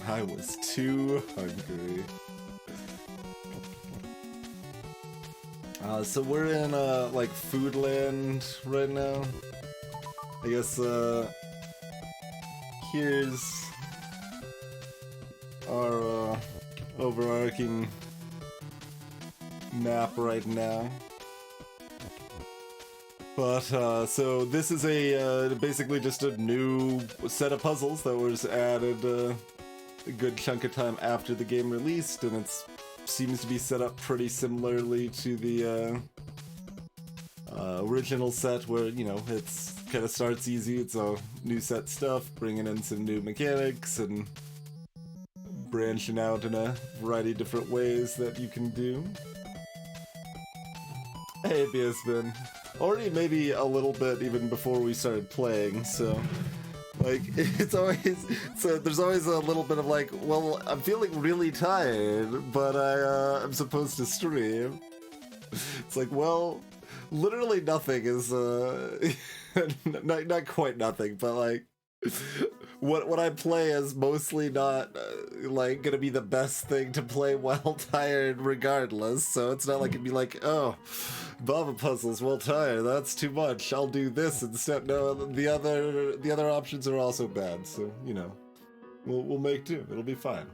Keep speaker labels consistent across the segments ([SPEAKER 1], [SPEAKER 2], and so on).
[SPEAKER 1] I was too hungry. So we're in like Foodland right now. I guess here's our overarching map right now. But so this is a basically just a new set of puzzles that was added a good chunk of time after the game released, and it seems to be set up pretty similarly to the original set, where, you know, it's kind of starts easy. It's a new set stuff, bringing in some new mechanics and branching out in a variety of different ways that you can do. Hey, Biasbin. Already maybe a little bit even before we started playing, so like it's always, so there's always a little bit of like, well, I'm feeling really tired, but I'm supposed to stream. It's like, well, literally nothing is not quite nothing, but like what I play is mostly not like gonna be the best thing to play while tired regardless, so it's not like it'd be like, oh, Baba puzzles while tired, that's too much, I'll do this instead. No, the other options are also bad, so, you know, we'll make do. It'll be fine.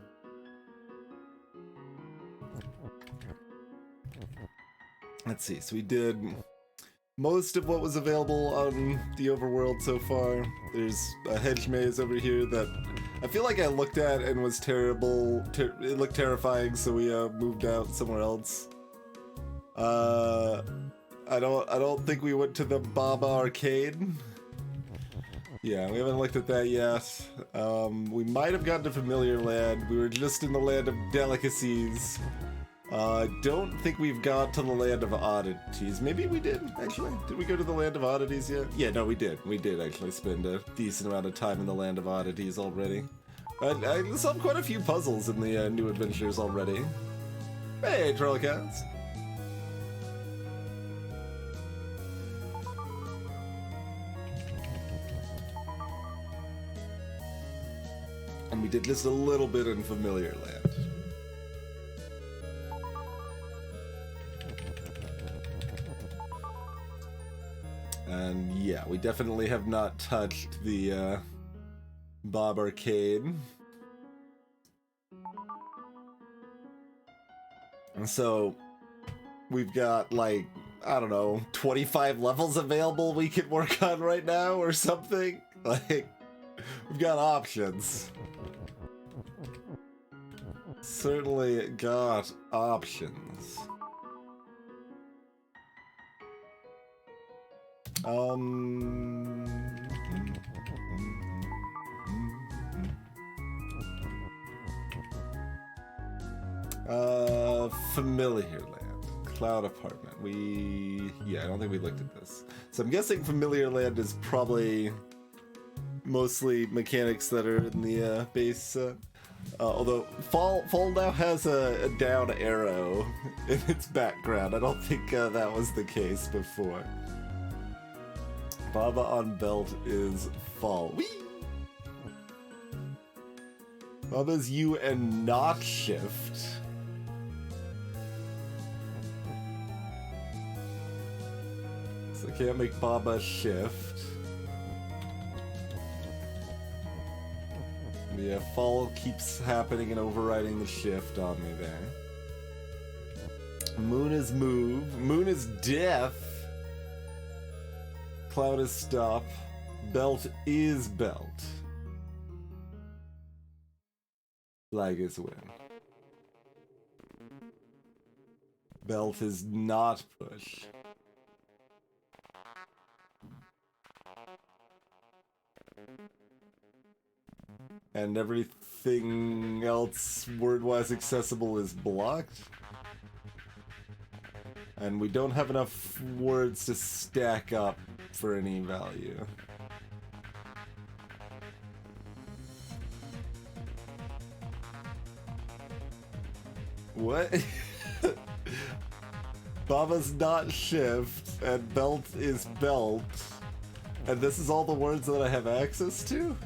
[SPEAKER 1] Let's see, so we did most of what was available on the overworld so far. There's a hedge maze over here that I feel like I looked at and was terrible. It looked terrifying, so we moved out somewhere else. I don't think we went to the Baba Arcade. Yeah, we haven't looked at that yet. We might have gotten to Familiar Land. We were just in the Land of Delicacies. I don't think we've got to the Land of Oddities. Maybe we did, actually. Did we go to the Land of Oddities yet? Yeah, no, we did. We did actually spend a decent amount of time in the Land of Oddities already. I solved quite a few puzzles in the new adventures already. Hey, Trollcats! And we did just a little bit in Familiar Land. And yeah, we definitely have not touched the Bob Arcade. And so we've got like, I don't know, 25 levels available we can work on right now or something. Like, we've got options. Certainly got options. Familiar Land. Cloud Apartment. Yeah, I don't think we looked at this. So I'm guessing Familiar Land is probably mostly mechanics that are in the base. Although Fall now has a down arrow in its background. I don't think that was the case before. Baba on belt is Fall. Whee! Baba's U and not shift. So I can't make Baba shift. Yeah, Fall keeps happening and overriding the shift on me there. Moon is move. Moon is death. Cloud is stop. Belt is belt. Flag is win. Belt is not push. And everything else word-wise accessible is blocked. And we don't have enough words to stack up for any value. What? Baba's not shift, and belt is belt. And this is all the words that I have access to?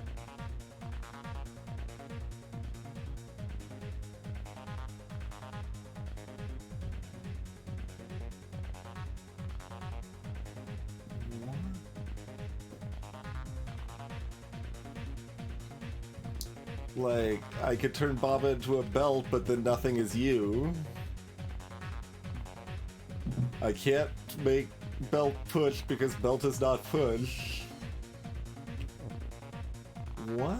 [SPEAKER 1] Like, I could turn Baba into a belt, but then nothing is you. I can't make belt push because belt is not push. What?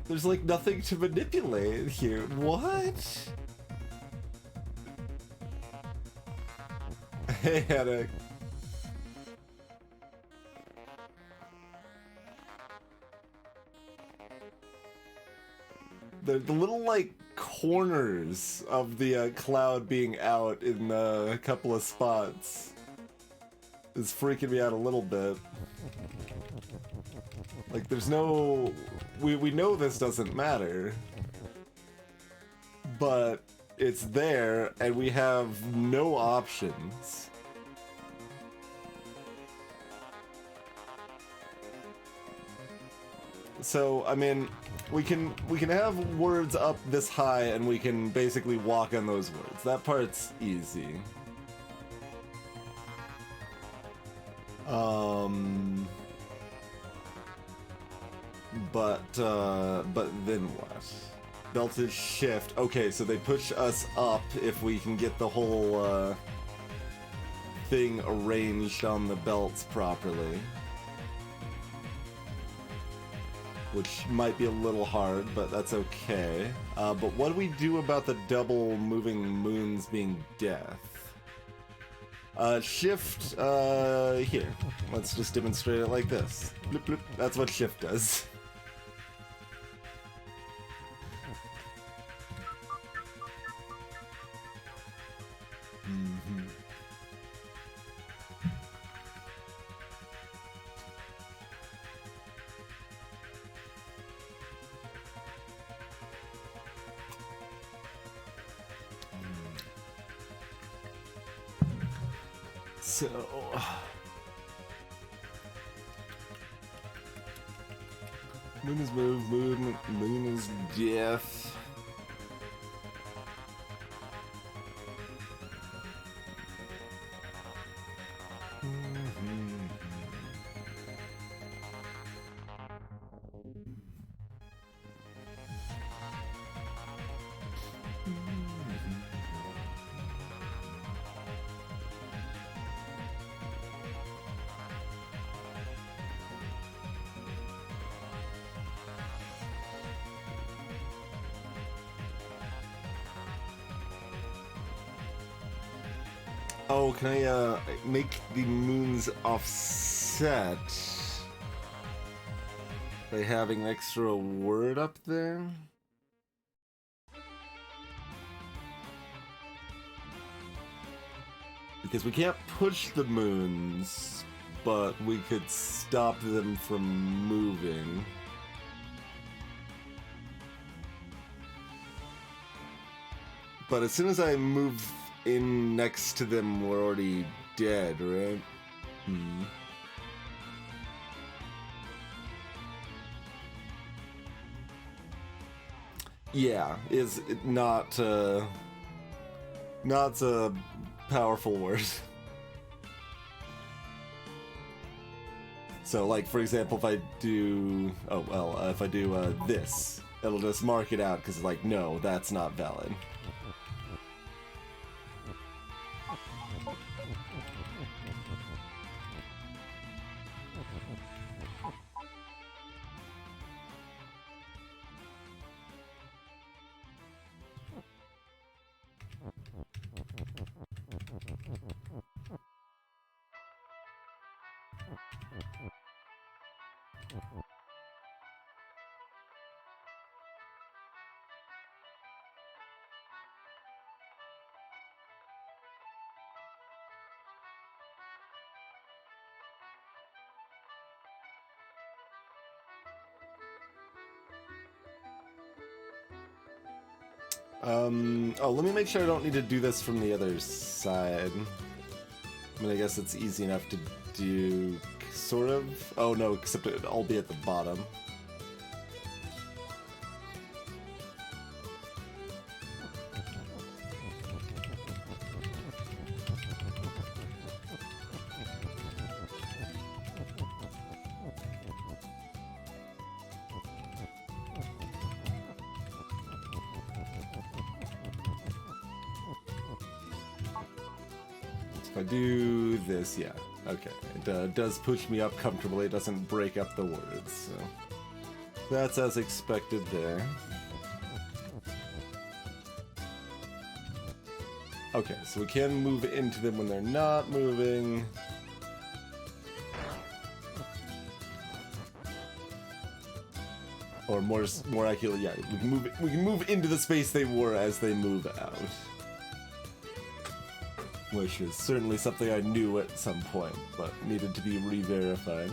[SPEAKER 1] There's like nothing to manipulate here. What? Hey, Headache. The little, like, corners of the cloud being out in a couple of spots is freaking me out a little bit. Like, there's no... We know this doesn't matter, but it's there, and we have no options. So, I mean, we can have words up this high, and we can basically walk on those words. That part's easy. But then what? Belted shift. Okay, so they push us up if we can get the whole thing arranged on the belts properly. Which might be a little hard, but that's okay. But what do we do about the double moving moons being death? Shift, here. Let's just demonstrate it like this. Bloop, bloop. That's what shift does. So... Moon is move, moon is death. Oh, can I make the moons offset by having an extra word up there? Because we can't push the moons, but we could stop them from moving. But as soon as I move in next to them, we're already dead, right? Hmm. Yeah, is it not a powerful word. So, like, for example, if I do... Oh, well, if I do this, it'll just mark it out, because, like, no, that's not valid. Oh, let me make sure I don't need to do this from the other side. I mean, I guess it's easy enough to do, sort of. Oh no, except I'll be at the bottom. If I do this, yeah. Okay. It does push me up comfortably. It doesn't break up the words, so... That's as expected there. Okay, so we can move into them when they're not moving. Or more accurately, yeah, we can move into the space they were as they move out. Which is certainly something I knew at some point, but needed to be re-verified.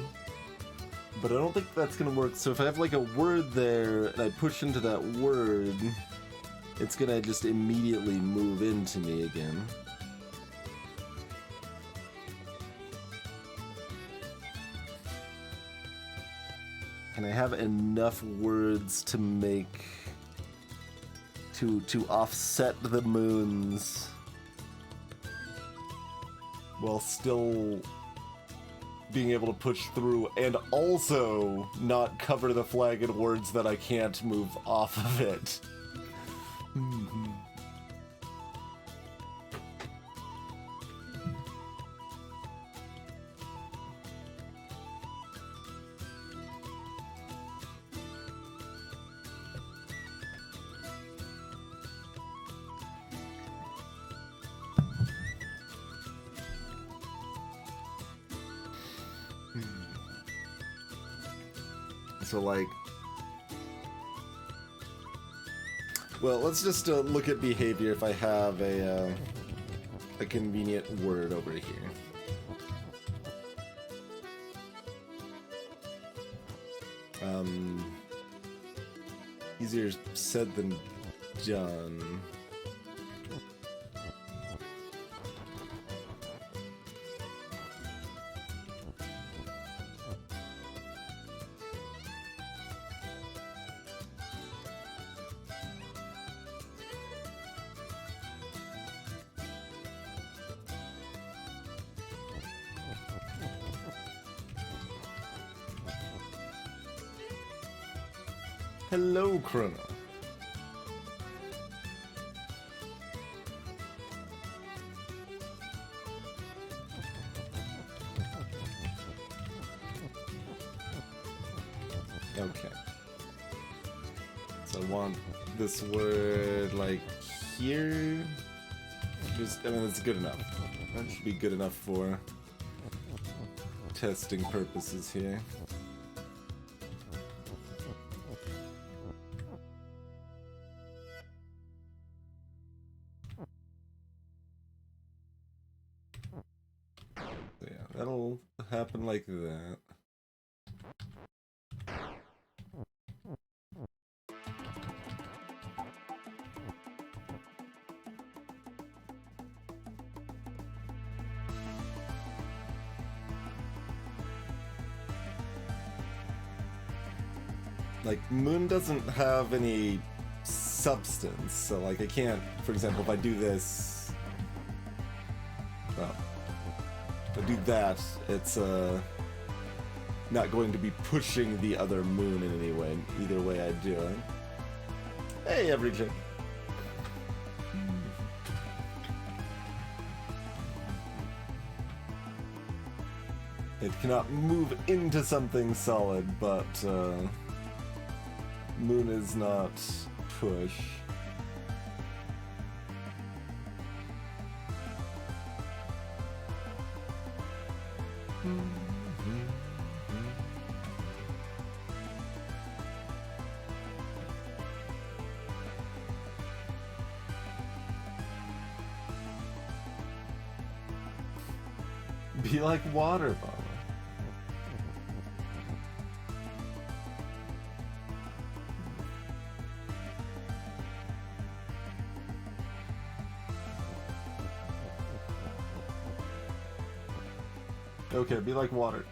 [SPEAKER 1] But I don't think that's gonna work, so if I have like a word there, and I push into that word, it's gonna just immediately move into me again. Can I have enough words to make... to offset the moons... while still being able to push through and also not cover the flag in words that I can't move off of it. So, like... Well, let's just look at behavior if I have a convenient word over here. Easier said than done. Hello, Chrono. Okay. So I want this word, like, here. Just, I mean, that's good enough. That should be good enough for testing purposes here. That'll happen like that. Like, Moon doesn't have any substance, so like I can't, for example, if I do this, well, if I do that, it's not going to be pushing the other moon in any way, either way I do it. Hey, everything. It cannot move into something solid, but moon is not push. Be like water bottle. Okay, be like water.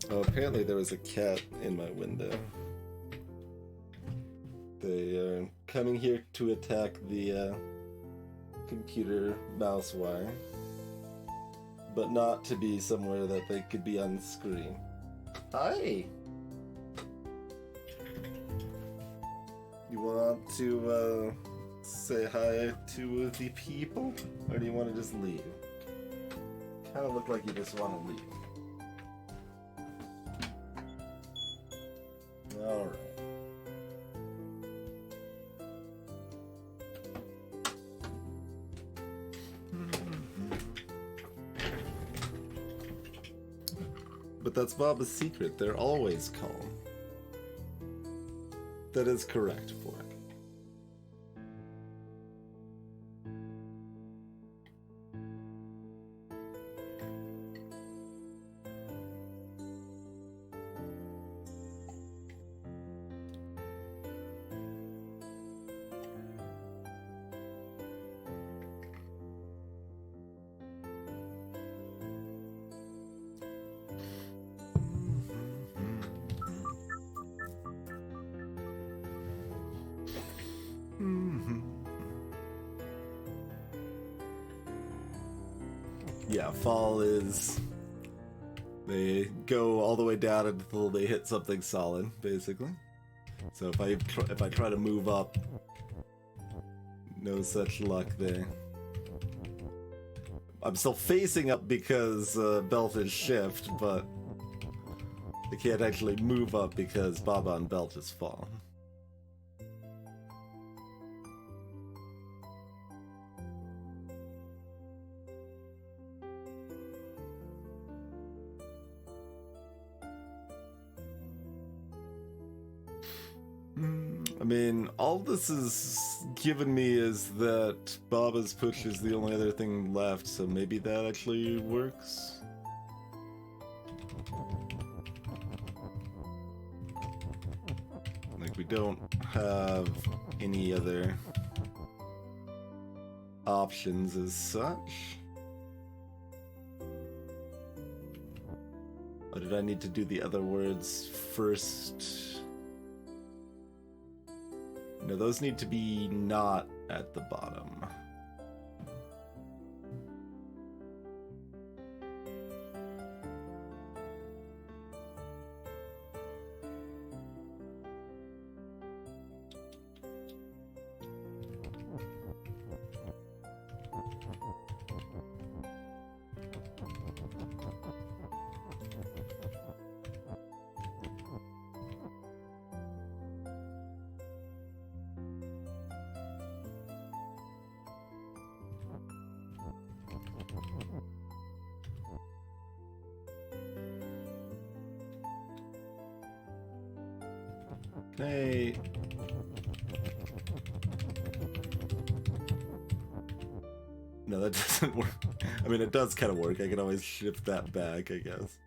[SPEAKER 1] Oh, apparently there was a cat in my window. They are coming here to attack the computer mouse wire, but not to be somewhere that they could be on screen. Hi! You want to say hi to the people, or do you want to just leave? Kind of look like you just want to leave. Alright. But that's Baba's secret. They're always calm. That is correct, Fork. Yeah, fall is... They go all the way down until they hit something solid, basically. So if I try to move up, no such luck there. I'm still facing up because Belt is shift, but I can't actually move up because Baba and Belt is fall. I mean, all this is given me is that Baba's push is the only other thing left, so maybe that actually works. Like, we don't have any other options as such. Or did I need to do the other words first? No, those need to be not at the bottom. Hey. No, that doesn't work. I mean, it does kind of work. I can always shift that back, I guess.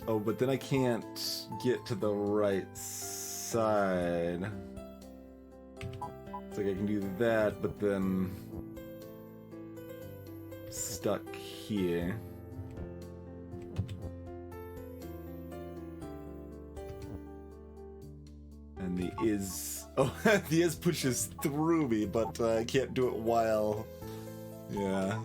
[SPEAKER 1] Oh, but then I can't get to the right side. It's like I can do that, but then stuck here. And the is... Oh, the is pushes through me, but I can't do it while... Yeah.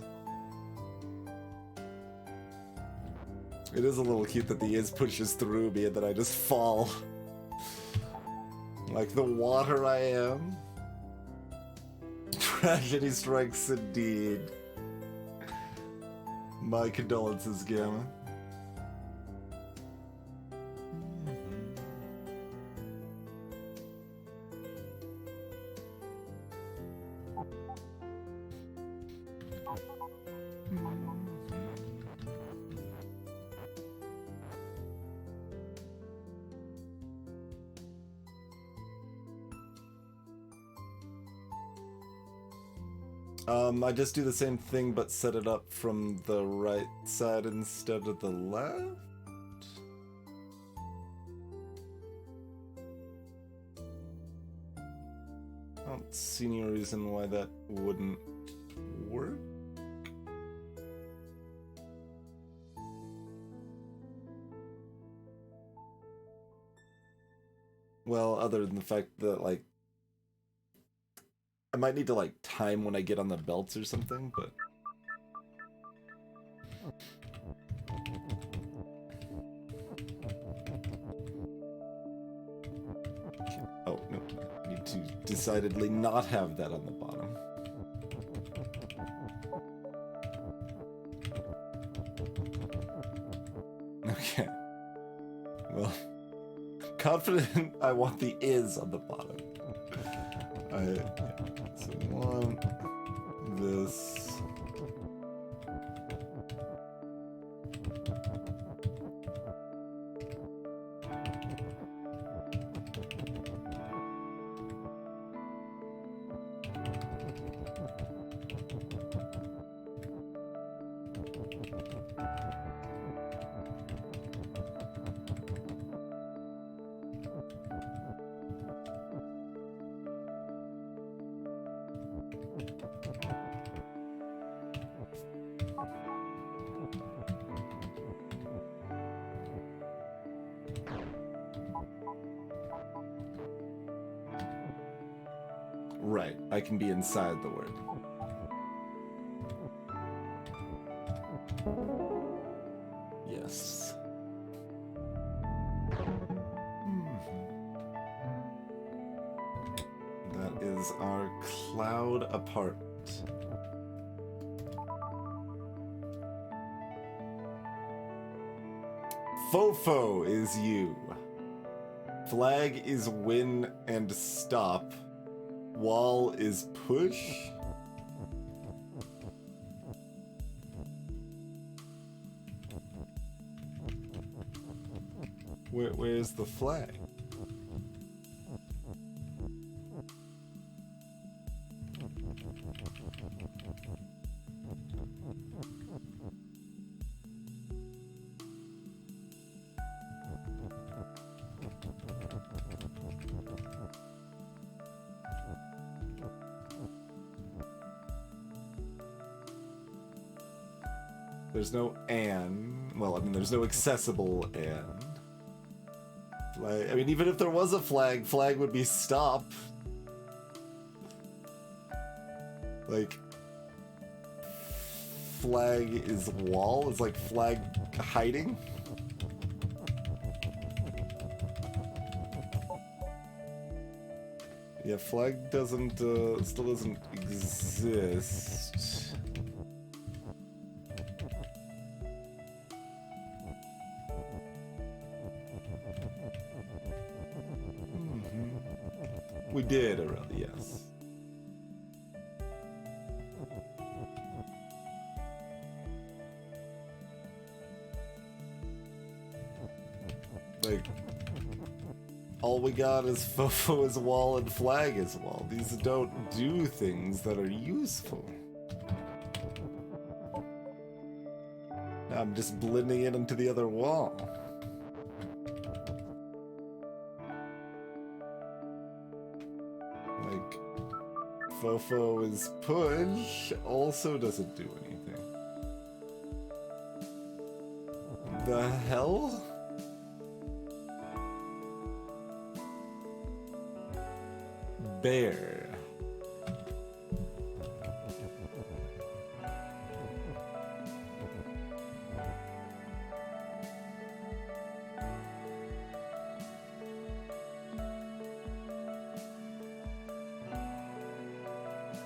[SPEAKER 1] It is a little cute that the is pushes through me and then I just fall. Like the water I am. Tragedy strikes indeed. My condolences, Gamma. I just do the same thing but set it up from the right side instead of the left? I don't see any reason why that wouldn't work. Well, other than the fact that, like, I might need to, like, time when I get on the belts or something, but... Oh, no. I need to decidedly not have that on the bottom. Okay. Well, confident I want the is on the bottom. So we want this. Right, I can be inside the word. Yes. That is our cloud apart. Fofo is you. Flag is win and stop. Wall is push. Where's the flag? There's no and. Well, I mean, there's no accessible and. Flag. I mean, even if there was a flag, flag would be stop. Like, flag is wall? Is like flag hiding? Yeah, flag doesn't, still doesn't exist. We did already, yes. Like, all we got is Fofo is wall and flag is wall. These don't do things that are useful. I'm just blending it into the other wall. Like, Fofo is push also doesn't do anything. The hell? Bear.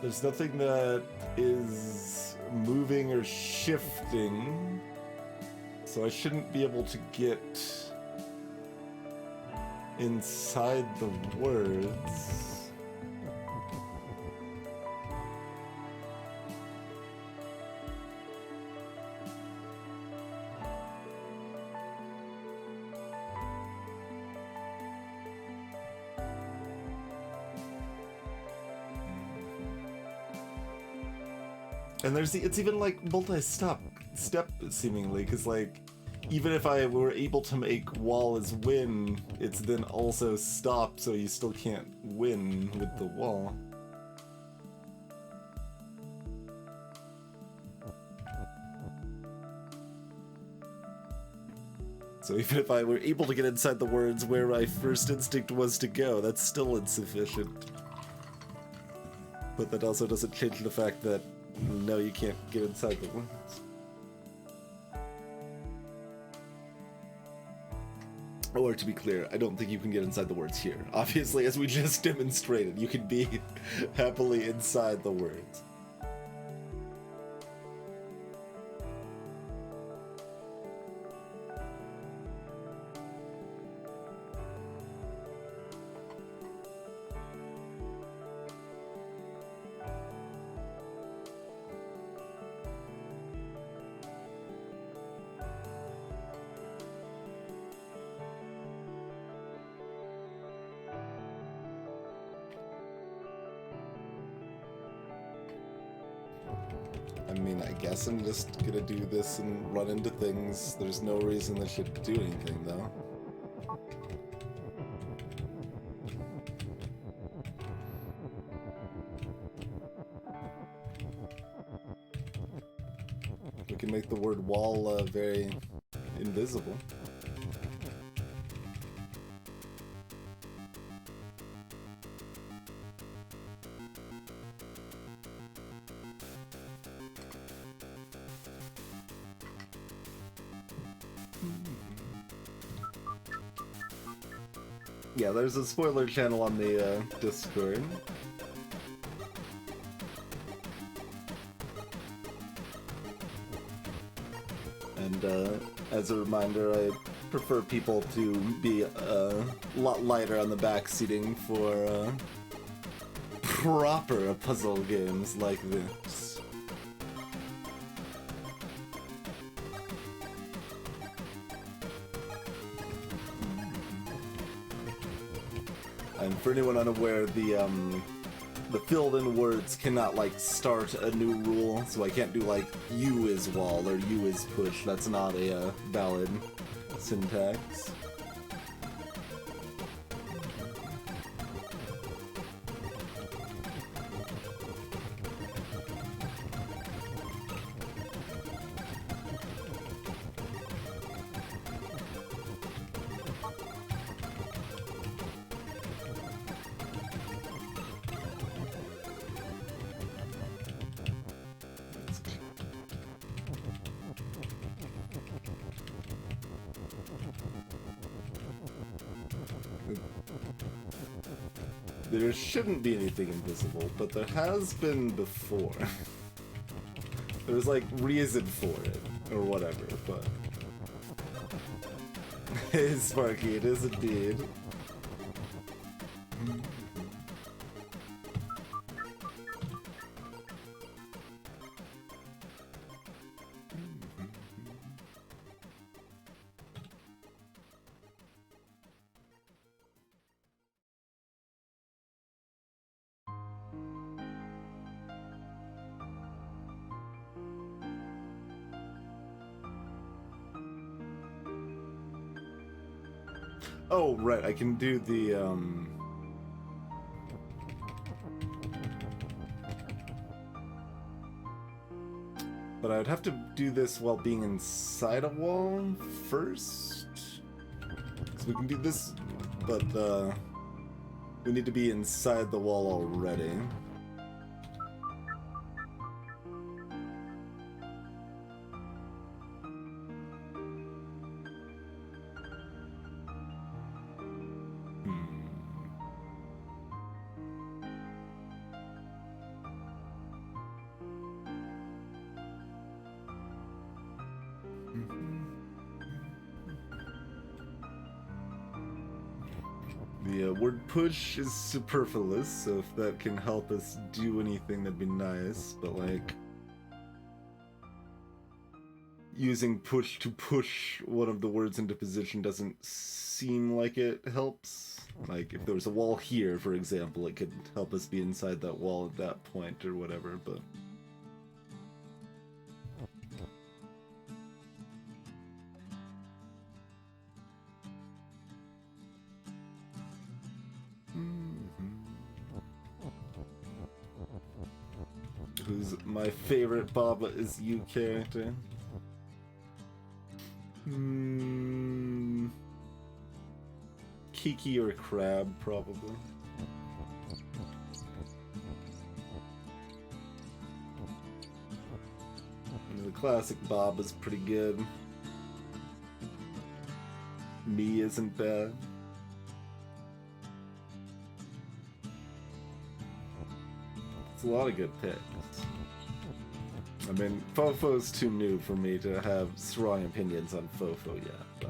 [SPEAKER 1] There's nothing that is moving or shifting, so I shouldn't be able to get inside the words. And it's even like multi-step seemingly, because like even if I were able to make wall as win, it's then also stop, so you still can't win with the wall. So even if I were able to get inside the words where my first instinct was to go, that's still insufficient. But that also doesn't change the fact that, no, you can't get inside the words. Or to be clear, I don't think you can get inside the words here. Obviously, as we just demonstrated, you can be happily inside the words. I mean, I guess I'm just gonna do this and run into things. There's no reason I should do anything, though. We can make the word wall very invisible. Yeah, there's a spoiler channel on the Discord. And as a reminder, I prefer people to be a lot lighter on the back seating for proper puzzle games like this. And for anyone unaware, the filled-in words cannot, like, start a new rule, so I can't do, like, you is wall or you is push. That's not a valid syntax. There shouldn't be anything invisible, but there has been before. There's like reason for it, or whatever, but... Hey Sparky, it is indeed. Oh, right, I can do the, But I would have to do this while being inside a wall first? So we can do this, but, we need to be inside the wall already. The word push is superfluous, so if that can help us do anything, that'd be nice, but like... using push to push one of the words into position doesn't seem like it helps. Like, if there was a wall here, for example, it could help us be inside that wall at that point or whatever, but... who's my favorite Baba is You character. Kiki or Crab, probably. And the classic Bob is pretty good. Me isn't bad. It's a lot of good picks. I mean, Fofo's too new for me to have strong opinions on Fofo yet, but...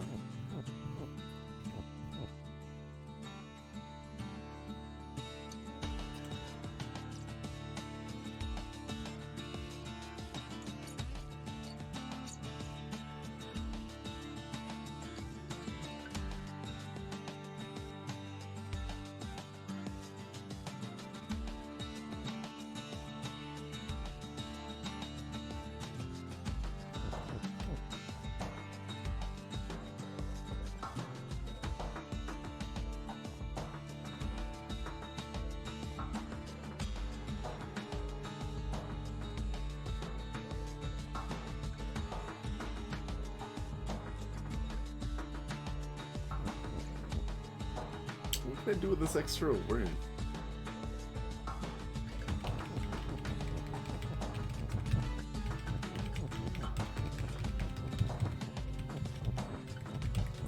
[SPEAKER 1] What can I do with this extra word?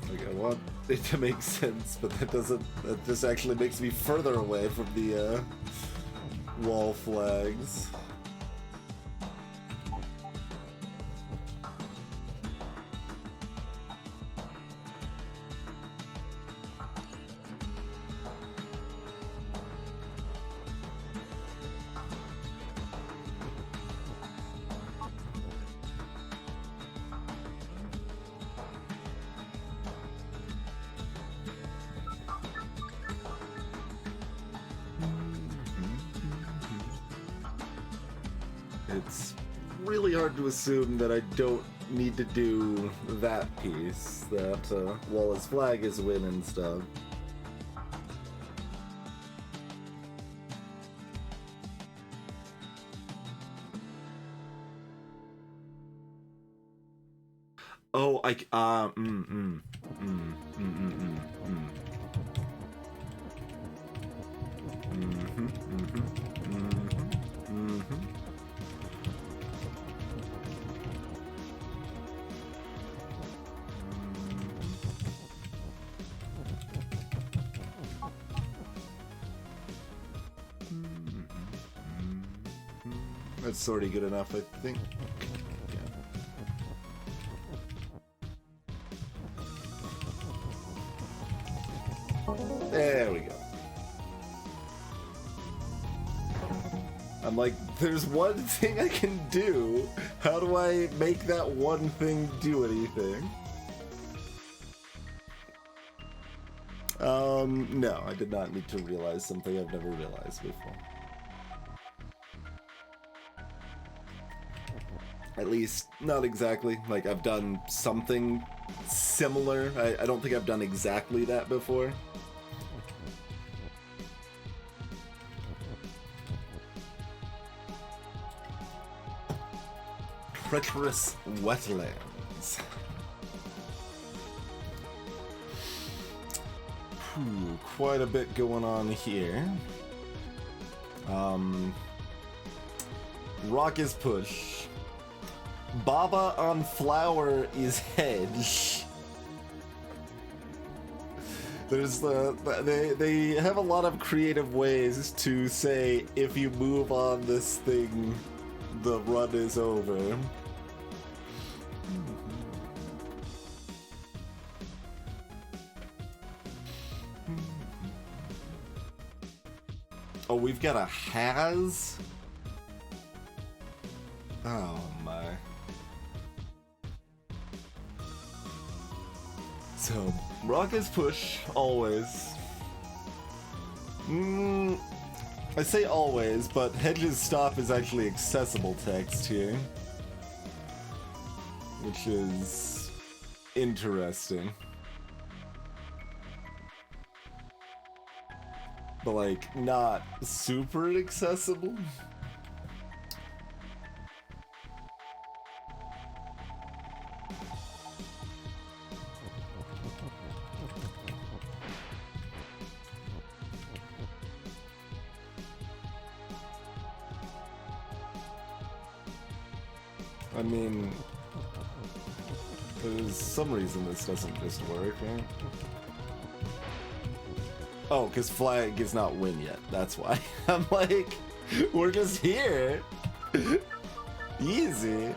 [SPEAKER 1] Like, I want it to make sense, but that doesn't. That just actually makes me further away from the wall flags. It's really hard to assume that I don't need to do that piece, that Wallace flag is win and stuff. Oh, That's already good enough, I think. Yeah. There we go. I'm like, there's one thing I can do. How do I make that one thing do anything? No, I did not need to realize something I've never realized before. At least, not exactly. Like, I've done something similar. I don't think I've done exactly that before. Treacherous wetlands. Quite a bit going on here. Rock is push. Baba on flower is hedge. There's they have a lot of creative ways to say if you move on this thing, the run is over. Oh, we've got a has? Oh my. So, rock is push, always. I say always, but hedges stop is actually accessible text here. Which is interesting. But like, not super accessible. I mean, there's some reason this doesn't just work, right? Oh, because flag is not win yet. That's why. I'm like, we're just here. Easy.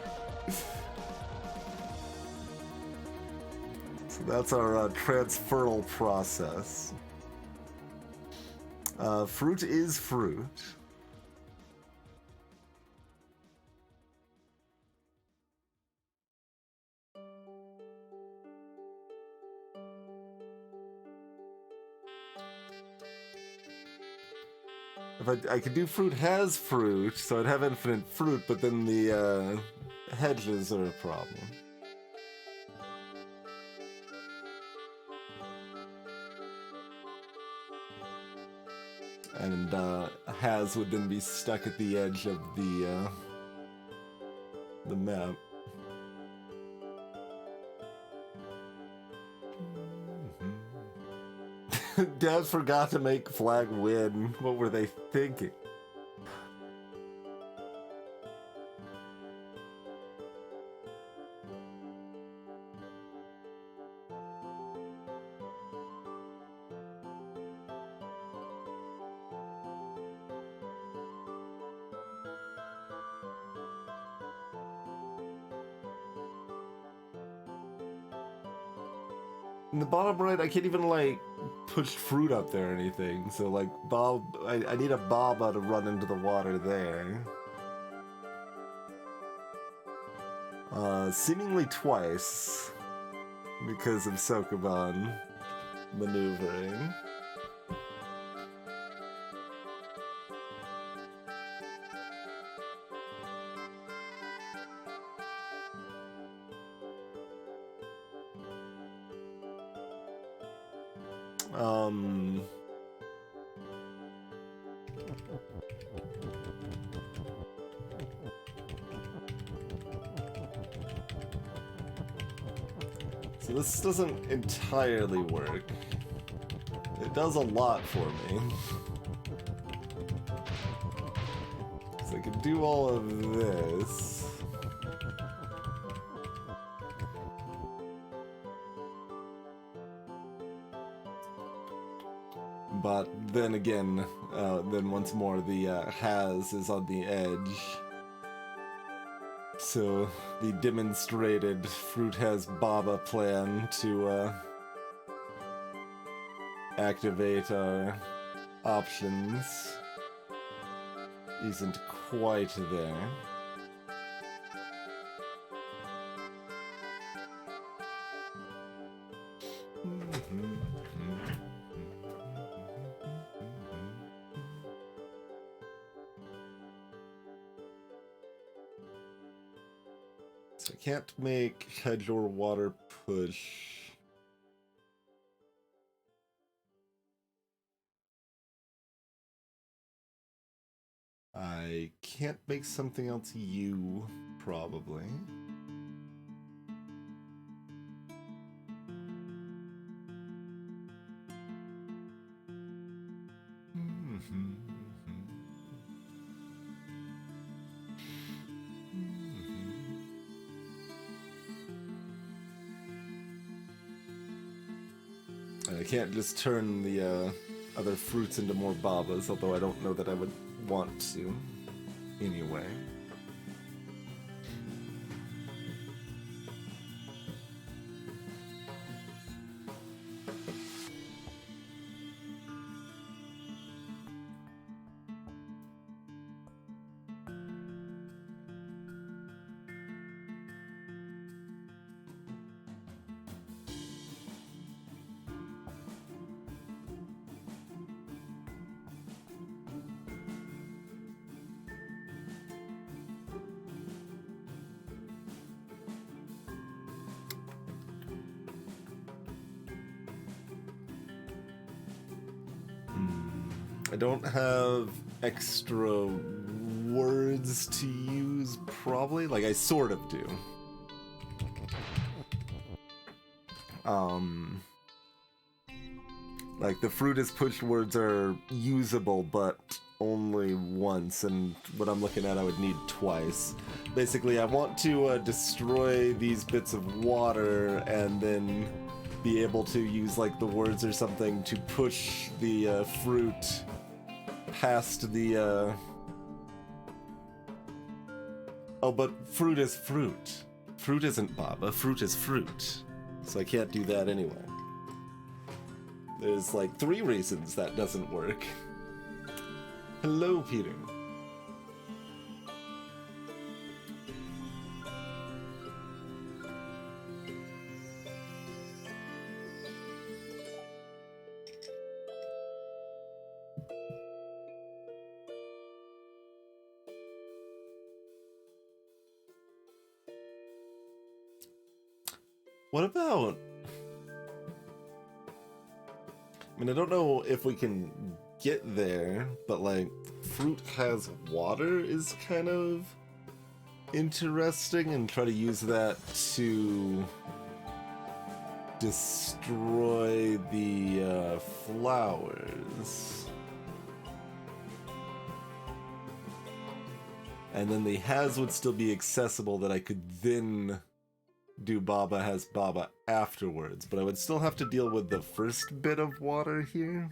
[SPEAKER 1] So that's our transferal process. Fruit is fruit. If I could do fruit has fruit, so I'd have infinite fruit, but then the hedges are a problem. And has would then be stuck at the edge of the map. Dad forgot to make flag win. What were they thinking? In the bottom right, I can't even, like, push fruit up there or anything. So, like, I need a Baba to run into the water there. Seemingly twice. Because of Sokoban maneuvering. So this doesn't entirely work. It does a lot for me. So I can do all of this. But then again, then once more, the has is on the edge. So the demonstrated fruit has Baba plan to activate our options isn't quite there. So I can't make hedge or water push. I can't make something else you, probably. I can't just turn the other fruits into more Babas, although I don't know that I would want to, anyway. I don't have extra words to use, probably. Like, I sort of do. Like, the fruit is pushed words are usable, but only once, and what I'm looking at I would need twice. Basically, I want to destroy these bits of water and then be able to use, like, the words or something to push the fruit past the... Oh, but fruit is fruit. Fruit isn't Baba, fruit is fruit. So I can't do that anyway. There's like 3 reasons that doesn't work. Hello, Peter. What about... I mean, I don't know if we can get there, but like, fruit has water is kind of interesting, and try to use that to destroy the flowers. And then the has would still be accessible that I could then do Baba has Baba afterwards, but I would still have to deal with the first bit of water here.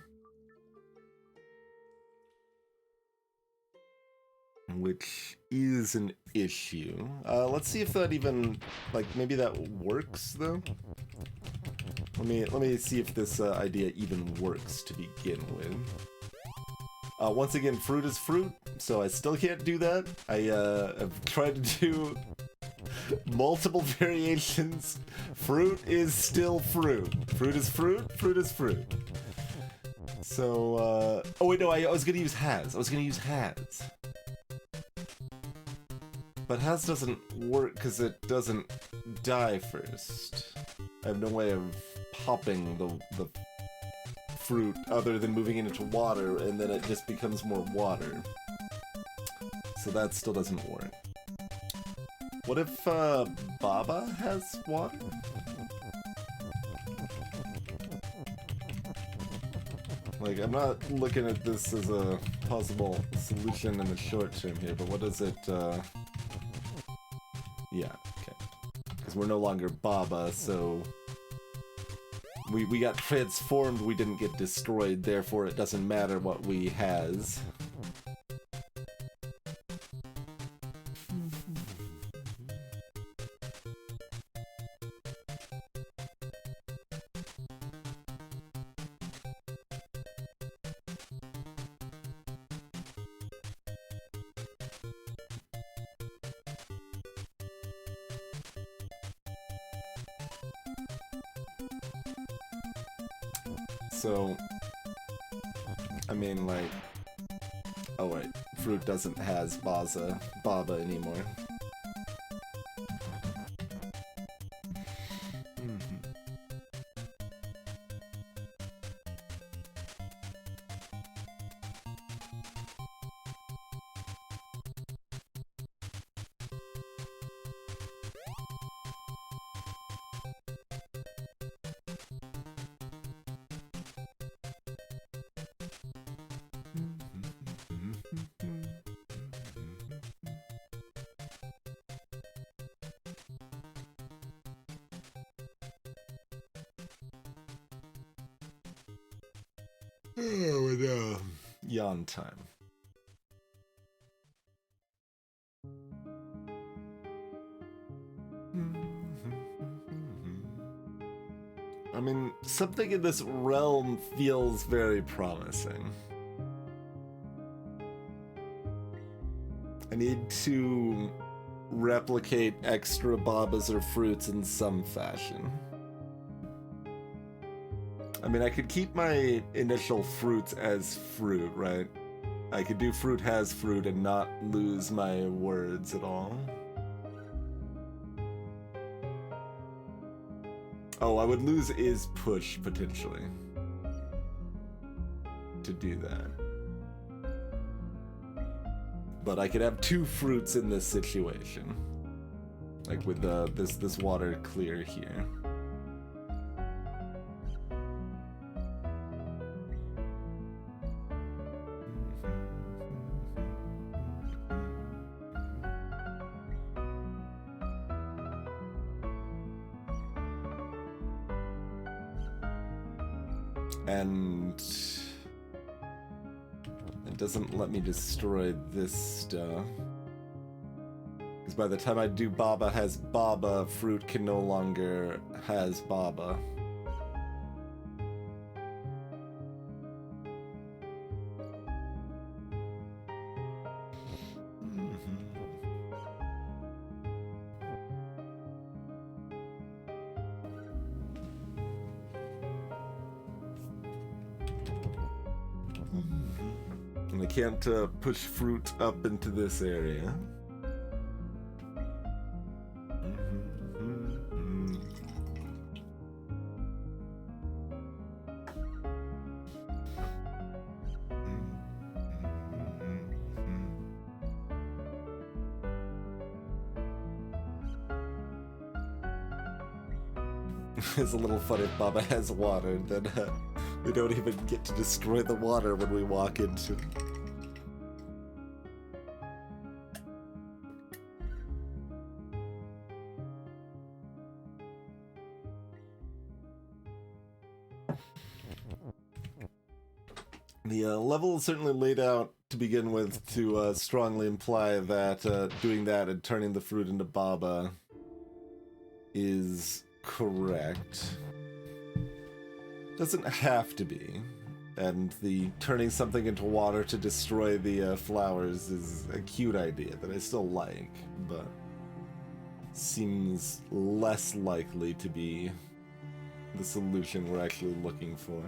[SPEAKER 1] Which is an issue. Let's see if that even, like, maybe that works though. Let me see if this idea even works to begin with. Once again, fruit is fruit, so I still can't do that. I've tried to do multiple variations. Fruit is still fruit. Fruit is fruit, fruit is fruit. So, oh wait, no, I was gonna use has. I was gonna use has. But has doesn't work because it doesn't die first. I have no way of popping the fruit other than moving it into water, and then it just becomes more water. So that still doesn't work. What if Baba has water? Like, I'm not looking at this as a possible solution in the short term here, but what does it, yeah, okay. Because we're no longer Baba, so... We got transformed, we didn't get destroyed, therefore it doesn't matter what we has. So, I mean, like, oh wait, fruit doesn't has Baba anymore. With yawn time. I mean, something in this realm feels very promising. I need to replicate extra Babas or fruits in some fashion. I mean, I could keep my initial fruits as fruit, right? I could do fruit has fruit and not lose my words at all. Oh, I would lose is push, potentially. To do that. But I could have 2 fruits in this situation. Like with this water clear here. And it doesn't let me destroy this stuff. Because by the time I do Baba has Baba, fruit can no longer has Baba. And I can't push fruit up into this area. It's a little funny if Baba has water, then we don't even get to destroy the water when we walk into it. The level is certainly laid out to begin with to strongly imply that doing that and turning the fruit into Baba is correct. Doesn't have to be. And the turning something into water to destroy the flowers is a cute idea that I still like, but seems less likely to be the solution we're actually looking for.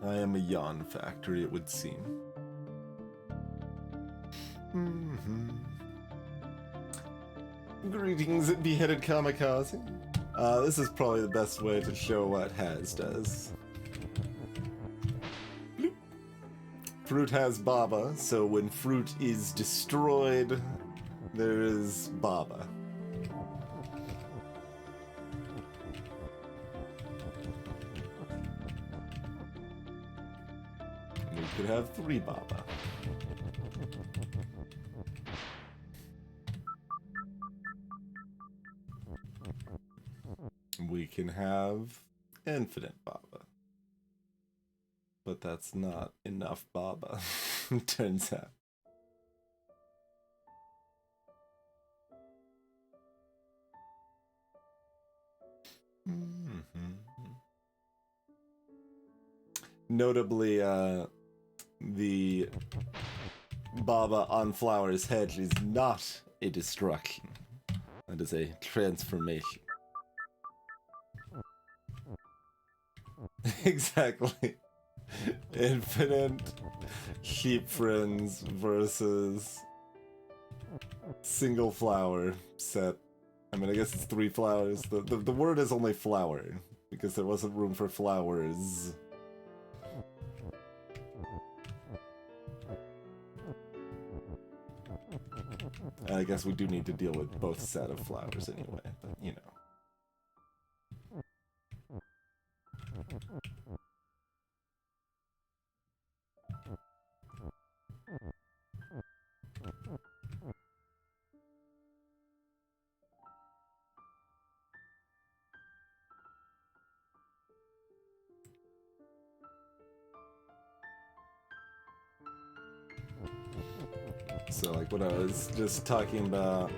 [SPEAKER 1] I am a yawn factory, it would seem. Greetings, beheaded kamikaze. This is probably the best way to show what Has does. Bloop. Fruit has Baba, so when fruit is destroyed, there is Baba. We could have 3 Baba. We can have infinite Baba. But that's not enough Baba, turns out. Notably, the Baba on Flower's head is not a destruction. That is a transformation. Exactly. Infinite sheep friends versus single flower set. I mean, I guess it's 3 flowers. The word is only flower, because there wasn't room for flowers. I guess we do need to deal with both set of flowers anyway, but you know. So, like, what I was just talking about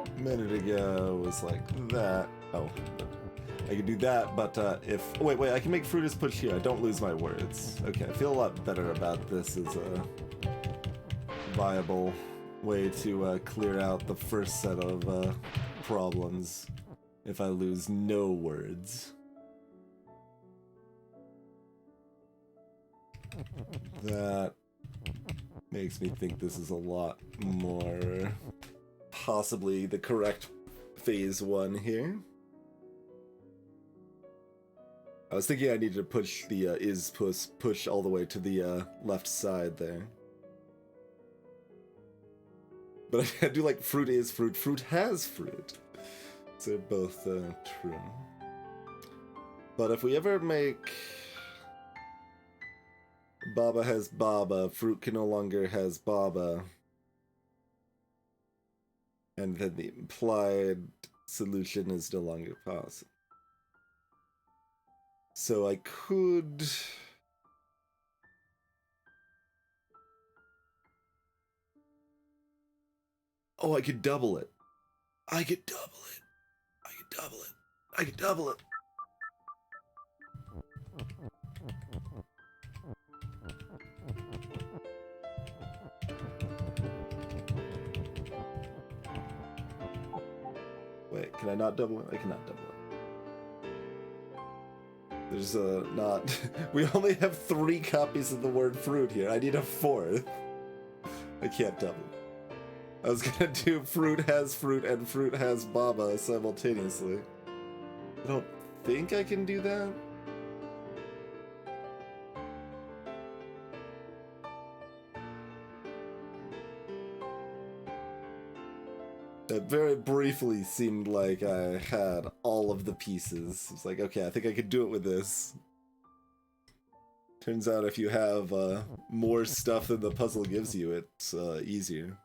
[SPEAKER 1] a minute ago was like that. Oh, I can do that, but if... Oh, wait, I can make fruit as push here. I don't lose my words. Okay, I feel a lot better about this as a viable way to clear out the first set of problems if I lose no words. That makes me think this is a lot more possibly the correct phase 1 here. I was thinking I needed to push the push all the way to the left side there. But I do like fruit is fruit, fruit has fruit. So they're both true. But if we ever make Baba has Baba, fruit can no longer has Baba, and then the implied solution is no longer possible. So I could... Oh, I could double it. I could double it. I could double it. I could double it. Wait, can I not double it? I cannot double it. There's not... We only have 3 copies of the word fruit here. I need a 4th. I can't double it. I was gonna do fruit has fruit and fruit has Baba simultaneously. I don't think I can do that. It very briefly seemed like I had all of the pieces. It's like, okay, I think I could do it with this. Turns out if you have more stuff than the puzzle gives you, it's easier.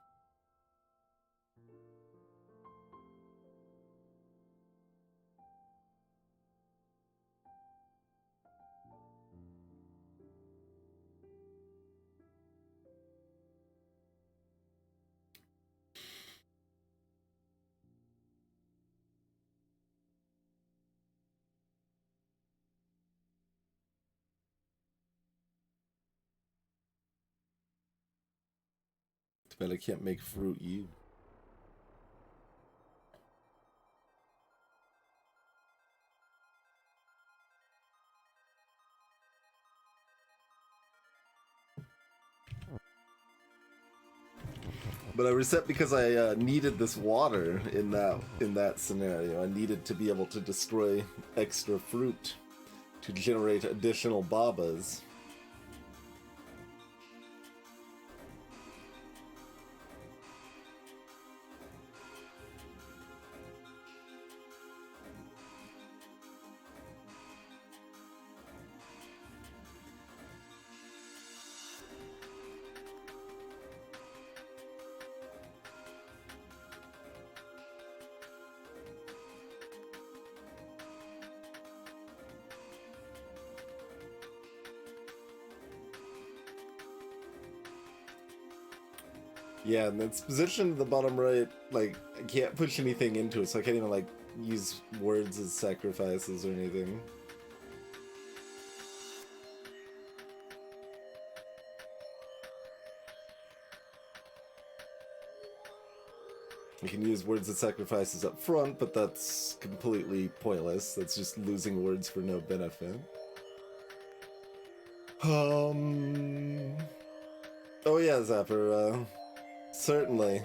[SPEAKER 1] But I can't make fruit you. But I reset because I needed this water in that scenario. I needed to be able to destroy extra fruit to generate additional Babas. Yeah, and it's positioned at the bottom right, like, I can't push anything into it, so I can't even, like, use words as sacrifices or anything. You can use words as sacrifices up front, but that's completely pointless. That's just losing words for no benefit. Oh yeah, Zapper, certainly.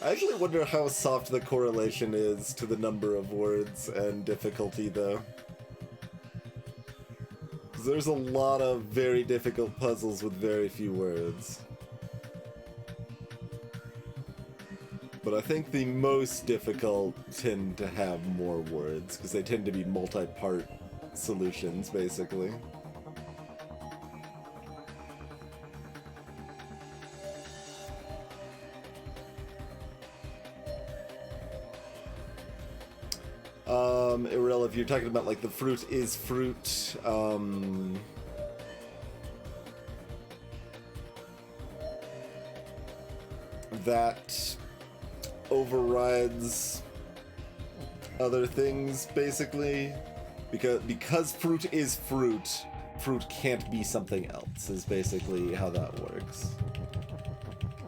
[SPEAKER 1] I actually wonder how soft the correlation is to the number of words and difficulty, though. Because there's a lot of very difficult puzzles with very few words. But I think the most difficult tend to have more words, because they tend to be multi-part solutions, basically. Irrel, if you're talking about, like, the fruit is fruit, that overrides other things, basically. Because fruit is fruit, fruit can't be something else, is basically how that works.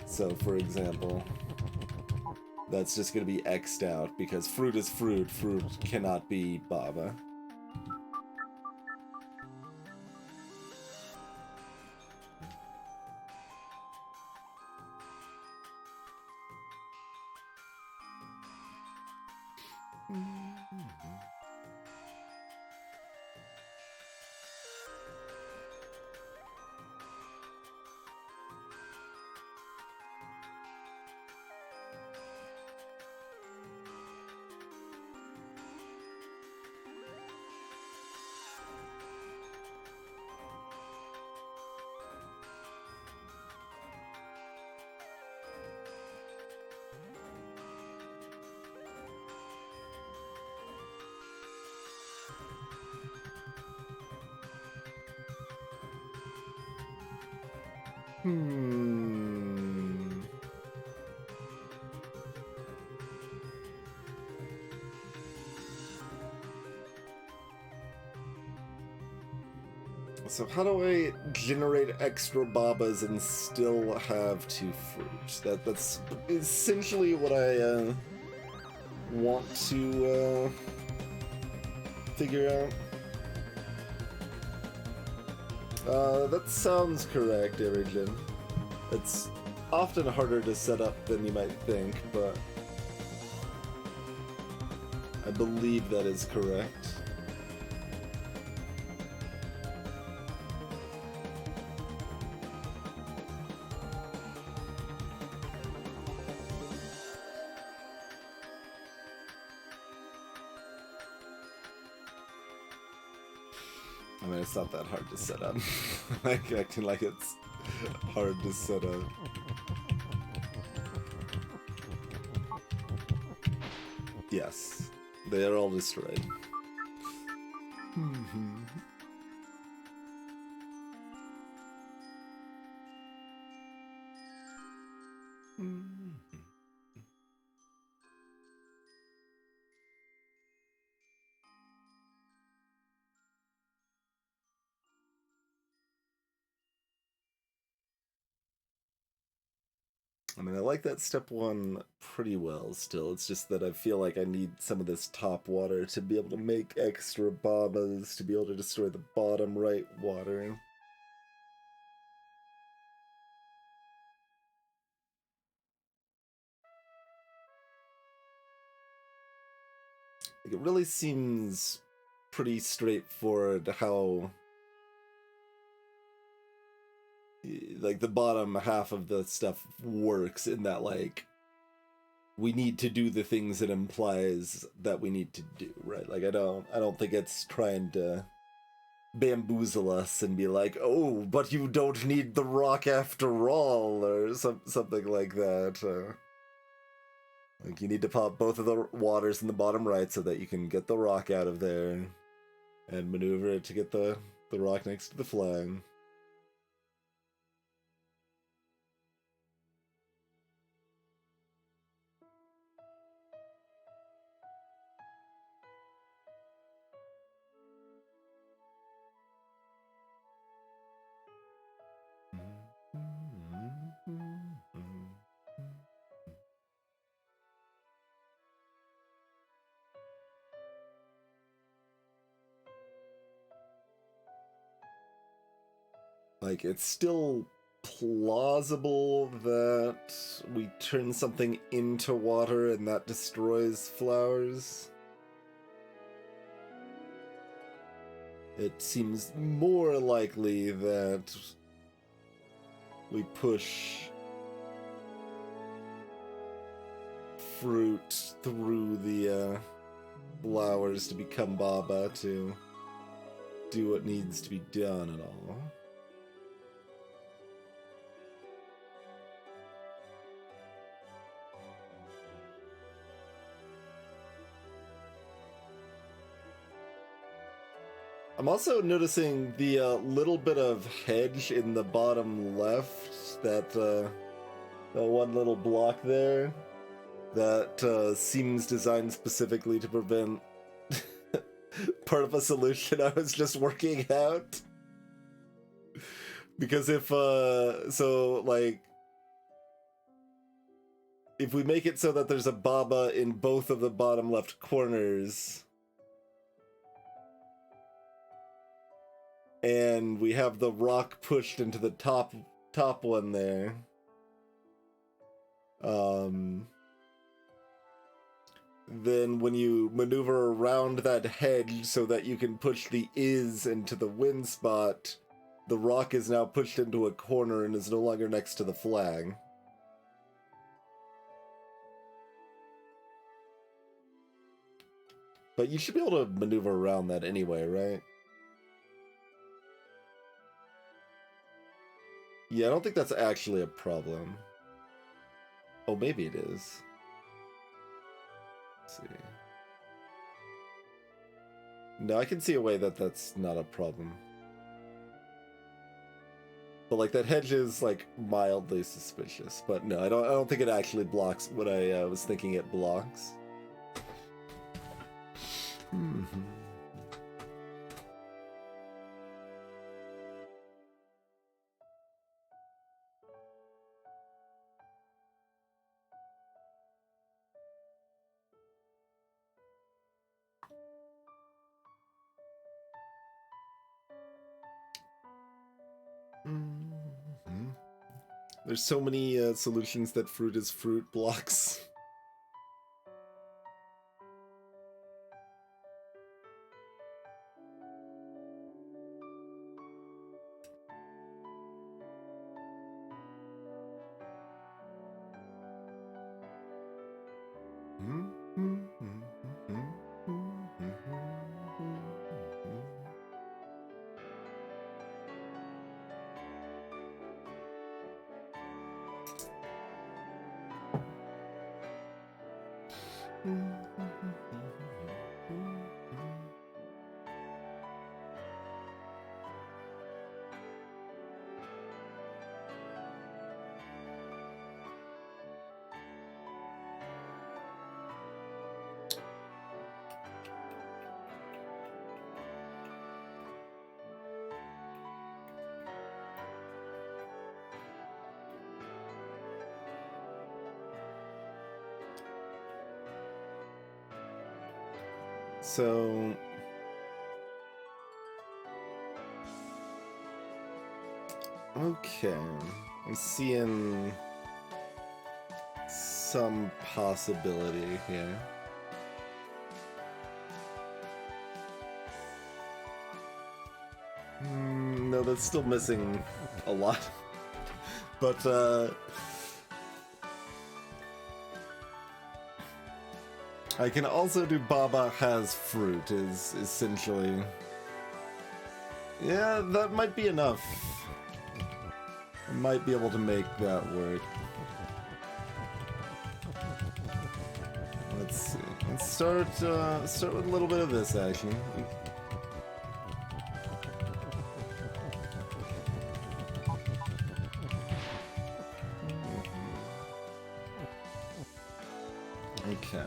[SPEAKER 1] So, for example, that's just going to be X'd out, because fruit is fruit, fruit cannot be Baba. So how do I generate extra babas and still have 2 fruit? That's essentially what I want to figure out. That sounds correct, Erigen. It's often harder to set up than you might think, but I believe that is correct. I mean, it's not that hard to set up. Like, acting like it's hard to set up. Yes, they are all destroyed. I mean, I like that step 1 pretty well still. It's just that I feel like I need some of this top water to be able to make extra babas, to be able to destroy the bottom right water. Like, it really seems pretty straightforward how like the bottom half of the stuff works, in that like we need to do the things it implies that we need to do, right? Like I don't think it's trying to bamboozle us and be like, oh, but you don't need the rock after all, or something like that. Like you need to pop both of the waters in the bottom right so that you can get the rock out of there and maneuver it to get the rock next to the flag. Like, it's still plausible that we turn something into water and that destroys flowers. It seems more likely that we push fruit through the flowers to become Baba to do what needs to be done and all. I'm also noticing the little bit of hedge in the bottom left, that one little block there, that seems designed specifically to prevent part of a solution I was just working out. Because if we make it so that there's a Baba in both of the bottom left corners, and we have the rock pushed into the top one there, then when you maneuver around that hedge so that you can push the is into the win spot, the rock is now pushed into a corner and is no longer next to the flag. But you should be able to maneuver around that anyway, right? Yeah, I don't think that's actually a problem. Oh, maybe it is. Let's see. No, I can see a way that that's not a problem. But like that hedge is like mildly suspicious. But no, I don't think it actually blocks what I was thinking it blocks. Mm-hmm. Mm-hmm. There's so many solutions that fruit is fruit blocks. So okay, I'm seeing some possibility here. No, that's still missing a lot. But I can also do Baba has fruit is essentially. Yeah, that might be enough. I might be able to make that work. Let's see. Let's start with a little bit of this actually. Okay.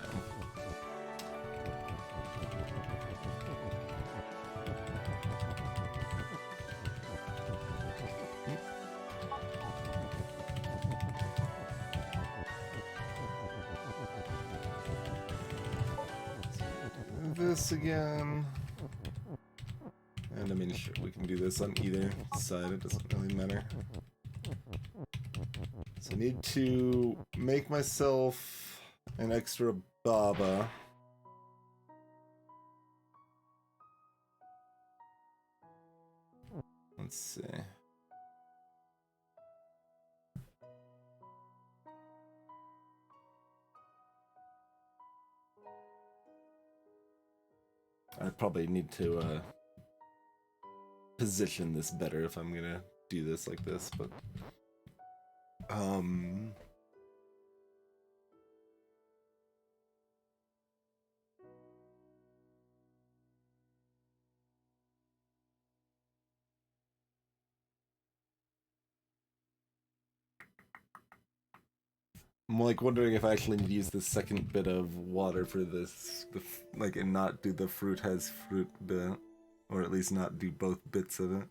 [SPEAKER 1] This again. And I mean, sure, we can do this on either side, it doesn't really matter. So I need to make myself an extra Baba. Let's see. I probably need to position this better if I'm gonna do this like this, but I'm like wondering if I actually need to use the second bit of water for this, like, and not do the fruit has fruit bit, or at least not do both bits of it.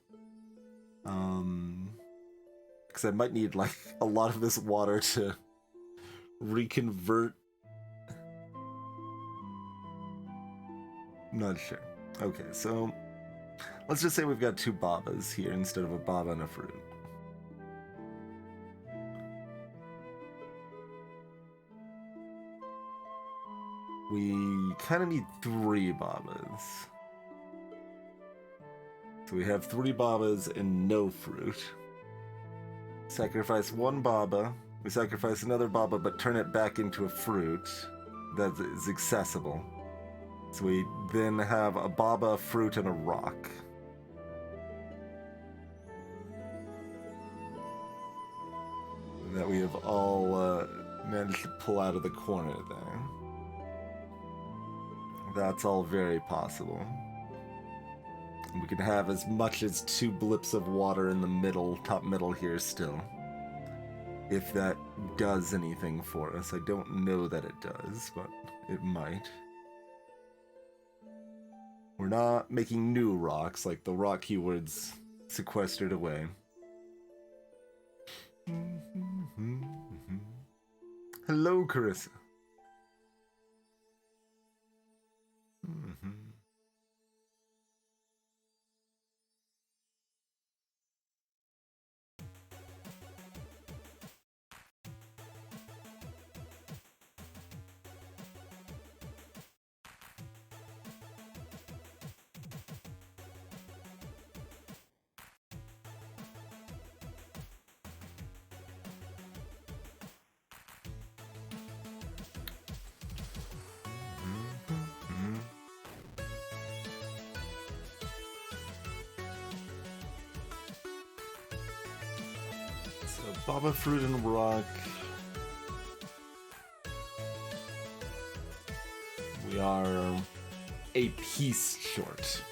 [SPEAKER 1] Because I might need like a lot of this water to reconvert. I'm not sure. Okay, so let's just say we've got two Babas here instead of a Baba and a fruit. we kind of need 3 Babas. So we have 3 Babas and no fruit. Sacrifice 1 Baba. We sacrifice another Baba, but turn it back into a fruit that is accessible. So we then have a Baba, a fruit, and a rock. That we have all managed to pull out of the corner there. That's all very possible. We can have as much as 2 blips of water in the middle, top middle here still. If that does anything for us. I don't know that it does, but it might. We're not making new rocks, like the rock keywords sequestered away. Hello, Carissa. Baba, fruit, and rock. We are a piece short.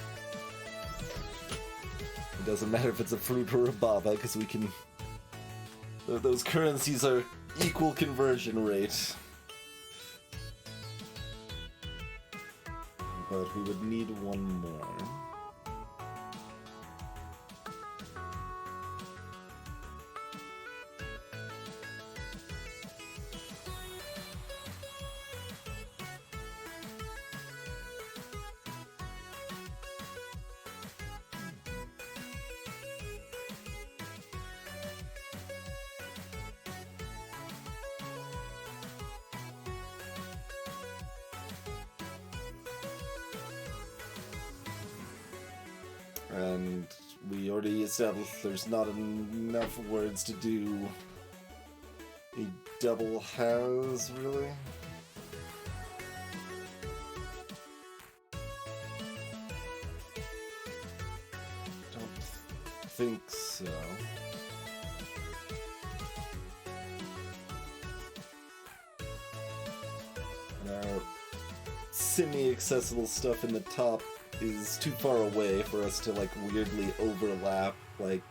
[SPEAKER 1] It doesn't matter if it's a fruit or a Baba, because we can... Those currencies are equal conversion rate. But we would need 1 more. And we already established there's not enough words to do a double has, really? Don't think so. And our semi-accessible stuff in the top is too far away for us to, like, weirdly overlap, like,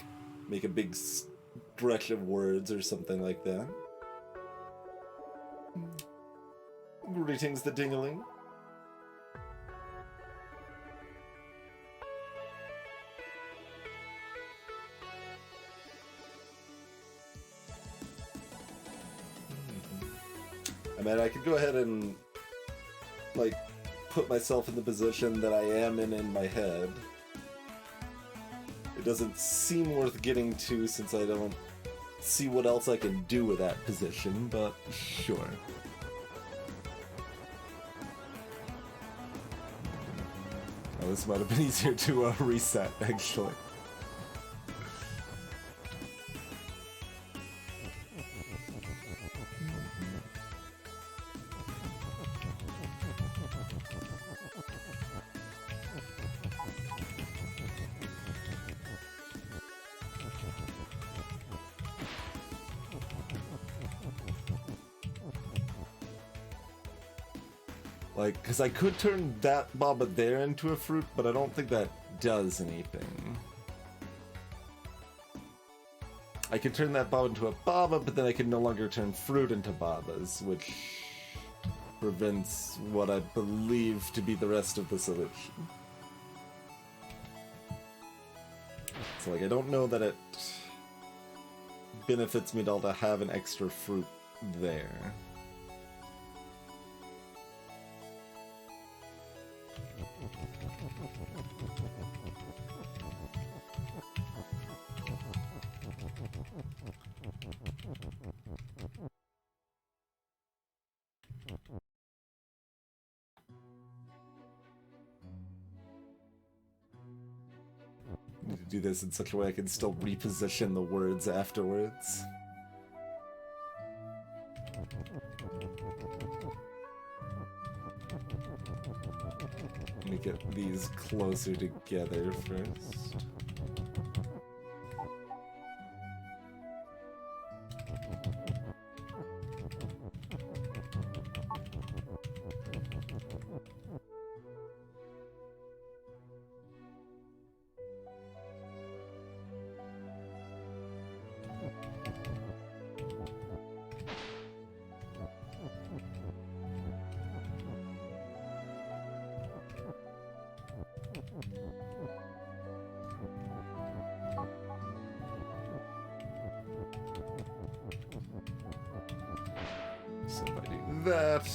[SPEAKER 1] make a big stretch of words or something like that. Greetings, the Dingaling. I mean, I could go ahead and, like, put myself in the position that I am in my head. It doesn't seem worth getting to since I don't see what else I can do with that position, but sure. Oh, this might have been easier to reset, actually. Like, because I could turn that Baba there into a fruit, but I don't think that does anything. I could turn that Baba into a Baba, but then I can no longer turn fruit into Babas, which prevents what I believe to be the rest of the solution. So, like, I don't know that it benefits me at all to have an extra fruit there. do this in such a way I can still reposition the words afterwards. Let me get these closer together first. So if I do that,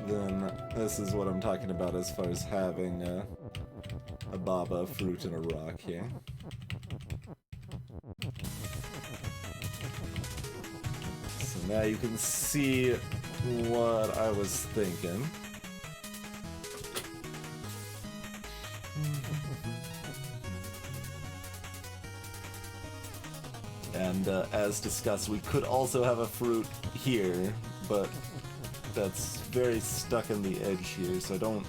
[SPEAKER 1] then this is what I'm talking about as far as having a baba, fruit, and a rock here. So now you can see what I was thinking. And as discussed, we could also have a fruit here, but that's very stuck in the edge here, so I don't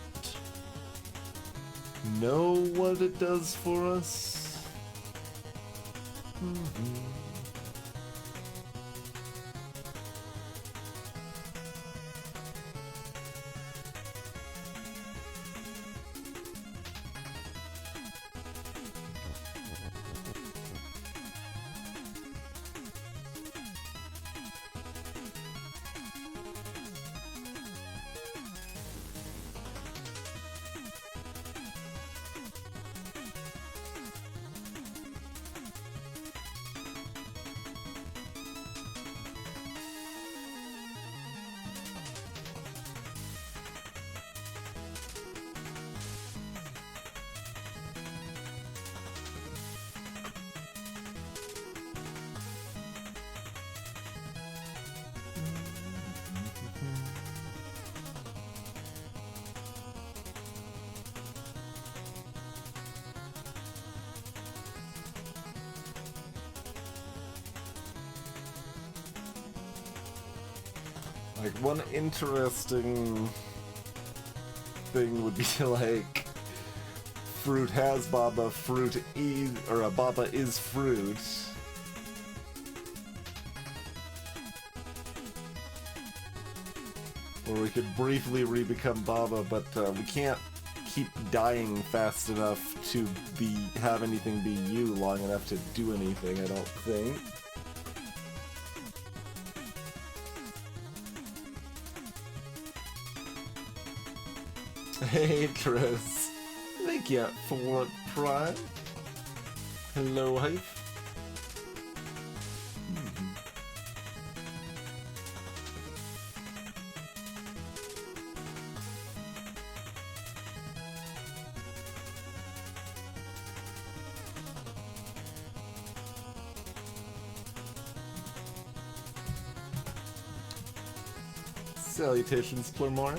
[SPEAKER 1] know what it does for us. Like, one interesting thing would be like, fruit has baba, fruit is, or a baba is fruit. Or we could briefly re-become baba, but we can't keep dying fast enough to have anything be you long enough to do anything, I don't think. Hey, Tris. Thank you for Prime. Hello, Hype. Salutations, Plurmore.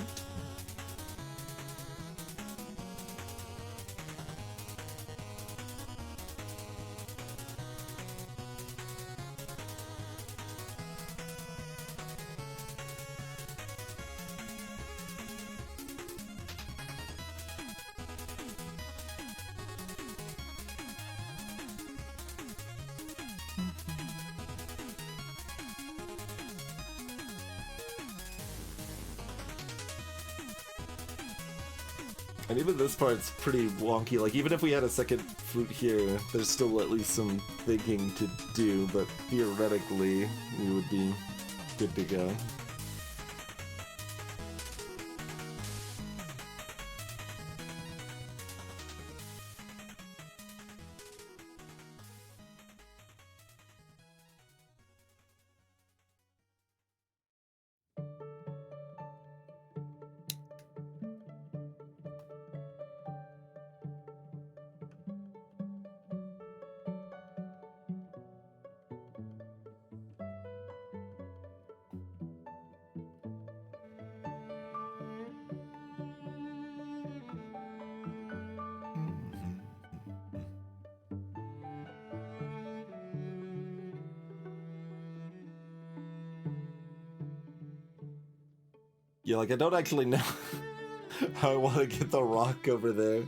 [SPEAKER 1] And even this part's pretty wonky. Like, even if we had a second fruit here, there's still at least some thinking to do, but theoretically, we would be good to go. Yeah, like I don't actually know how I want to get the rock over there,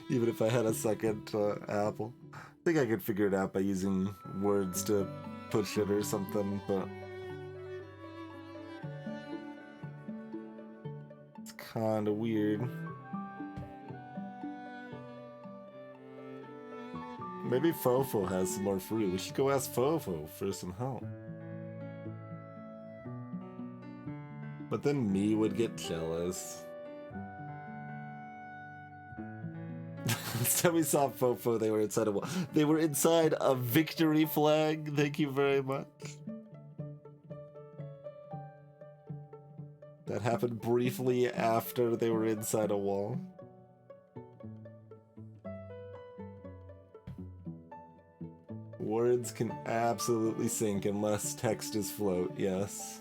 [SPEAKER 1] even if I had a second apple. I think I could figure it out by using words to push it or something, but it's kind of weird. Maybe Fofo has some more fruit. We should go ask Fofo for some help. But then me would get jealous. Last time we saw Fofo, they were inside a wall. They were inside a victory flag. Thank you very much. That happened briefly after they were inside a wall. Words can absolutely sink unless text is float, yes.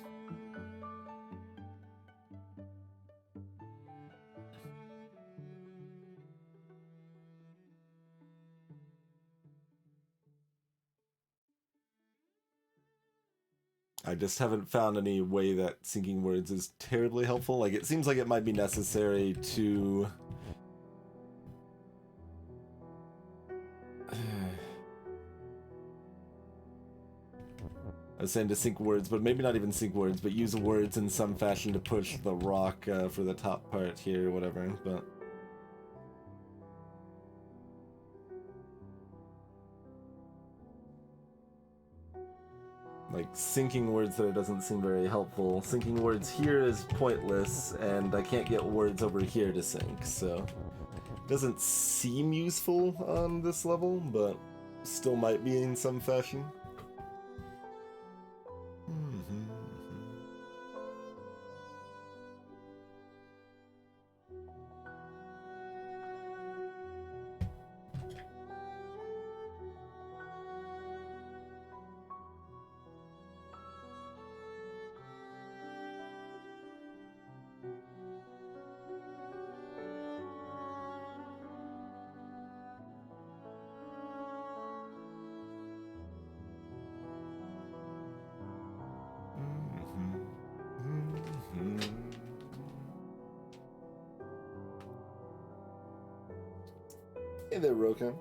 [SPEAKER 1] I just haven't found any way that syncing words is terribly helpful. Like, it seems like it might be necessary to... I was saying to sync words, but maybe not even sync words, but use words in some fashion to push the rock for the top part here or whatever, but... Like, syncing words there doesn't seem very helpful. Syncing words here is pointless, and I can't get words over here to sync, so... It doesn't seem useful on this level, but still might be in some fashion. Hey there, Rokan.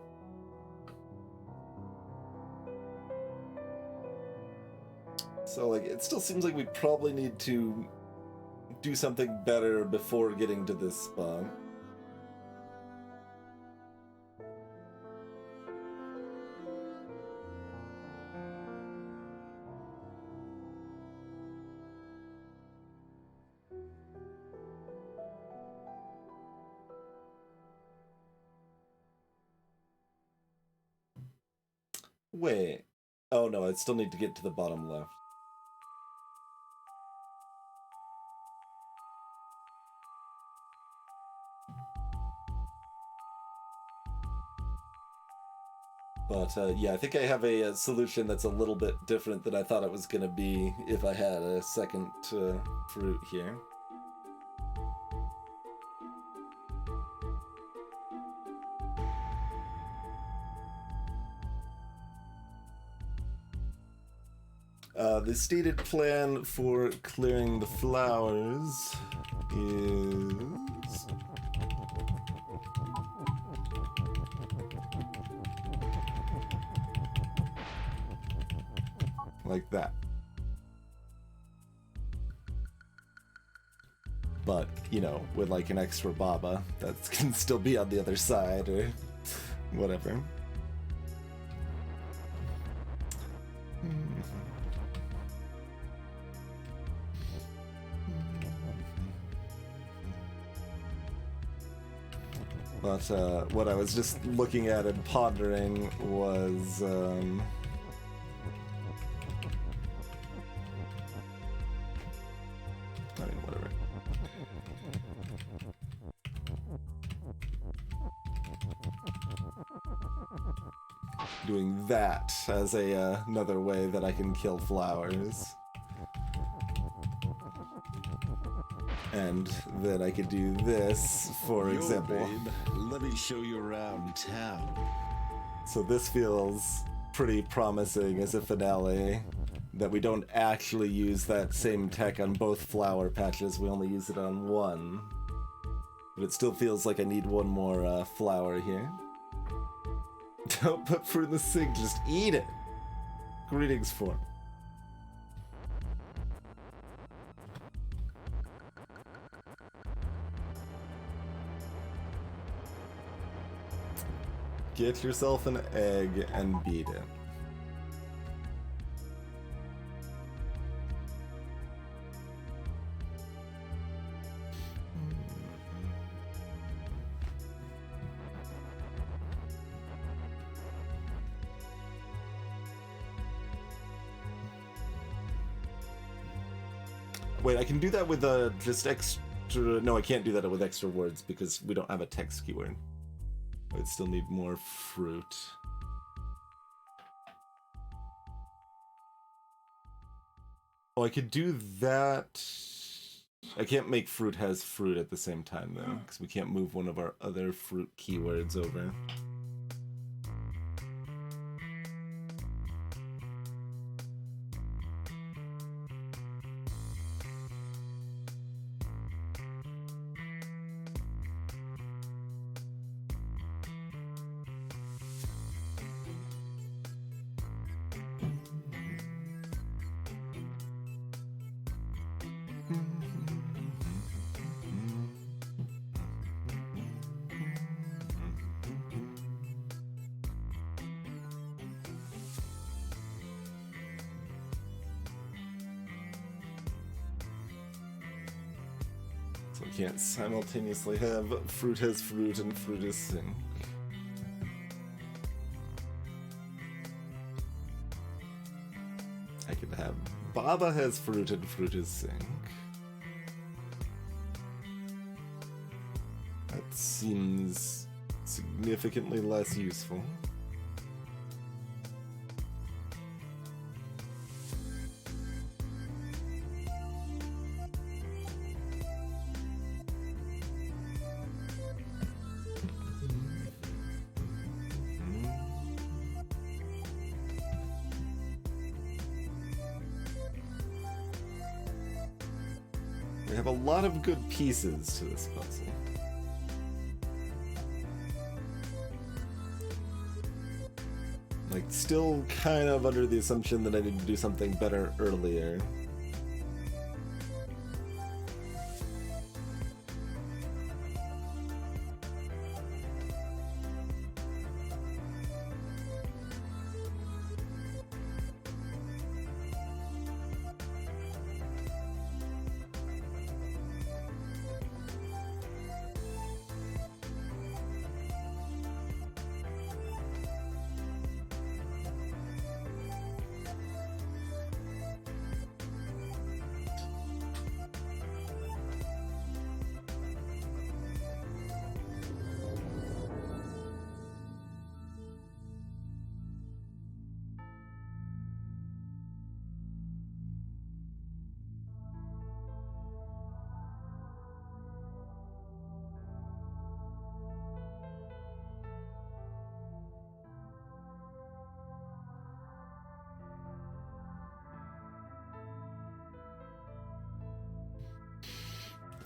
[SPEAKER 1] So, like, it still seems like we probably need to do something better before getting to this spawn. Wait. Oh no, I still need to get to the bottom left. But yeah, I think I have a solution that's a little bit different than I thought it was going to be if I had a second fruit here. The stated plan for clearing the flowers is... like that. But, you know, with like an extra Baba that can still be on the other side or whatever. But what I was just looking at and pondering was I mean, whatever. Doing that as a another way that I can kill flowers. And then I could do this, for example.
[SPEAKER 2] Babe, let me show you around town.
[SPEAKER 1] So this feels pretty promising as a finale. that we don't actually use that same tech on both flower patches, we only use it on one. But it still feels like I need one more flower here. Don't put fruit in the sink, just eat it! Greetings, form. Get yourself an egg and beat it. Wait, I can do that with just extra... No, I can't do that with extra words because we don't have a text keyword. I'd still need more fruit. Oh, I could do that. I can't make fruit has fruit at the same time though, because we can't move one of our other fruit keywords over. So we can't simultaneously have fruit has fruit and fruit is sink. I could have Baba has fruit and fruit is sink. That seems significantly less useful. We have a lot of good pieces to this puzzle. Like, still kind of under the assumption that I need to do something better earlier.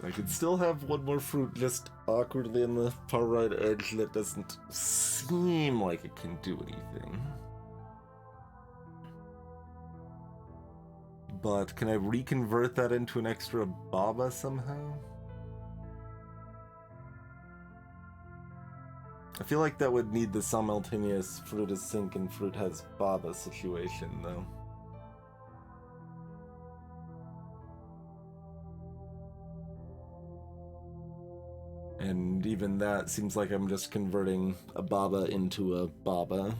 [SPEAKER 1] I could still have one more fruit just awkwardly on the far right edge that doesn't seem like it can do anything. But can I reconvert that into an extra Baba somehow? I feel like that would need the simultaneous fruit is sink and fruit has Baba situation though. And even that seems like I'm just converting a Baba into a Baba.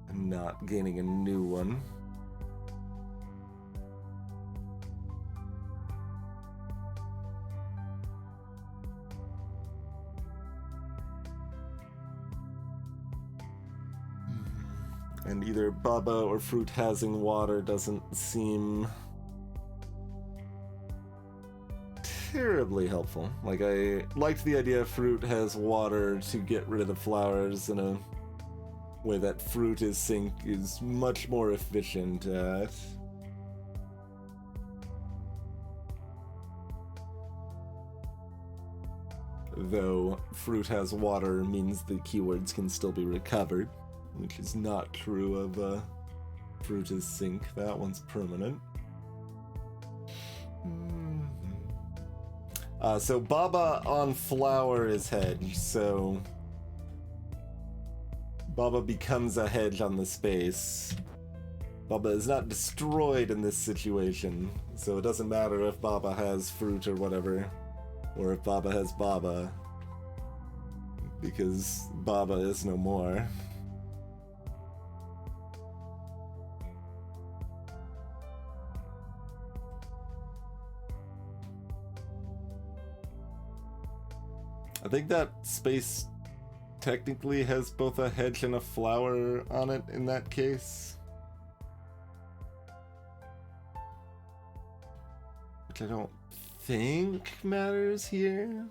[SPEAKER 1] And not gaining a new one. And either Baba or fruit hazing water doesn't seem terribly helpful. Like, I liked the idea fruit has water to get rid of the flowers in a way that Fruita's sink is much more efficient at. Though Fruit has water means the keywords can still be recovered, which is not true of Fruita's sink. That one's permanent. So Baba on flower is hedge, so Baba becomes a hedge on the space. Baba is not destroyed in this situation, so it doesn't matter if Baba has fruit or whatever, or if Baba has Baba, because Baba is no more. I think that space technically has both a hedge and a flower on it in that case. Which I don't think matters here.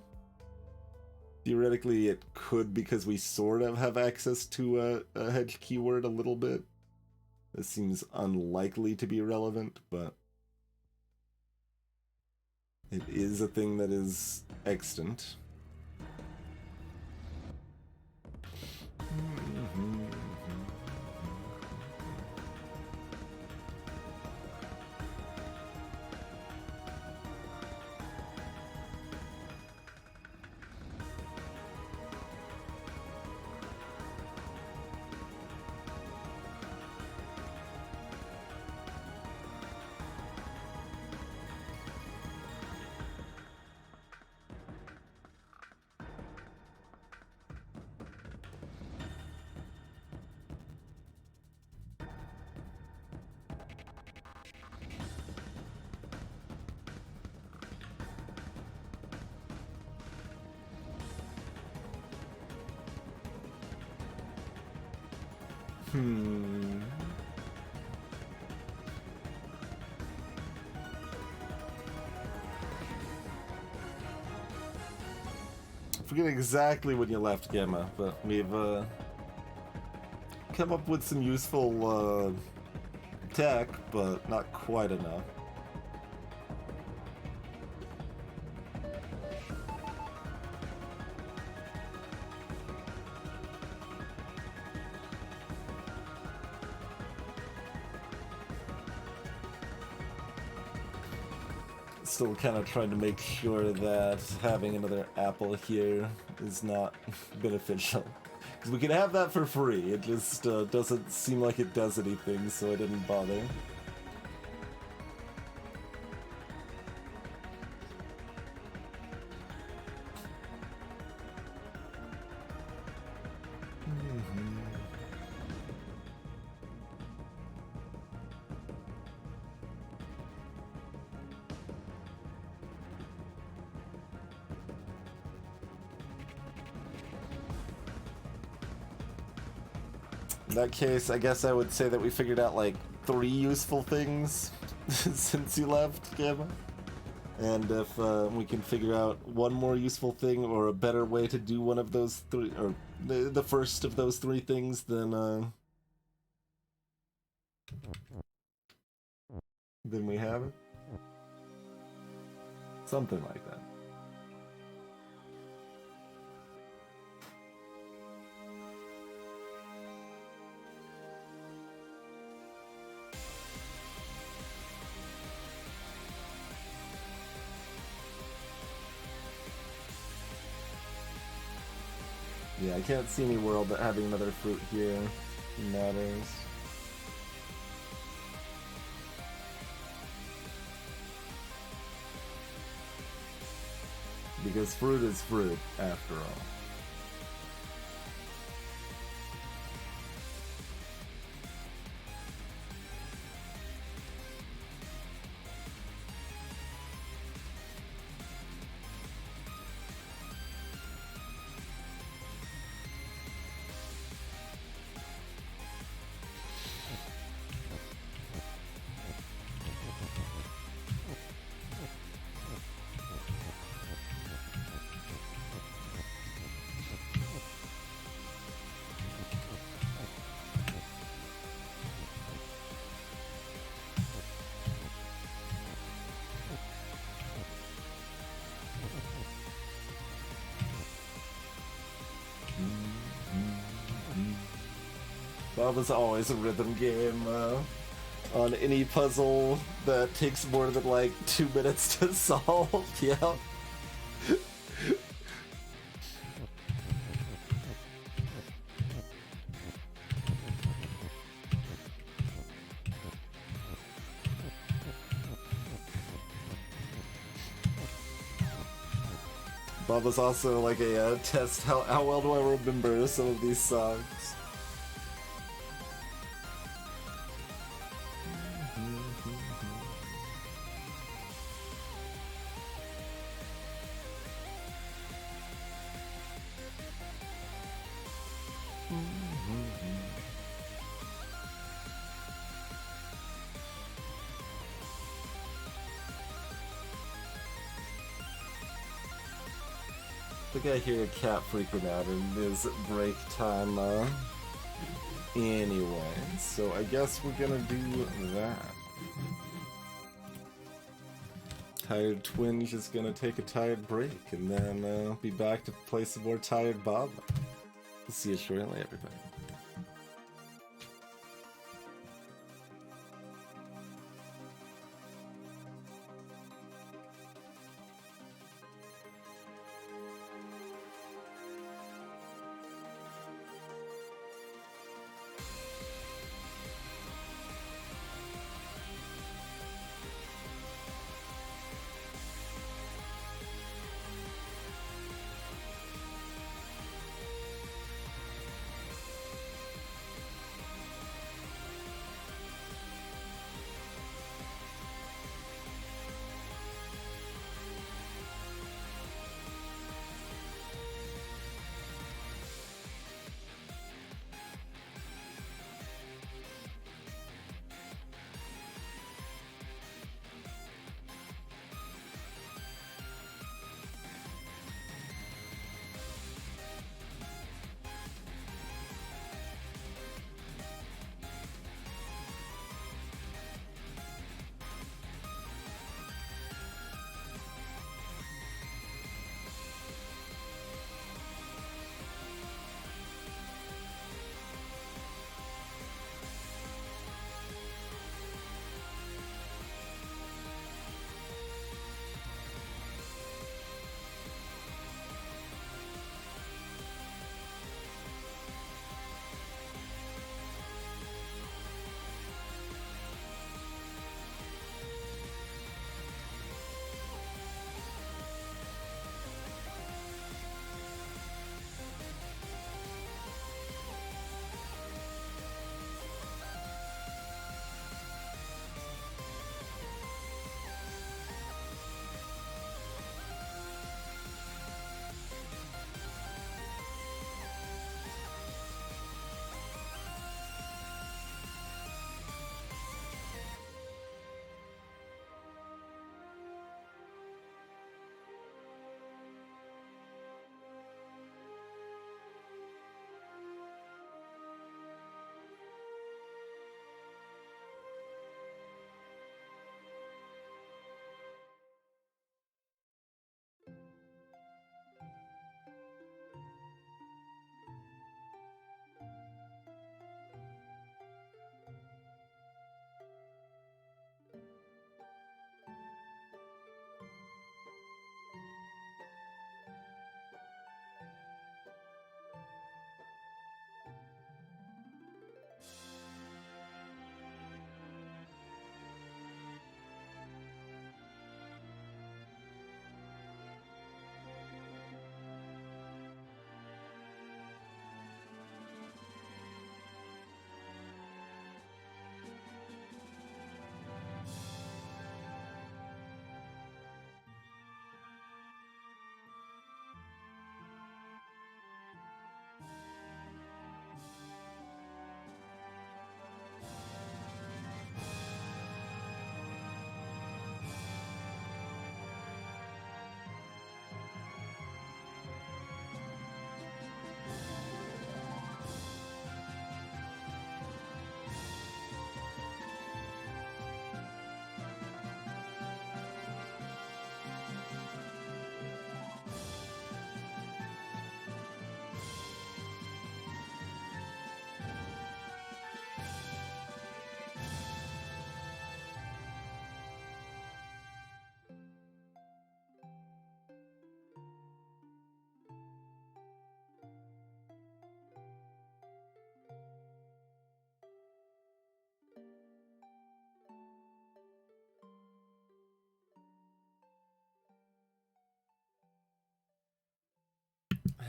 [SPEAKER 1] Theoretically it could, because we sort of have access to a hedge keyword a little bit. This seems unlikely to be relevant, but it is a thing that is extant. I forget exactly when you left, Gamma, but we've come up with some useful tech, but not quite enough. Still kind of trying to make sure that having another apple here is not beneficial. Because we could have that for free, it just doesn't seem like it does anything, so I didn't bother. In that case, I guess I would say that we figured out like 3 useful things since you left, Gamma. And if we can figure out one more useful thing or a better way to do one of those 3, or the first of those 3 things, then we have it. Something like that. Yeah, I can't see any world that having another fruit here matters. Because fruit is fruit, after all. Baba's always a rhythm game on any puzzle that takes more than like 2 minutes to solve. Yeah. Baba's also like a test how well do I remember some of these songs. I think I hear a cat freaking out and it is break time anyway, so I guess we're gonna do that. Tired Twinge is gonna take a tired break and then be back to play some more Tired Baba. We'll see you shortly, everybody.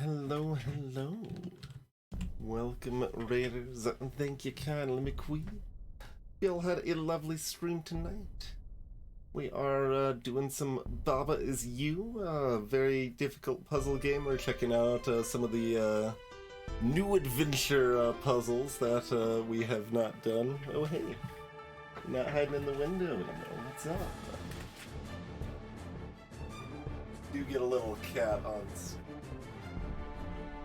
[SPEAKER 1] hello, hello. Welcome, Raiders. Thank you kindly, McQueen. Y'all had a lovely stream tonight. We are doing some Baba Is You, a very difficult puzzle game. We're checking out some of the new adventure puzzles that we have not done. Oh, hey. Not hiding in the window anymore. What's up? Do get a little cat on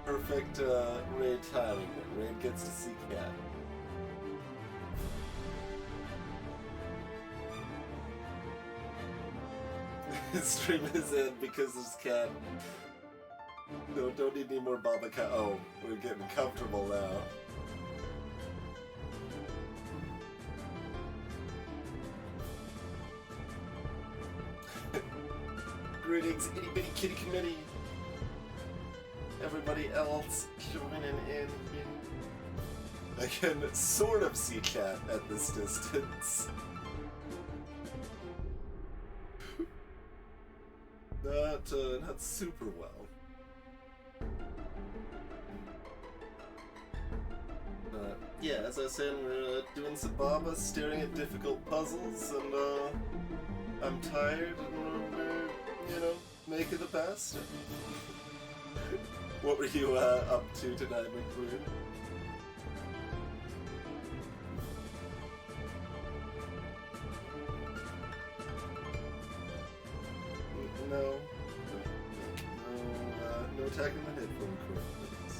[SPEAKER 1] perfect Raid timing. Raid gets to see cat. His stream is in because there's cat. No, don't need any more Baba cat. Oh, we're getting comfortable now. Greetings, itty bitty kitty committee. Everybody else joining in. I can sort of see cat at this distance. Not super well. But yeah, as I was saying, we're doing some Baba, staring at difficult puzzles, and I'm tired, and we're, you know, making the best. What were you up to tonight, McQueen? No. No attacking the headphone cord, please.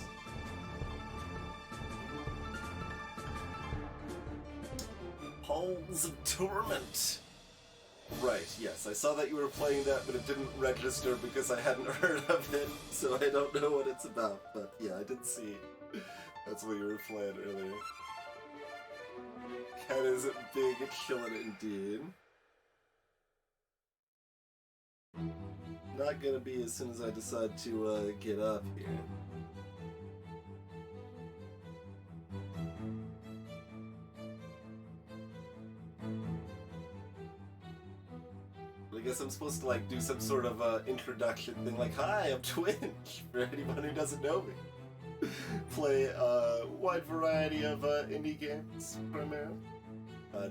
[SPEAKER 1] Halls of Torment! Right, yes, I saw that you were playing that, but it didn't register because I hadn't heard of it, so I don't know what it's about, but yeah, I did see that's what you were playing earlier. Cat is big, killing it indeed. Not gonna be as soon as I decide to get up here. I guess I'm supposed to like do some sort of introduction thing, like, "Hi, I'm Twinch," for anyone who doesn't know me. Play a wide variety of indie games, primarily.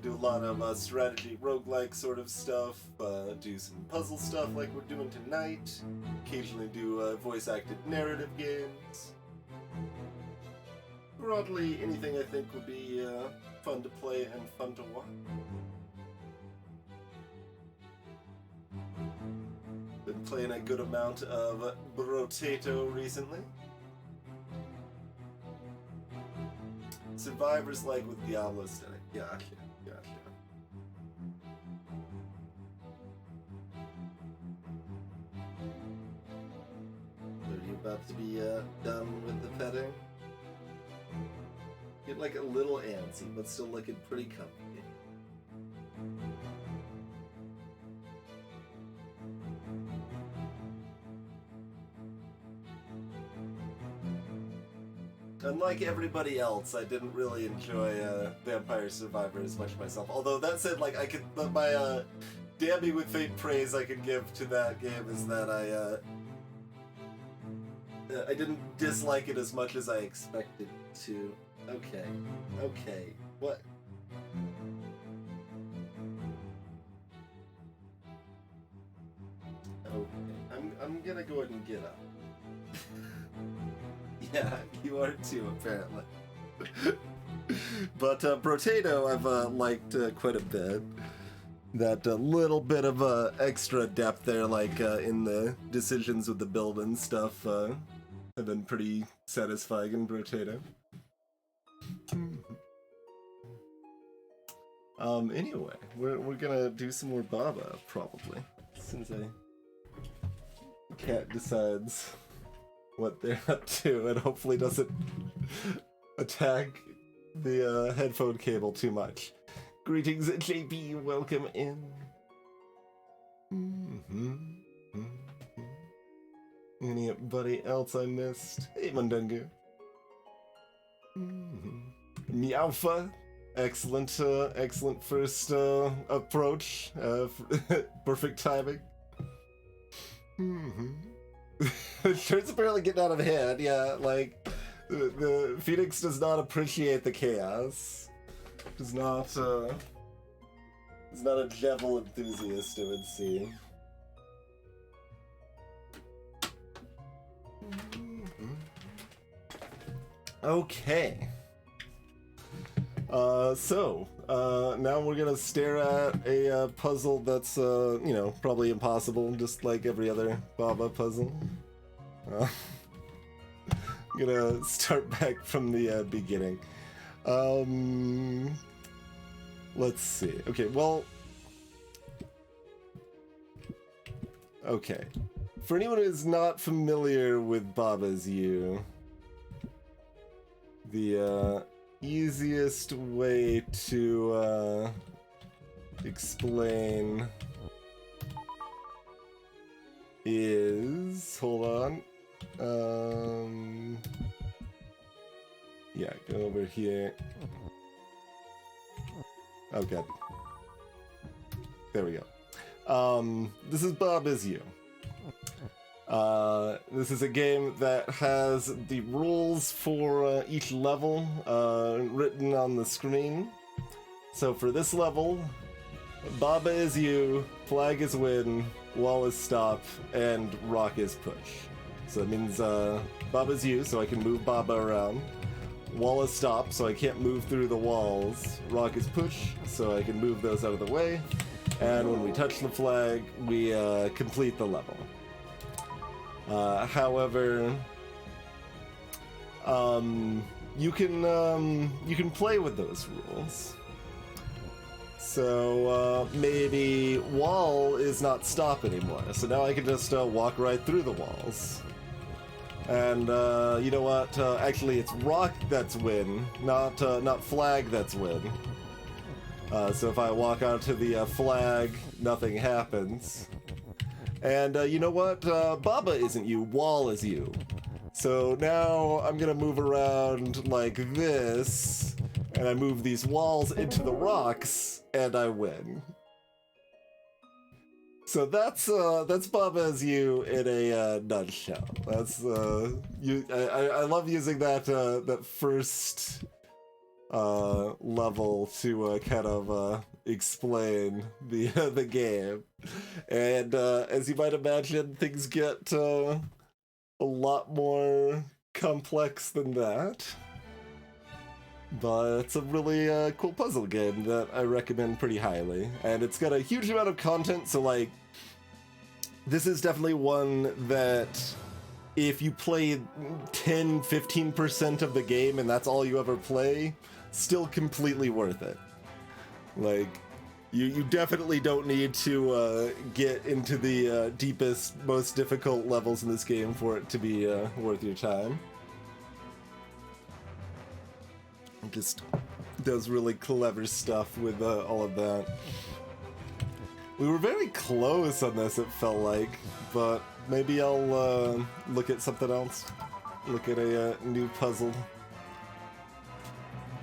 [SPEAKER 1] Do a lot of strategy, roguelike sort of stuff, do some puzzle stuff like we're doing tonight, occasionally do voice-acted narrative games. Broadly, anything I think would be fun to play and fun to watch. Been playing a good amount of Brotato recently. Survivors like with Diablo aesthetic. Gotcha. Are you about to be done with the petting? Get like a little antsy, but still looking pretty comfy. Unlike everybody else, I didn't really enjoy Vampire Survivor as much myself. Although that said, like I could, my damn me with faint praise I could give to that game is that I didn't dislike it as much as I expected to. Okay, what? Okay, I'm gonna go ahead and get up. Yeah, you are too, apparently. But Brotato I've liked quite a bit. That little bit of extra depth there, like in the decisions with the build and stuff, have been pretty satisfying in Brotato. Anyway, we're gonna do some more Baba, probably. As soon as Cat decides what they're up to and hopefully doesn't attack the headphone cable too much. Greetings, JB, welcome in. Anybody else I missed? Hey, Mundungu. Meowfa, excellent, excellent first approach. Perfect timing. Shirt's apparently getting out of hand. Yeah, like the Phoenix does not appreciate the chaos. Does not. Is not a devil enthusiast, it would seem. Okay. Now we're gonna stare at a puzzle that's, you know, probably impossible, just like every other Baba puzzle. I'm gonna start back from the beginning. Let's see. Okay, well... Okay. For anyone who is not familiar with Baba's U, the easiest way to explain is... Hold on. Yeah, go over here. Oh god. There we go. This is Baba's U. This is a game that has the rules for each level written on the screen. So for this level, Baba is you, flag is win, wall is stop, and rock is push. So that means Baba is you, so I can move Baba around. Wall is stop, so I can't move through the walls. Rock is push, so I can move those out of the way. And when we touch the flag, we complete the level. However, you can play with those rules. So maybe wall is not stop anymore. So now I can just walk right through the walls. And you know what? Actually, it's rock that's win, not flag that's win. So if I walk onto the flag, nothing happens. And you know what? Baba isn't you, wall is you. So now I'm gonna move around like this, and I move these walls into the rocks, and I win. So that's Baba's U in a nutshell. That's I love using that first level to kind of explain the game, and as you might imagine, things get a lot more complex than that. But it's a really cool puzzle game that I recommend pretty highly, and it's got a huge amount of content. So like, this is definitely one that if you play 10-15% of the game and that's all you ever play, still completely worth it. Like, you definitely don't need to get into the deepest, most difficult levels in this game for it to be worth your time. It just does really clever stuff with all of that. We were very close on this, it felt like, but maybe I'll look at something else. Look at a new puzzle.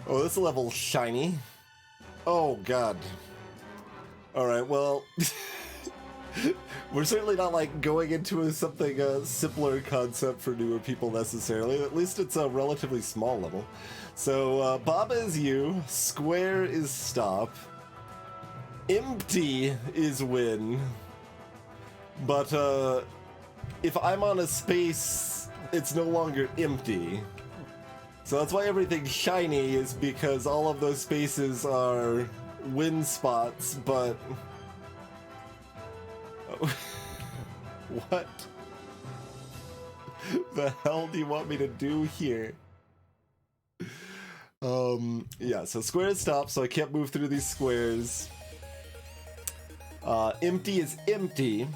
[SPEAKER 1] Oh, this level's shiny. Oh, God. Alright, well... we're certainly not, like, going into something simpler concept for newer people necessarily. At least it's a relatively small level. So, Baba is you, square is stop, empty is win, but, if I'm on a space, it's no longer empty. So that's why everything's shiny, is because all of those spaces are win spots, but... What the hell do you want me to do here? Yeah, so square is stop, so I can't move through these squares. Empty is empty.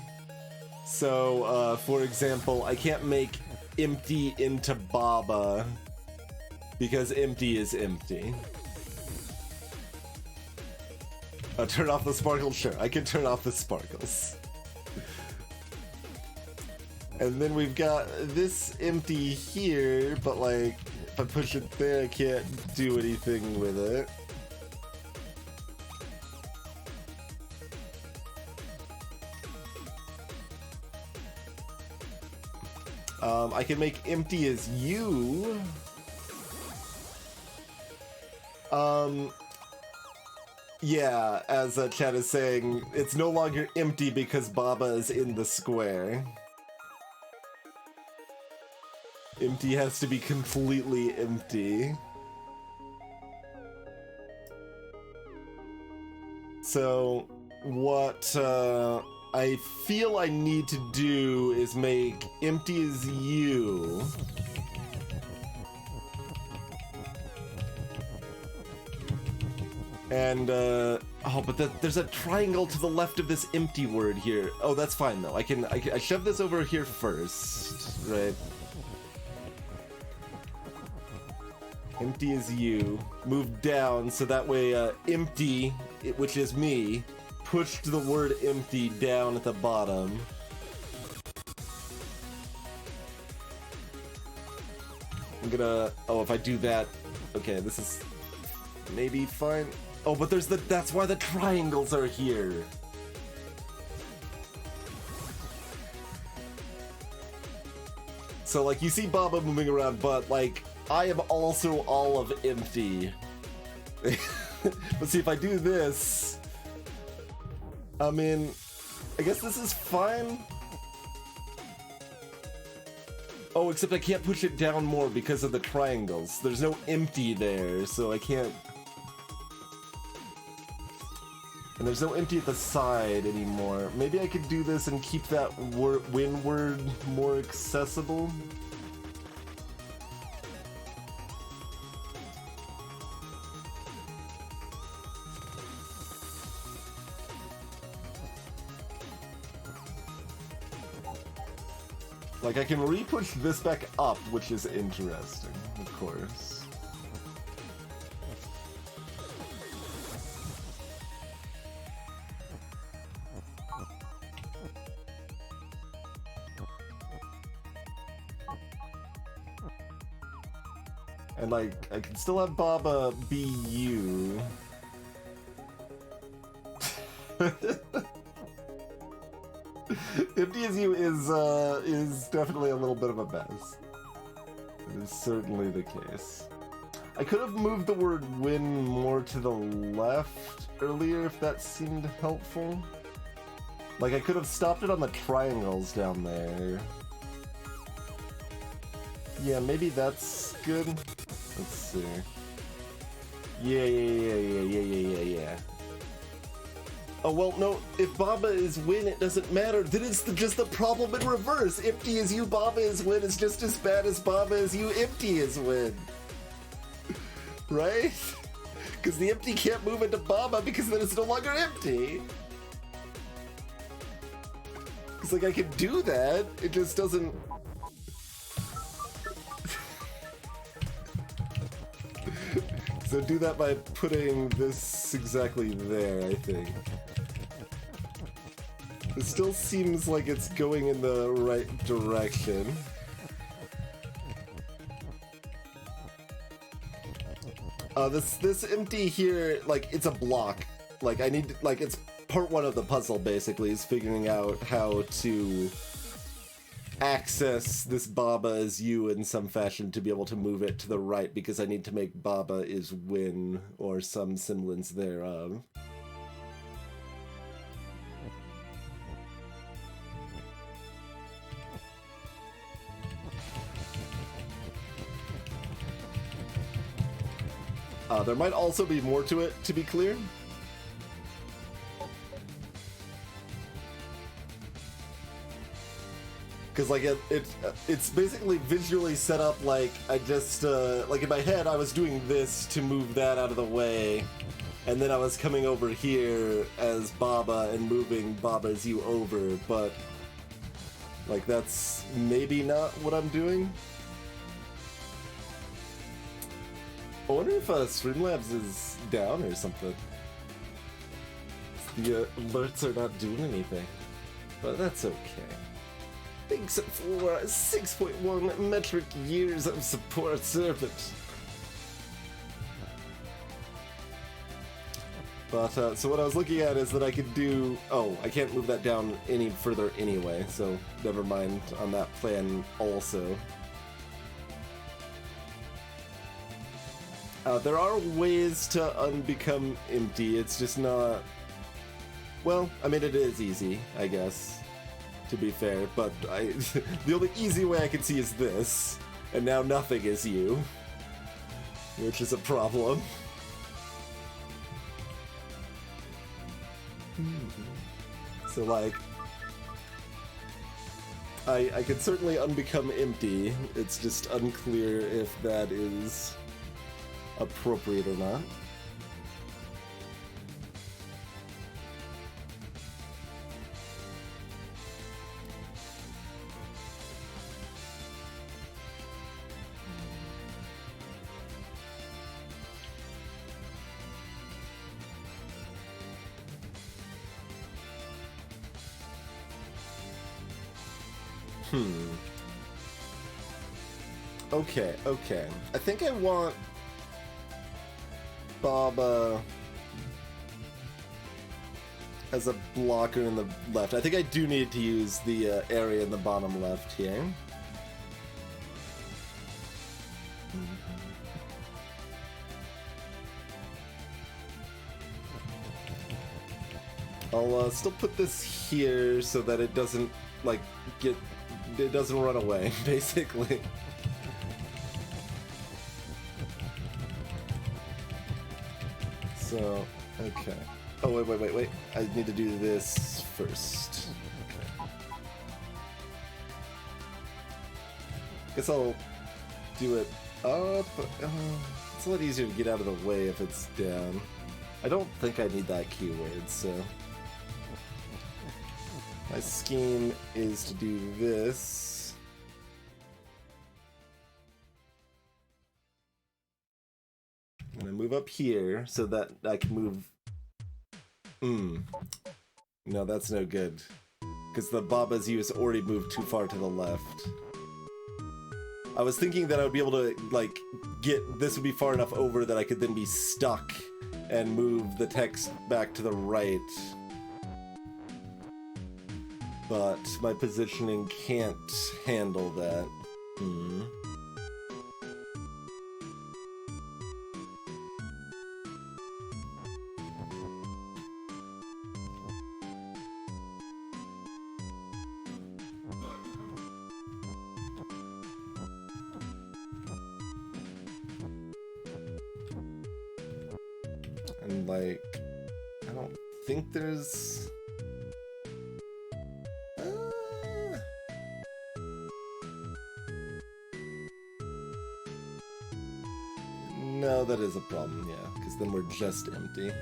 [SPEAKER 1] So, for example, I can't make empty into Baba because empty is empty. Turn off the sparkles? Sure, I can turn off the sparkles. And then we've got this empty here, but like, if I push it there, I can't do anything with it. I can make empty as you. Yeah, as chat is saying, it's no longer empty because Baba is in the square. Empty has to be completely empty. So, what I feel I need to do is make empty as you. And, oh, but there's a triangle to the left of this empty word here. Oh, that's fine, though. I shove this over here first, right? Empty is you. Move down, so that way, empty, which is me, pushed the word empty down at the bottom. I'm gonna, oh, if I do that, okay, this is maybe fine. Oh, but there's that's why the triangles are here. So, like, you see Baba moving around, but, like, I am also all of empty. But see, if I do this, I mean, I guess this is fine. Oh, except I can't push it down more because of the triangles. There's no empty there, so I can't... And there's no empty at the side anymore. Maybe I could do this and keep that win word more accessible. Like, I can re-push this back up, which is interesting, of course. And, like, I can still have Baba be you. Empty as you is definitely a little bit of a mess. It is certainly the case. I could have moved the word win more to the left earlier if that seemed helpful. Like, I could have stopped it on the triangles down there. Yeah, maybe that's good. Let's see. Yeah. Oh, well, no, if Baba is win, it doesn't matter. Then it's just the problem in reverse. Empty as you, Baba is win is just as bad as Baba is you, empty is win. Right? Because the empty can't move into Baba because then it's no longer empty. It's like I can do that, it just doesn't... So do that by putting this exactly there, I think. It still seems like it's going in the right direction. This empty here, like, it's a block. Like, I need, like, it's part one of the puzzle, basically, is figuring out how to access this Baba as you in some fashion to be able to move it to the right, because I need to make Baba is win, or some semblance thereof. There might also be more to it, to be clear. Because, like, it's basically visually set up like I just, like, in my head I was doing this to move that out of the way, and then I was coming over here as Baba and moving Baba as you over, but, like, that's maybe not what I'm doing. I wonder if Streamlabs is down or something. The alerts are not doing anything, but that's okay. Thanks for 6.1 metric years of support, Serpent. But, so what I was looking at is that I could do... Oh, I can't move that down any further anyway, so never mind on that plan also. There are ways to unbecome empty, it's just not... Well, I mean, it is easy, I guess, to be fair, but the only easy way I can see is this, and now nothing is you, which is a problem. So, like, I could certainly unbecome empty, it's just unclear if that is appropriate or not. Okay. I think I want Baba as a blocker in the left. I think I do need to use the area in the bottom left here. I'll still put this here so that it doesn't, like, it doesn't run away, basically. So, okay. Oh, wait. I need to do this first. Okay. Guess I'll do it up. It's a lot easier to get out of the way if it's down. I don't think I need that keyword, so... My scheme is to do this. And I move up here so that I can move... No, that's no good. Because the Baba's use already moved too far to the left. I was thinking that I would be able to, like, this would be far enough over that I could then be stuck and move the text back to the right. But my positioning can't handle that. And, like, I don't think there's... No, that is a problem, yeah, because then we're just empty.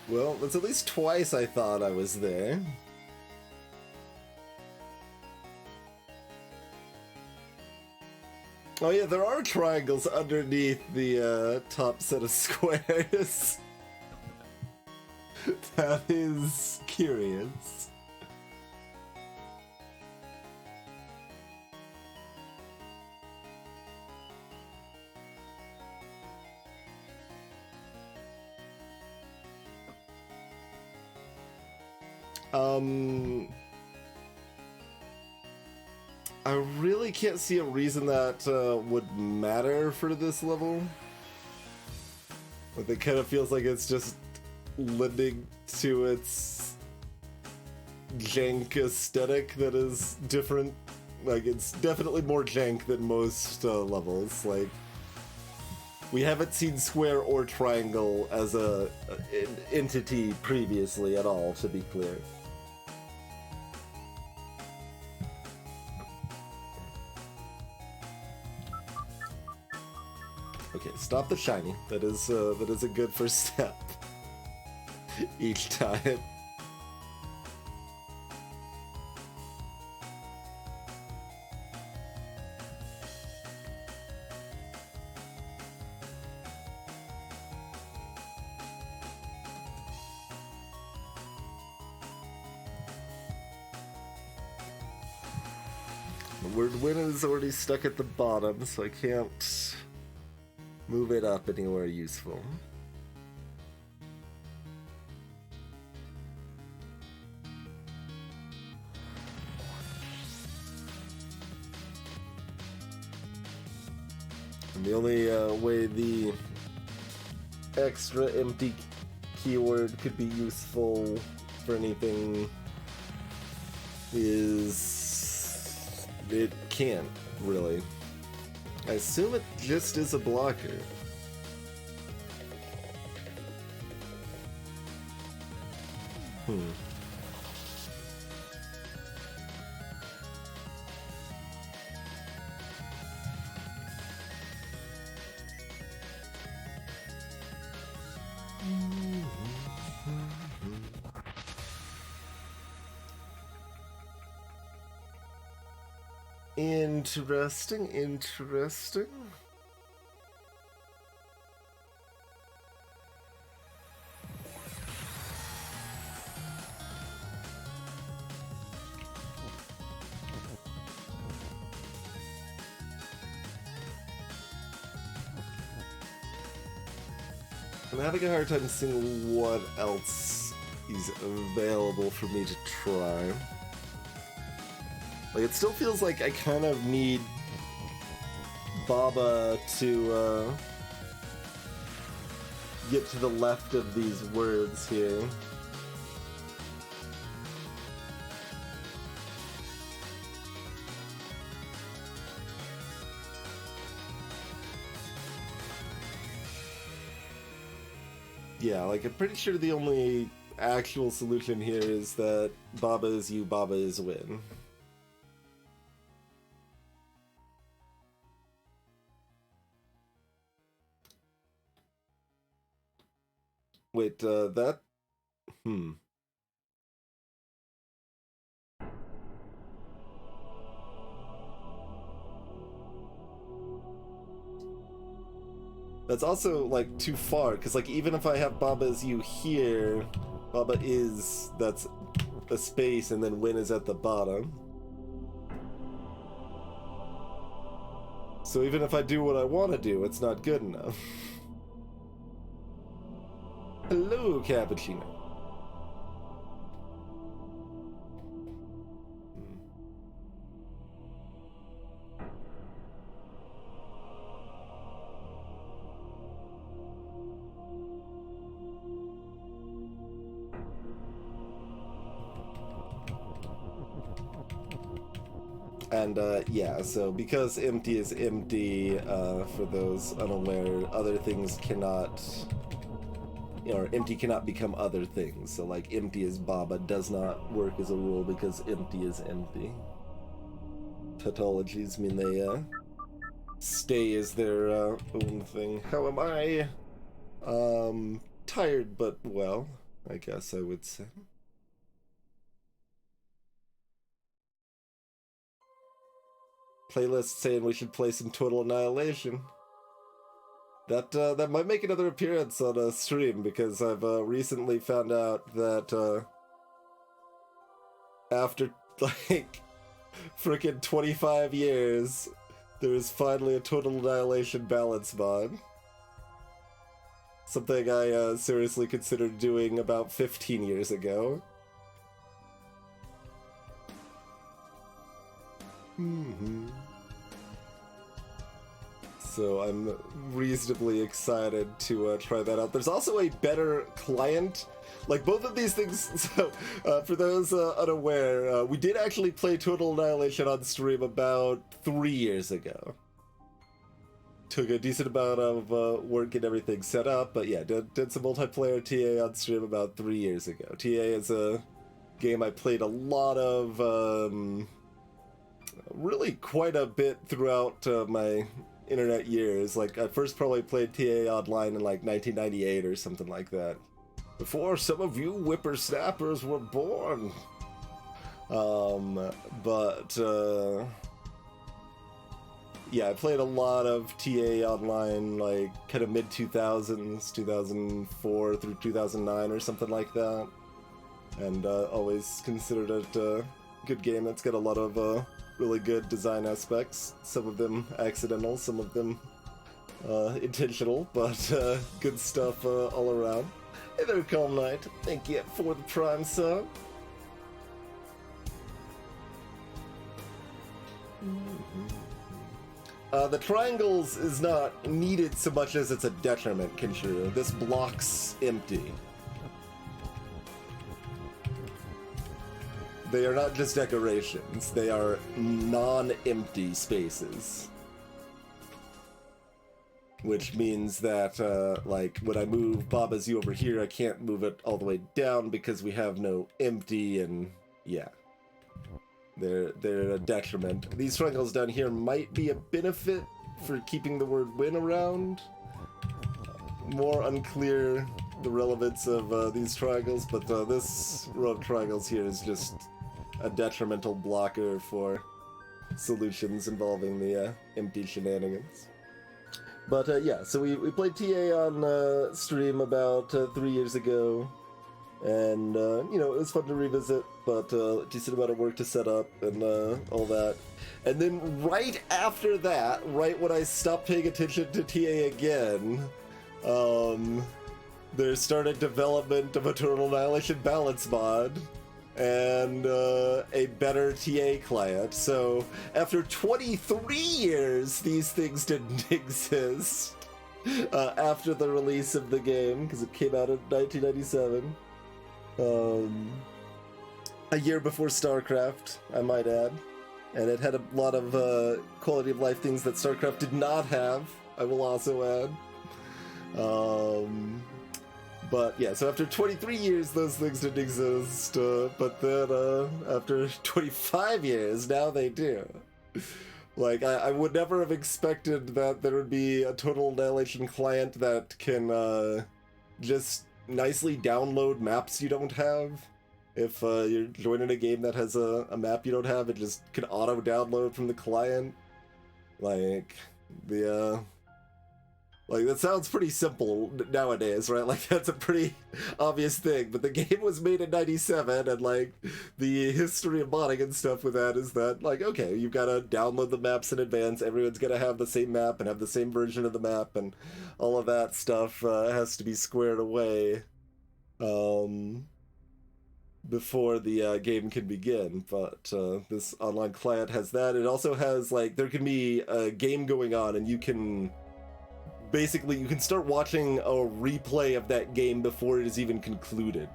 [SPEAKER 1] Well, that's at least twice I thought I was there. Oh yeah, there are triangles underneath the top set of squares. That is curious. I really can't see a reason that would matter for this level. Like, it kind of feels like it's just lending to its jank aesthetic that is different. Like, it's definitely more jank than most levels. Like, we haven't seen square or triangle as an entity previously at all, to be clear. Okay, stop the shiny. That is a good first step. Each time. The word win is already stuck at the bottom, so I can't move it up anywhere useful. And the only way the extra empty keyword could be useful for anything is it can't really. I assume it just is a blocker. Interesting, interesting. I'm having a hard time seeing what else is available for me to try. Like, it still feels like I kind of need Baba to get to the left of these words here. Yeah, like, I'm pretty sure the only actual solution here is that Baba is you, Baba is win. Wait, that... That's also, like, too far, because, like, even if I have Baba as you here, Baba is... that's a space, and then win is at the bottom. So even if I do what I want to do, it's not good enough. Hello, Cappuccino. And, yeah, so because empty is empty, for those unaware, other things cannot... or empty cannot become other things. So, like, empty is Baba does not work as a rule because empty is empty. Tautologies mean they, stay as their, own thing. How am I? Tired but well, I guess I would say. Playlist saying we should play some Total Annihilation. That might make another appearance on a stream, because I've recently found out that after like frickin' 25 years, there is finally a Total Annihilation balance mod. Something I seriously considered doing about 15 years ago. So I'm reasonably excited to try that out. There's also a better client. Like, both of these things, so for those unaware, we did actually play Total Annihilation on stream about 3 years ago. Took a decent amount of work and everything set up, but yeah, did some multiplayer TA on stream about 3 years ago. TA is a game I played a lot of, really quite a bit throughout my internet years. Like, I first probably played TA Online in like 1998 or something like that. Before some of you whippersnappers were born. Yeah, I played a lot of TA Online, like, kind of mid-2000s, 2004 through 2009 or something like that. And always considered it a good game that's got a lot of really good design aspects. Some of them accidental, some of them intentional, but good stuff all around. Hey there, Calm Knight. Thank you for the Prime sub. The triangles is not needed so much as it's a detriment, Kinshiro. This block's empty. They are not just decorations, they are non-empty spaces. Which means that, like, when I move Baba's U over here, I can't move it all the way down because we have no empty, and yeah. They're a detriment. These triangles down here might be a benefit for keeping the word win around. More unclear the relevance of these triangles, but this row of triangles here is just a detrimental blocker for solutions involving the empty shenanigans. But yeah, so we played TA on stream about 3 years ago. And, you know, it was fun to revisit, but decent amount of work to set up and all that. And then right after that, right when I stopped paying attention to TA again, there started development of a Total Annihilation balance mod and a better TA client. So after 23 years, these things didn't exist after the release of the game, because it came out in 1997. A year before StarCraft, I might add, and it had a lot of quality of life things that StarCraft did not have, I will also add. But yeah, so after 23 years, those things didn't exist, but then after 25 years, now they do. Like, I would never have expected that there would be a Total Annihilation client that can just nicely download maps you don't have. If you're joining a game that has a map you don't have, it just can auto download from the client. Like, like, that sounds pretty simple nowadays, right? Like, that's a pretty obvious thing, but the game was made in 97, and, like, the history of modding and stuff with that is that, like, okay, you've got to download the maps in advance, everyone's gonna have the same map and have the same version of the map, and all of that stuff has to be squared away before the game can begin. But this online client has that. It also has, like, there can be a game going on, and you can basically, you can start watching a replay of that game before it is even concluded,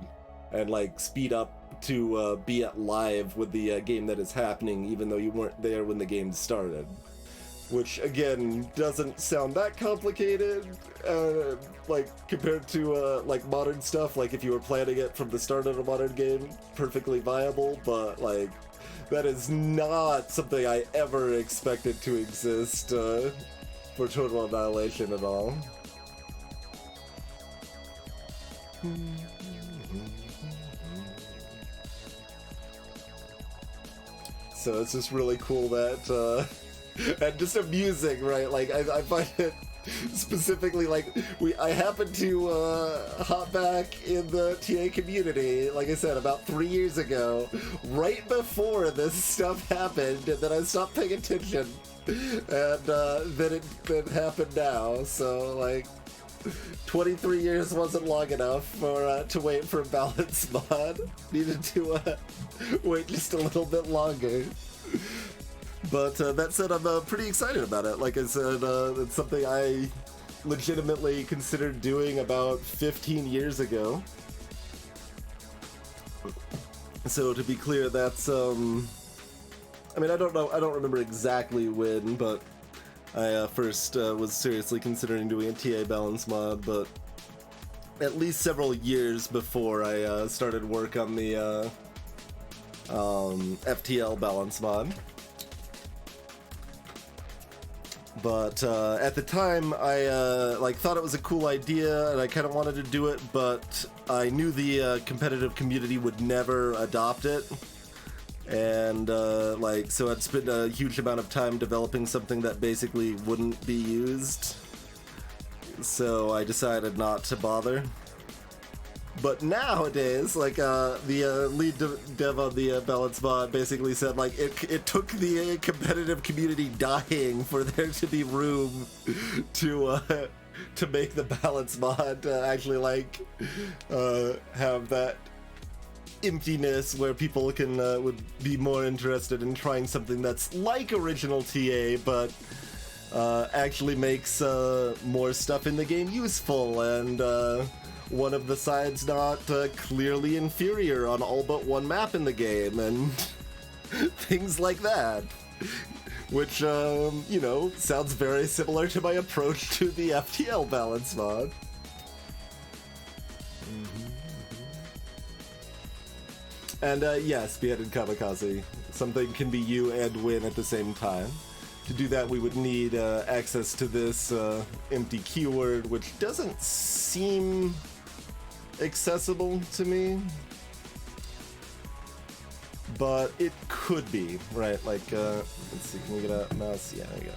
[SPEAKER 1] and like speed up to be at live with the game that is happening, even though you weren't there when the game started. Which again doesn't sound that complicated, like compared to like modern stuff. Like if you were planning it from the start of a modern game, perfectly viable. But like that is not something I ever expected to exist for Total Annihilation at all. So it's just really cool that, and just amusing, right? Like, I find it specifically, like, I happened to hop back in the TA community, like I said, about 3 years ago, right before this stuff happened, and then I stopped paying attention. And then it happened now, so like 23 years wasn't long enough for to wait for a balance mod. Needed to wait just a little bit longer. But that said, I'm pretty excited about it. Like I said, it's something I legitimately considered doing about 15 years ago. So to be clear, that's I mean, I don't remember exactly when, but I first was seriously considering doing a TA balance mod, but at least several years before I started work on the FTL balance mod. But at the time, I like thought it was a cool idea, and I kind of wanted to do it, but I knew the competitive community would never adopt it, and like so I'd spent a huge amount of time developing something that basically wouldn't be used. So I decided not to bother. But nowadays, like the lead dev on the balance mod basically said, like it took the competitive community dying for there to be room to make the balance mod actually like have that emptiness where people can would be more interested in trying something that's like original TA, but actually makes more stuff in the game useful, and one of the sides not clearly inferior on all but one map in the game, and things like that. Which, you know, sounds very similar to my approach to the FTL balance mod. And yes, Beheaded Kamikaze. Something can be you and win at the same time. To do that, we would need access to this empty keyword, which doesn't seem accessible to me, but it could be, right? Like, let's see, can we get a mouse? Yeah, there we go.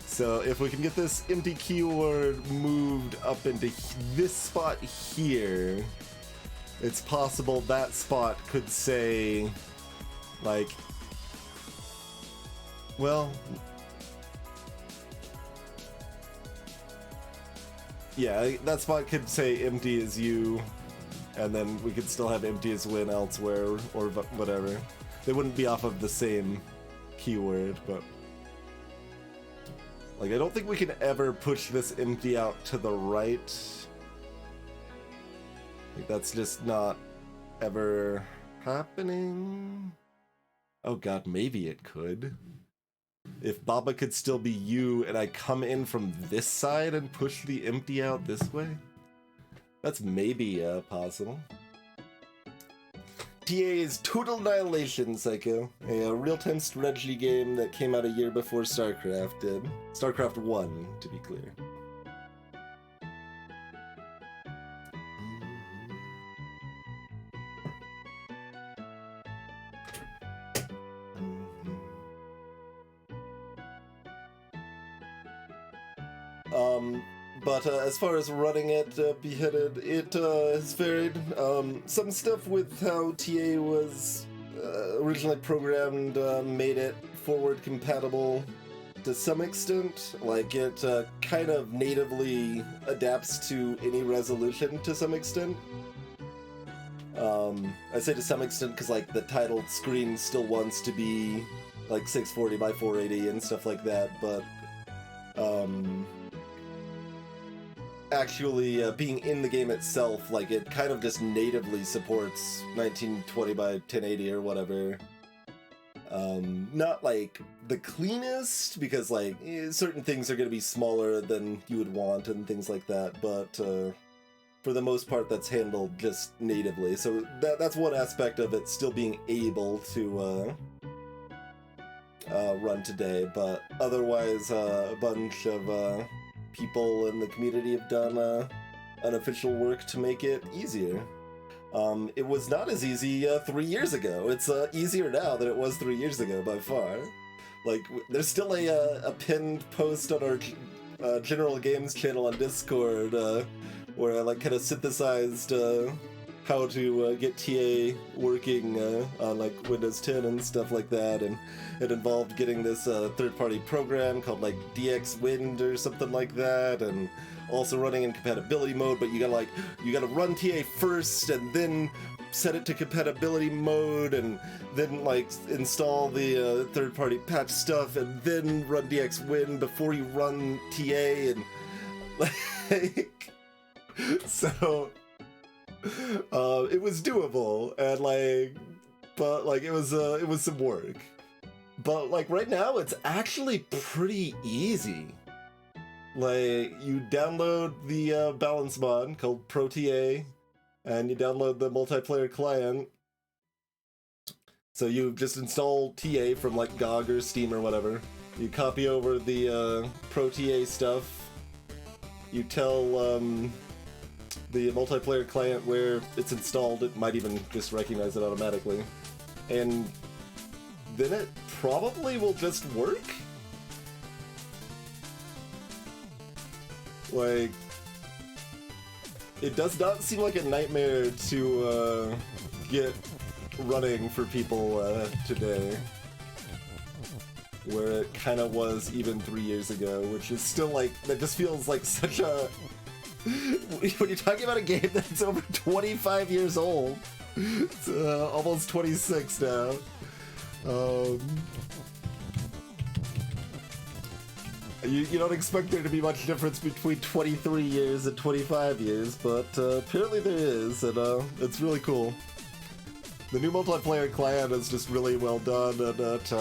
[SPEAKER 1] So if we can get this empty keyword moved up into this spot here, it's possible that spot could say, like, well, yeah, that spot could say empty as you, and then we could still have empty as win elsewhere, or whatever. They wouldn't be off of the same keyword, but like, I don't think we can ever push this empty out to the right. Like, that's just not ever happening. Oh god, maybe it could. If Baba could still be you and I come in from this side and push the empty out this way? That's maybe possible. TA is Total Annihilation, Psycho, a real-time strategy game that came out a year before StarCraft did. StarCraft 1, to be clear. But as far as running it, Beheaded, it has varied. Some stuff with how TA was originally programmed made it forward compatible to some extent. Like, it kind of natively adapts to any resolution to some extent. I say to some extent because, like, the title screen still wants to be like 640 by 480 and stuff like that, but actually being in the game itself, like, it kind of just natively supports 1920 by 1080 or whatever. Not like the cleanest, because like certain things are going to be smaller than you would want and things like that, but for the most part that's handled just natively. So that's one aspect of it still being able to run today, but otherwise a bunch of people in the community have done unofficial work to make it easier. It was not as easy 3 years ago. It's easier now than it was 3 years ago by far. Like, there's still a pinned post on our General Games channel on Discord where I like kind of synthesized how to get TA working on like Windows 10 and stuff like that, and it involved getting this third-party program called like DxWind or something like that, and also running in compatibility mode. But you gotta run TA first and then set it to compatibility mode, and then like install the third-party patch stuff, and then run DxWind before you run TA, and like so. It was doable, and like, but like it was some work. But like right now, it's actually pretty easy. Like, you download the balance mod called ProTA, and you download the multiplayer client. So you just install TA from like GOG or Steam or whatever, You copy over the Pro-TA stuff. You tell the multiplayer client where it's installed. It might even just recognize it automatically. And then it probably will just work? Like, it does not seem like a nightmare to get running for people today, where it kind of was even 3 years ago, which is still like, that just feels like such a... when you're talking about a game that's over 25 years old, it's almost 26 now. You don't expect there to be much difference between 23 years and 25 years, but apparently there is, and it's really cool. The new multiplayer client is just really well done, and it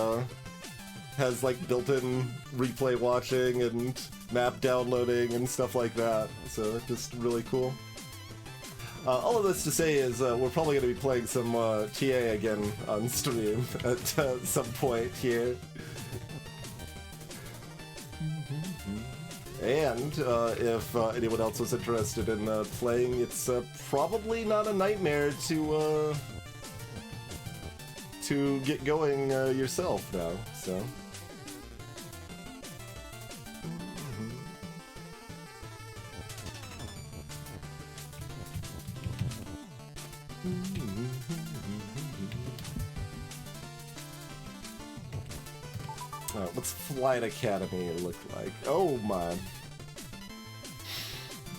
[SPEAKER 1] has like built-in replay watching and map downloading and stuff like that, so just really cool. All of this to say is we're probably going to be playing some TA again on stream at some point here. And if anyone else was interested in playing, it's probably not a nightmare to get going yourself now, so... What's Flight Academy look like? Oh my.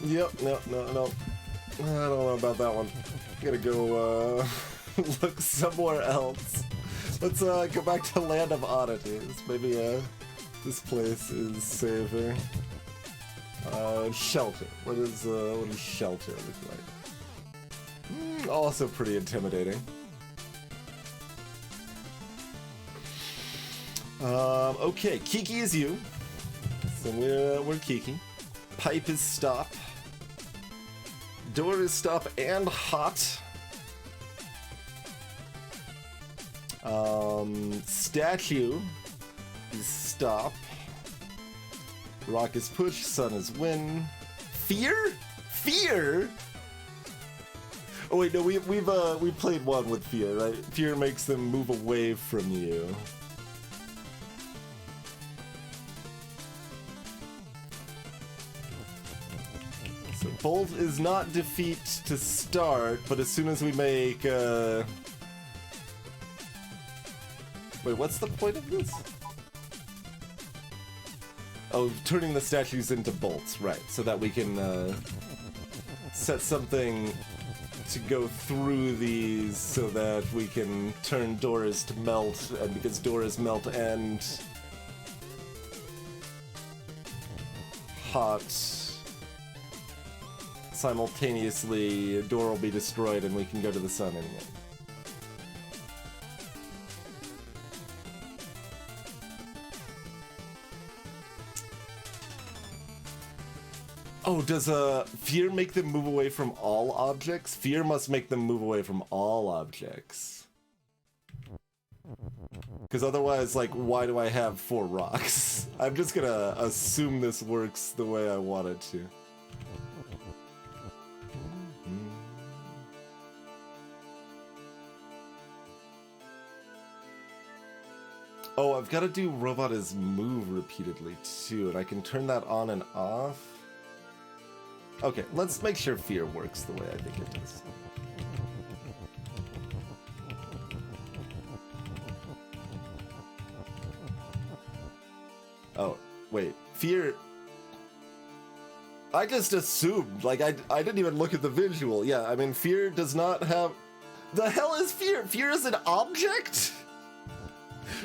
[SPEAKER 1] Yep, no. I don't know about that one. Gotta go look somewhere else. Let's go back to Land of Oddities. Maybe this place is safer. Shelter. What does Shelter look like? Also pretty intimidating. Okay, Kiki is you. So we're Kiki. Pipe is stop. Door is stop and hot. Statue is stop. Rock is push. Sun is win. Fear? Fear? Oh wait, no, we've played one with fear, right? Fear makes them move away from you. Bolt is not defeat to start, but as soon as we make, Wait, what's the point of this? Oh, turning the statues into bolts, right, so that we can, set something to go through these so that we can turn doors to melt, and because doors melt and... hot... simultaneously, a door will be destroyed and we can go to the sun anyway. Oh, does fear make them move away from all objects? Fear must make them move away from all objects. Because otherwise, like, why do I have 4 rocks? I'm just gonna assume this works the way I want it to. Oh, I've got to do robot is move repeatedly too, and I can turn that on and off. Okay, let's make sure fear works the way I think it does. Oh, wait, fear... I just assumed, like, I didn't even look at the visual. Yeah, I mean, fear does not have... The hell is fear? Fear is an object?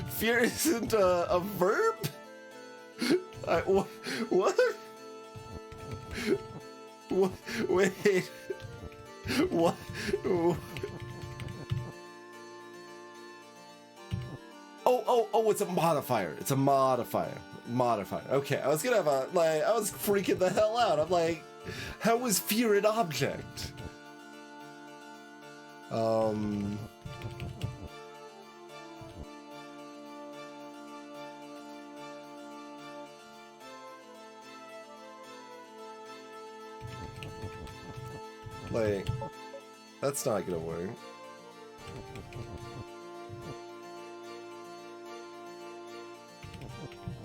[SPEAKER 1] Fear isn't a verb? What? What? Wait. What? Oh, it's a modifier. It's a modifier. Okay, I was gonna have a, like, I was freaking the hell out. I'm like, how is fear an object? Like, that's not gonna work.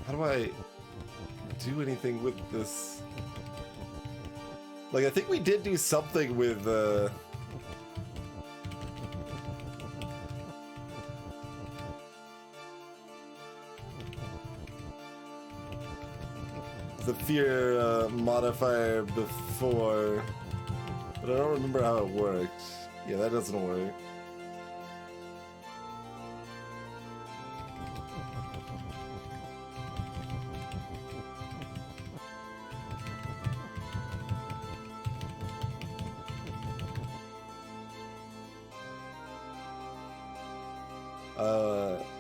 [SPEAKER 1] How do I do anything with this? Like, I think we did do something with, the fear modifier before, but I don't remember how it worked. Yeah, that doesn't work.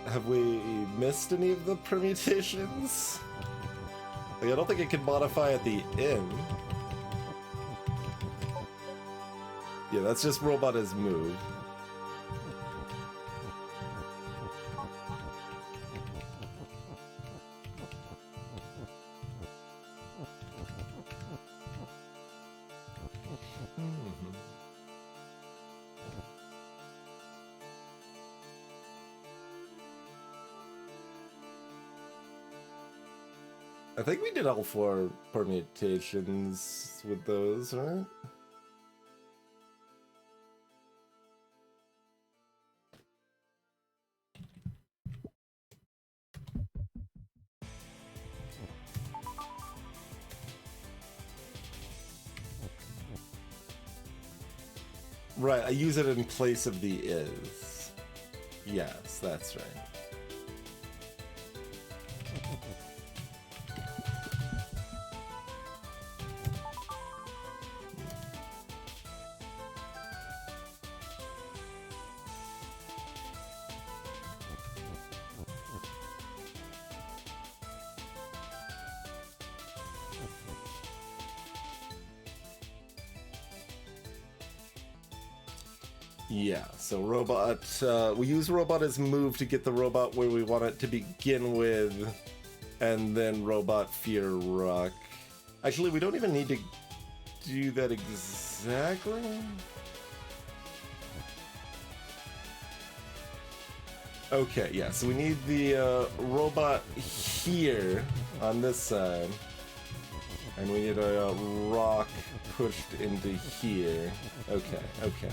[SPEAKER 1] Have we missed any of the permutations? Like, I don't think it can modify at the end. Yeah, that's just robot as move. I think we did all 4 permutations with those, right? Right, I use it in place of the is. Yes, that's right. Yeah, so robot, we use robot as move to get the robot where we want it to begin with, and then robot fear rock. Actually, we don't even need to do that exactly. Okay, yeah, so we need the robot here on this side, and we need a rock pushed into here. Okay, okay.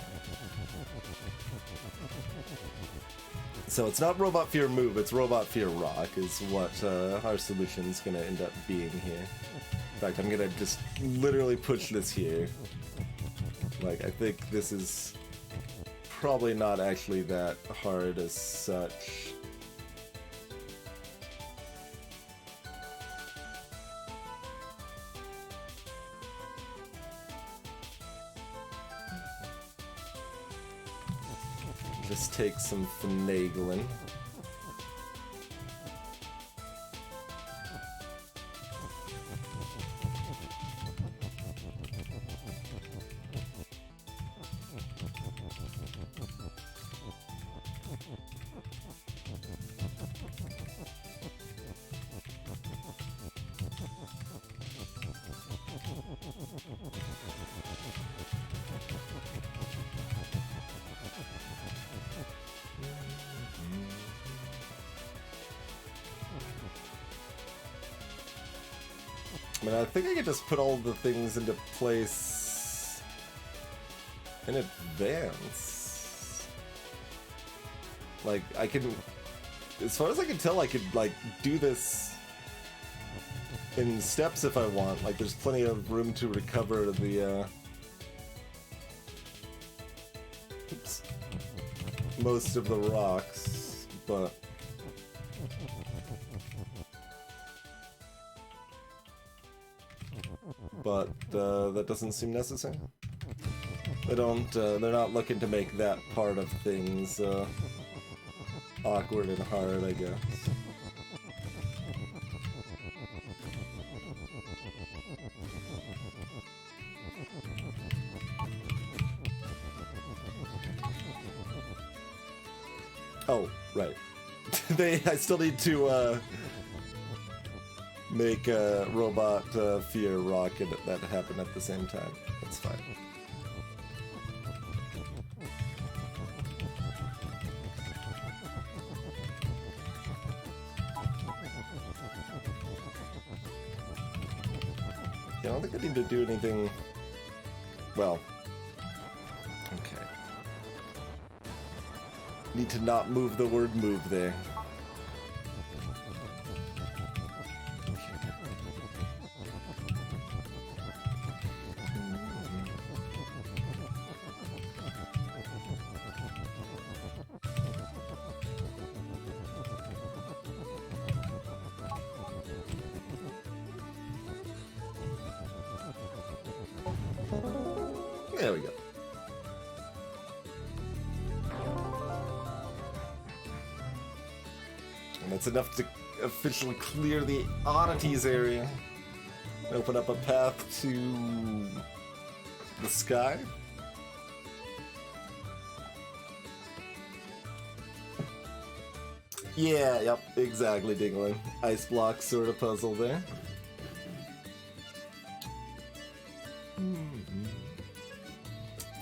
[SPEAKER 1] So it's not robot fear move, it's robot fear rock is what our solution is going to end up being here. In fact, I'm going to just literally push this here. Like, I think this is probably not actually that hard as such. Just take some finagling. I mean, I think I could just put all the things into place in advance. Like, I can, as far as I can tell, I could, like, do this in steps if I want. Like, there's plenty of room to recover the, oops, most of the rocks, but that doesn't seem necessary. They don't, they're not looking to make that part of things, awkward and hard, I guess. Oh, right. I still need to, make robot fear rock and that happen at the same time. That's fine. I don't think I need to do anything... Well... Okay. Need to not move the word move there. There we go. And that's enough to officially clear the oddities area. Open up a path to the sky. Yeah, yep, exactly, Dingling. Ice block sort of puzzle there.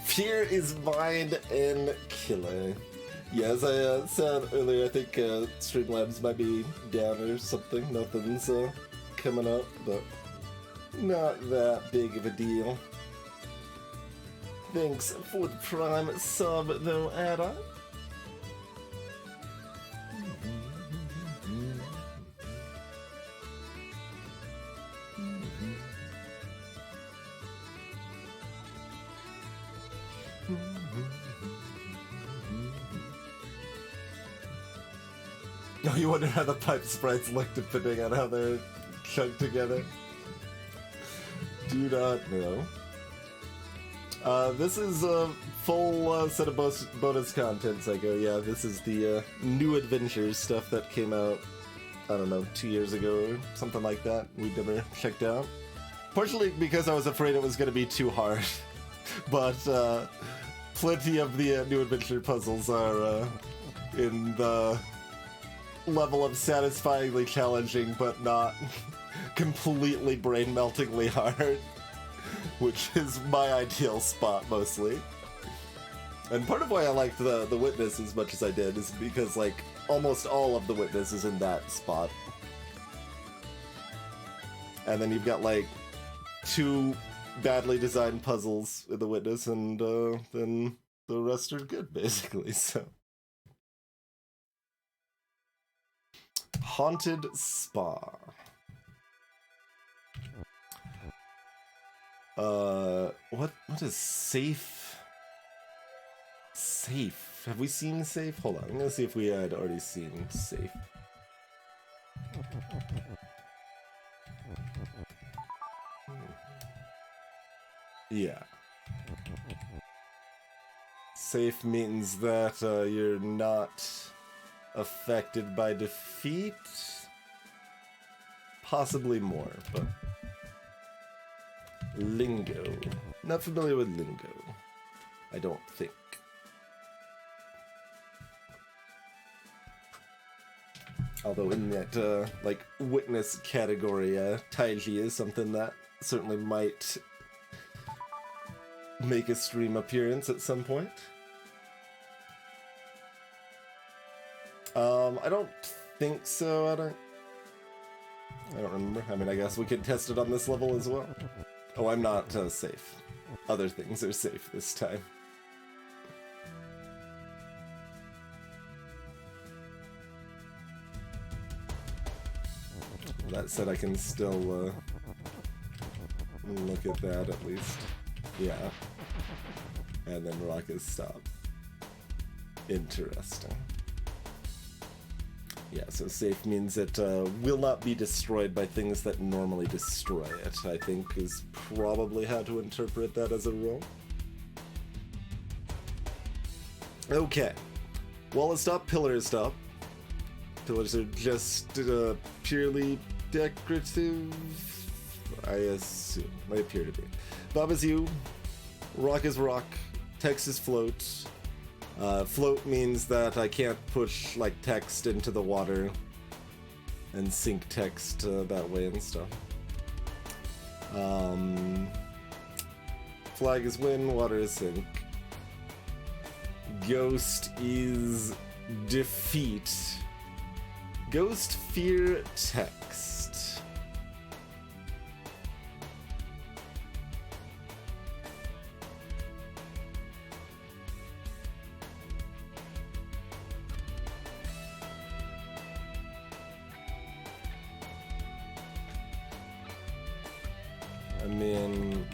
[SPEAKER 1] Fear is mind and killer. Yeah, as I said earlier, I think Streamlabs might be down or something. Nothing's coming up, but not that big of a deal. Thanks for the Prime sub, though, Ada. No, you wonder how the pipe sprites look depending on how they're chunked together? Do not know. This is a full set of bonus content, Psycho. Yeah, this is the New Adventures stuff that came out, I don't know, 2 years ago or something like that. We never checked out. Partially because I was afraid it was going to be too hard. But plenty of the New Adventure puzzles are in the level of satisfyingly challenging but not completely brain-meltingly hard, which is my ideal spot mostly. And part of why I liked the Witness as much as I did is because, like, almost all of the Witness is in that spot. And then you've got, like, 2 badly designed puzzles in the Witness, and then the rest are good, basically, so... Haunted Spa. What is safe? Safe. Have we seen safe? Hold on, I'm gonna see if we had already seen safe. Yeah. Safe means that you're not affected by defeat? Possibly more, but... Lingo. Not familiar with lingo. I don't think. Although in that, like, Witness category, Taiji is something that certainly might make a stream appearance at some point. I don't think so. I don't remember. I mean, I guess we could test it on this level as well. Oh, I'm not safe. Other things are safe this time. That said, I can still look at that at least. Yeah. And then rock is stop. Interesting. Yeah, so safe means it will not be destroyed by things that normally destroy it, I think is probably how to interpret that as a rule. Okay. Wall is stop, pillar is stop. Pillars are just purely decorative, I assume. They appear to be. Bob is you. Rock is rock. Text is float. Float means that I can't push, like, text into the water and sink text that way and stuff. Flag is win, water is sink. Ghost is defeat. Ghost fear text. I mean...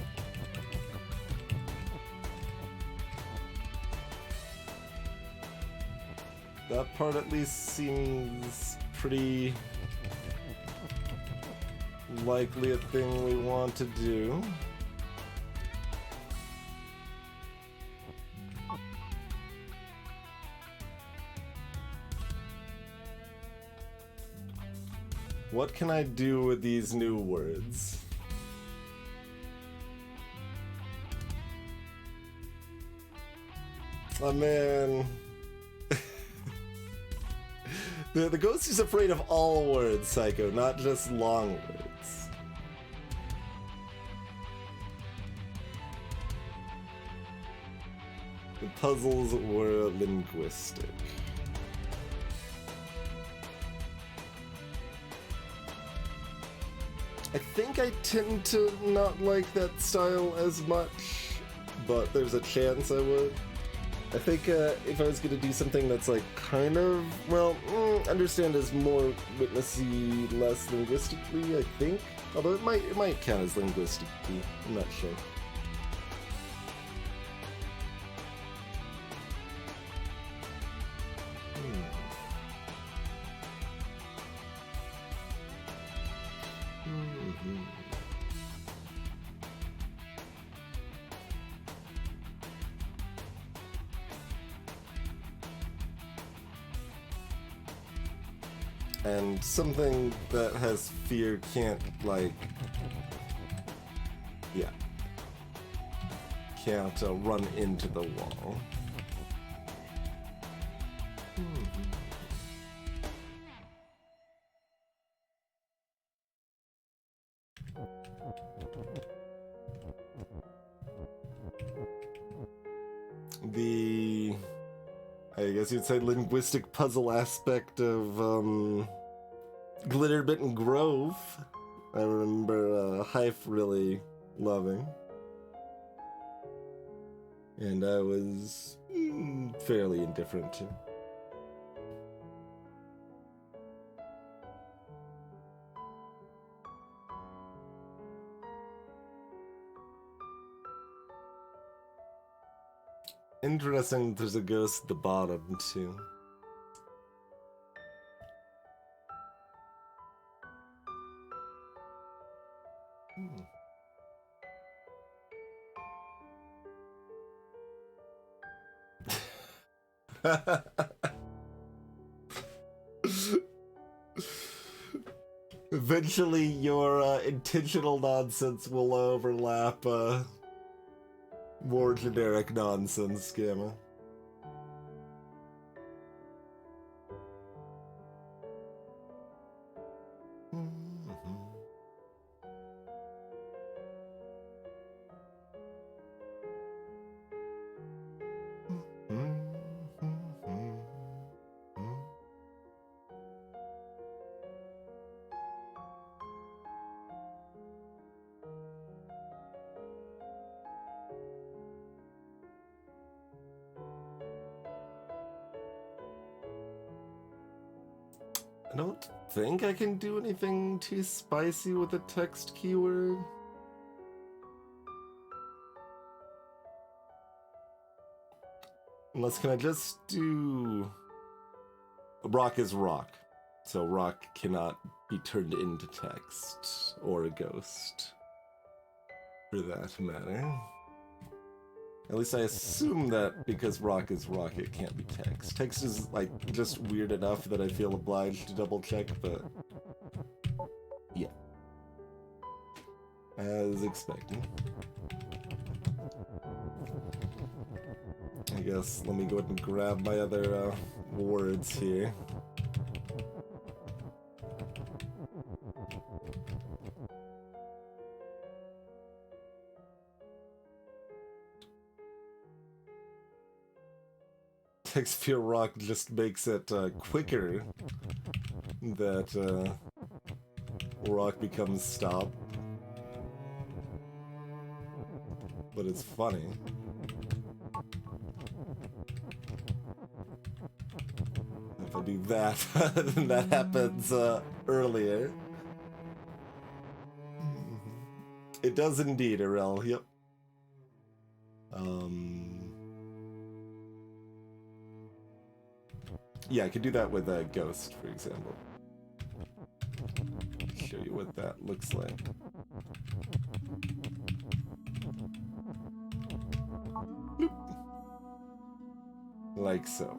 [SPEAKER 1] that part at least seems pretty likely a thing we want to do. What can I do with these new words? Oh man. The ghost is afraid of all words, Psycho, not just long words. The puzzles were linguistic. I think I tend to not like that style as much, but there's a chance I would. I think if I was going to do something that's like kind of, well, understand as more witnessy, less linguistically, I think. Although it might count as linguistically, I'm not sure. And something that has fear can't, like, yeah, can't run into the wall. The, I guess you'd say, linguistic puzzle aspect of Glitterbitten Grove, I remember Hyph really loving. And I was fairly indifferent to. Interesting, there's a ghost at the bottom, too. Eventually, your intentional nonsense will overlap more generic nonsense, Gamma. I don't think I can do anything too spicy with a text keyword. Unless, can I just do... Rock is rock, so rock cannot be turned into text, or a ghost, for that matter. At least I assume that because rock is rock, it can't be text. Text is, like, just weird enough that I feel obliged to double check, but... yeah. As expected. I guess let me go ahead and grab my other words here. Text Fear Rock just makes it quicker that rock becomes stop. But it's funny. If I do that, then that happens earlier. It does indeed, Arel. Yep. Yeah, I could do that with a ghost, for example. Show you what that looks like. Bloop. Like so.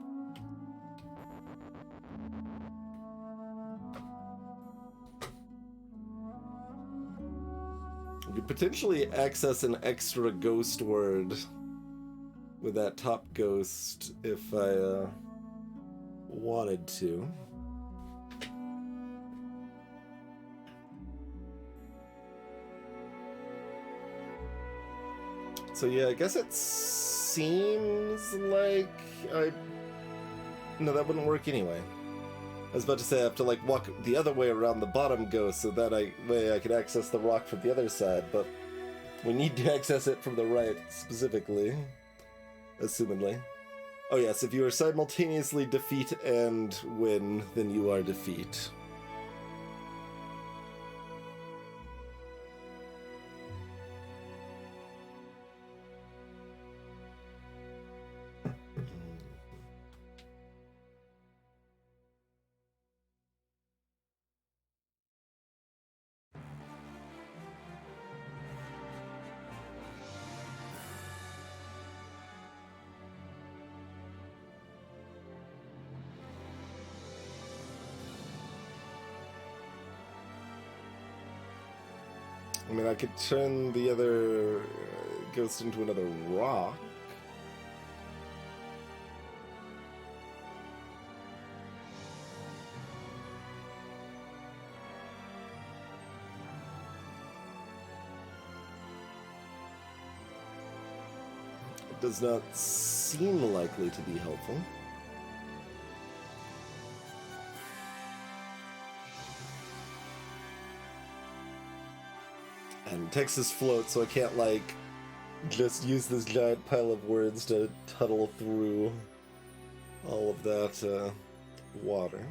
[SPEAKER 1] You could potentially access an extra ghost word with that top ghost if I wanted to. So yeah, I guess it seems like no, that wouldn't work anyway. I was about to say I have to like walk the other way around the bottom ghost so that way I could access the rock from the other side, but we need to access it from the right specifically, assumedly. Oh yes, if you are simultaneously defeat and win, then you are defeat. I mean, I could turn the other ghost into another rock. It does not seem likely to be helpful. And Texas floats, so I can't, like, just use this giant pile of words to tunnel through all of that, water.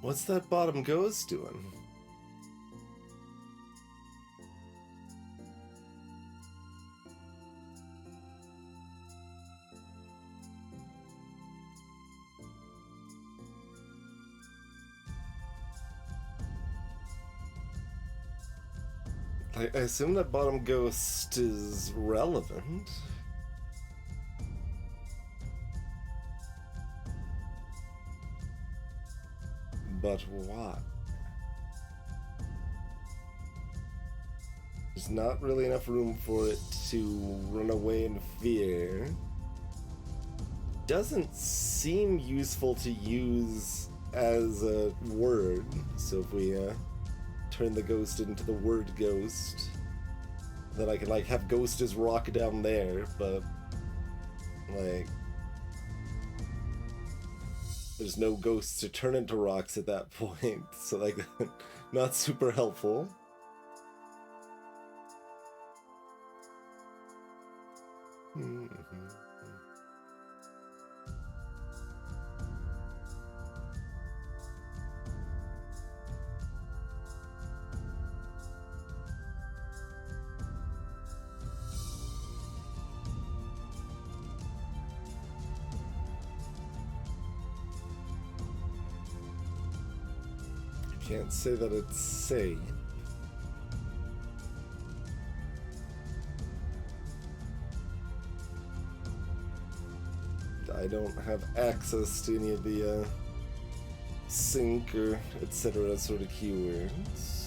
[SPEAKER 1] What's that bottom ghost doing? I assume that bottom ghost is relevant. But what? There's not really enough room for it to run away in fear. Doesn't seem useful to use as a word, so if we turn the ghost into the word ghost, then I can like have ghost as rock down there, but like there's no ghosts to turn into rocks at that point, so like not super helpful. Can't say that it's safe. I don't have access to any of the sync or etc. sort of keywords.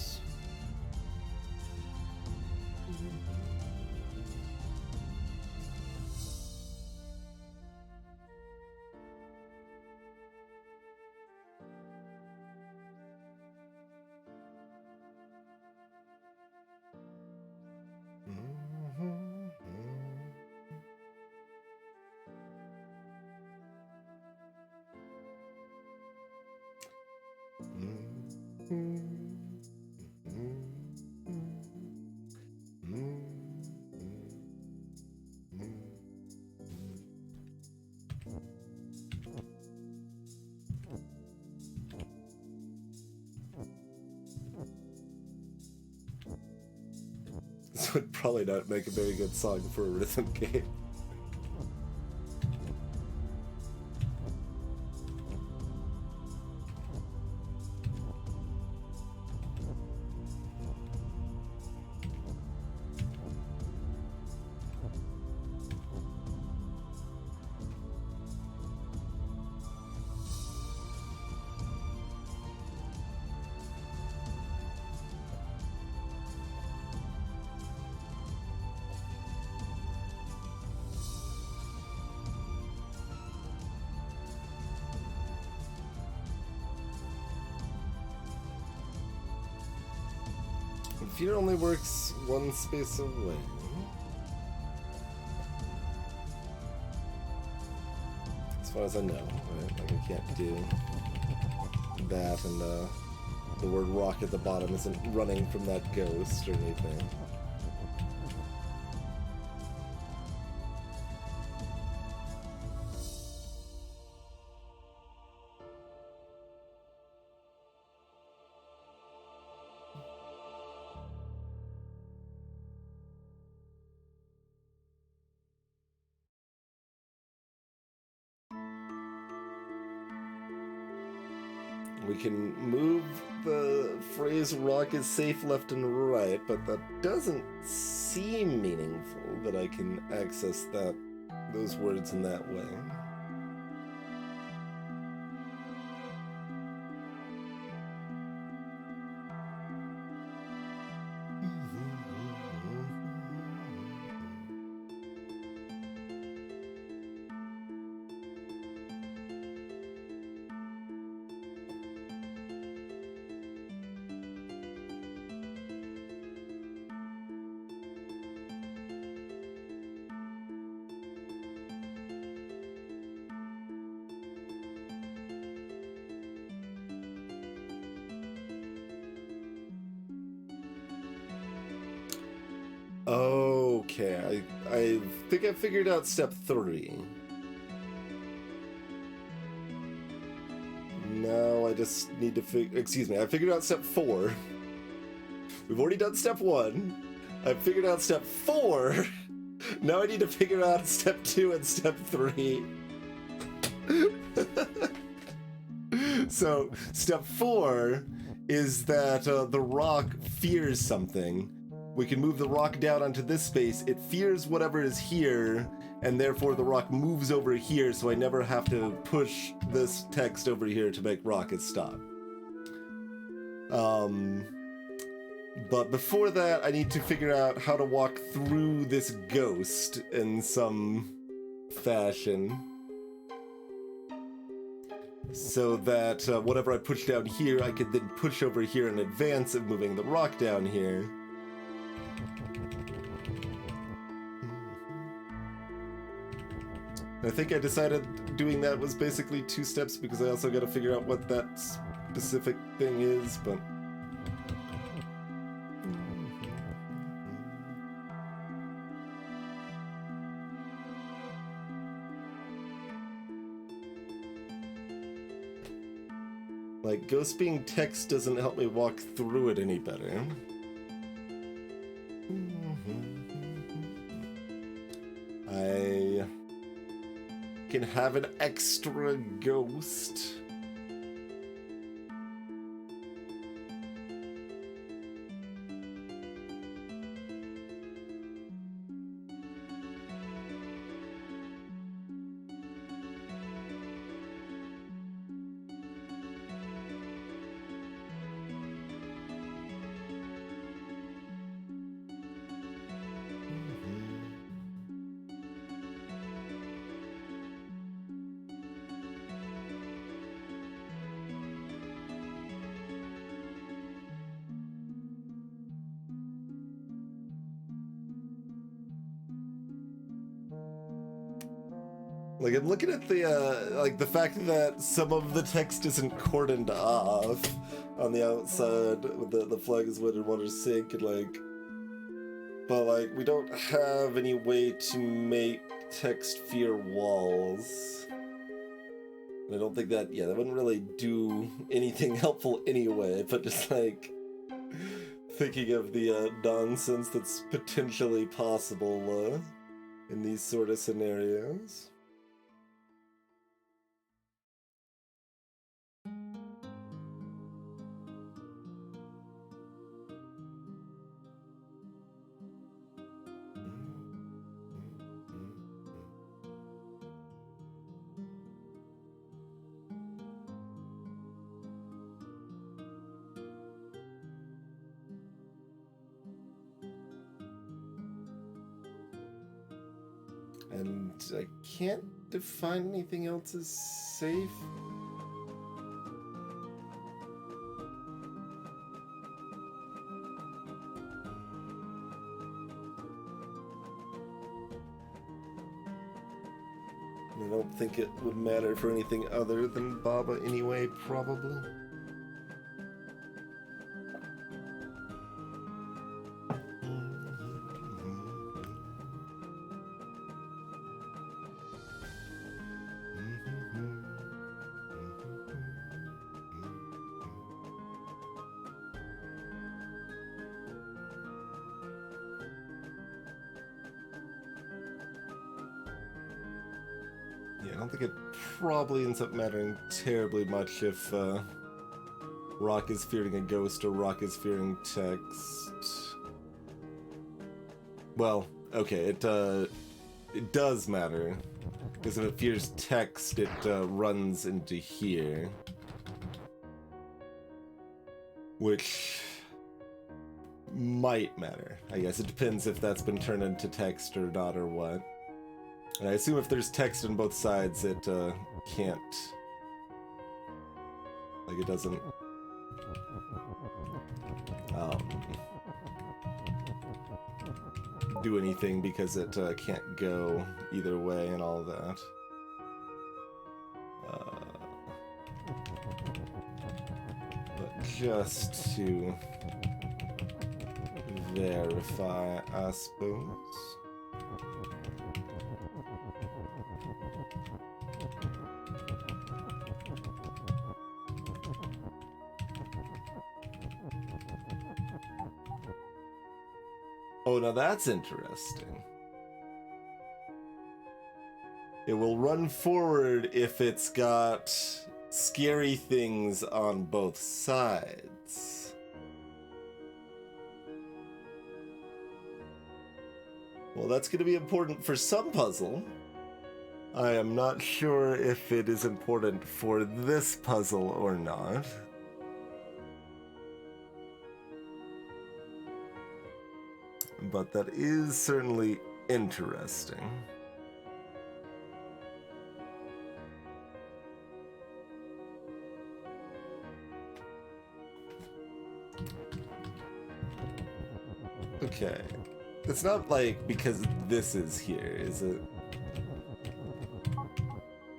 [SPEAKER 1] This would probably not make a very good song for a rhythm game. Fear only works one space away. As far as I know, right? Like I can't do that, and the word rock at the bottom isn't running from that ghost or anything. We can move the phrase rock is safe left and right, but that doesn't seem meaningful that I can access those words in that way. Okay, I think I figured out step 3. Now I just need to I figured out step 4. We've already done step 1. I figured out step 4. Now I need to figure out step 2 and step 3. So, step 4 is that the rock fears something. We can move the rock down onto this space. It fears whatever is here, and therefore the rock moves over here, so I never have to push this text over here to make rocket stop. But before that, I need to figure out how to walk through this ghost in some fashion, so that whatever I push down here, I could then push over here in advance of moving the rock down here. I think I decided doing that was basically 2 steps because I also got to figure out what that specific thing is, but... Like, ghost being text doesn't help me walk through it any better. I can have an extra ghost. Like, I'm looking at the, like, the fact that some of the text isn't cordoned off on the outside with the flag is wind and water sink, and, like, but, like, we don't have any way to make text fear walls. And I don't think that, yeah, that wouldn't really do anything helpful anyway, but just, like, thinking of the nonsense that's potentially possible in these sort of scenarios. And I can't define anything else as safe. I don't think it would matter for anything other than Baba anyway, probably. Yeah, I don't think it probably ends up mattering terribly much if Rock is fearing a ghost or Rock is fearing text. Well, okay, it does matter, because if it fears text, it runs into here, which might matter. I guess it depends if that's been turned into text or not or what. And I assume if there's text on both sides, it can't. Like, it doesn't. Do anything because it can't go either way and all that. But just to verify, I suppose. Oh, now that's interesting. It will run forward if it's got scary things on both sides. Well, that's going to be important for some puzzle. I am not sure if it is important for this puzzle or not. But that is certainly interesting. Okay. It's not like because this is here, is it?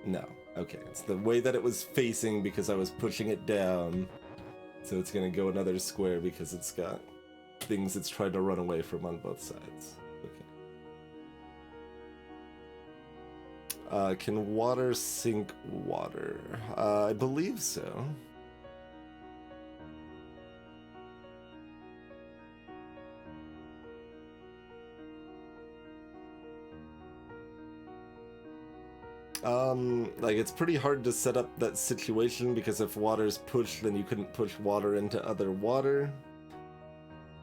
[SPEAKER 1] No. Okay. It's the way that it was facing because I was pushing it down. So it's gonna go another square because it's got things it's trying to run away from on both sides. Okay. Can water sink water? I believe so. Like, it's pretty hard to set up that situation because if water's pushed, then you couldn't push water into other water.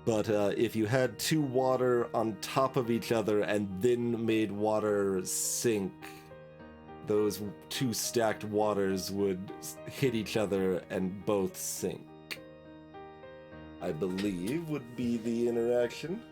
[SPEAKER 1] But if you had two water on top of each other and then made water sink, those two stacked waters would hit each other and both sink. I believe would be the interaction.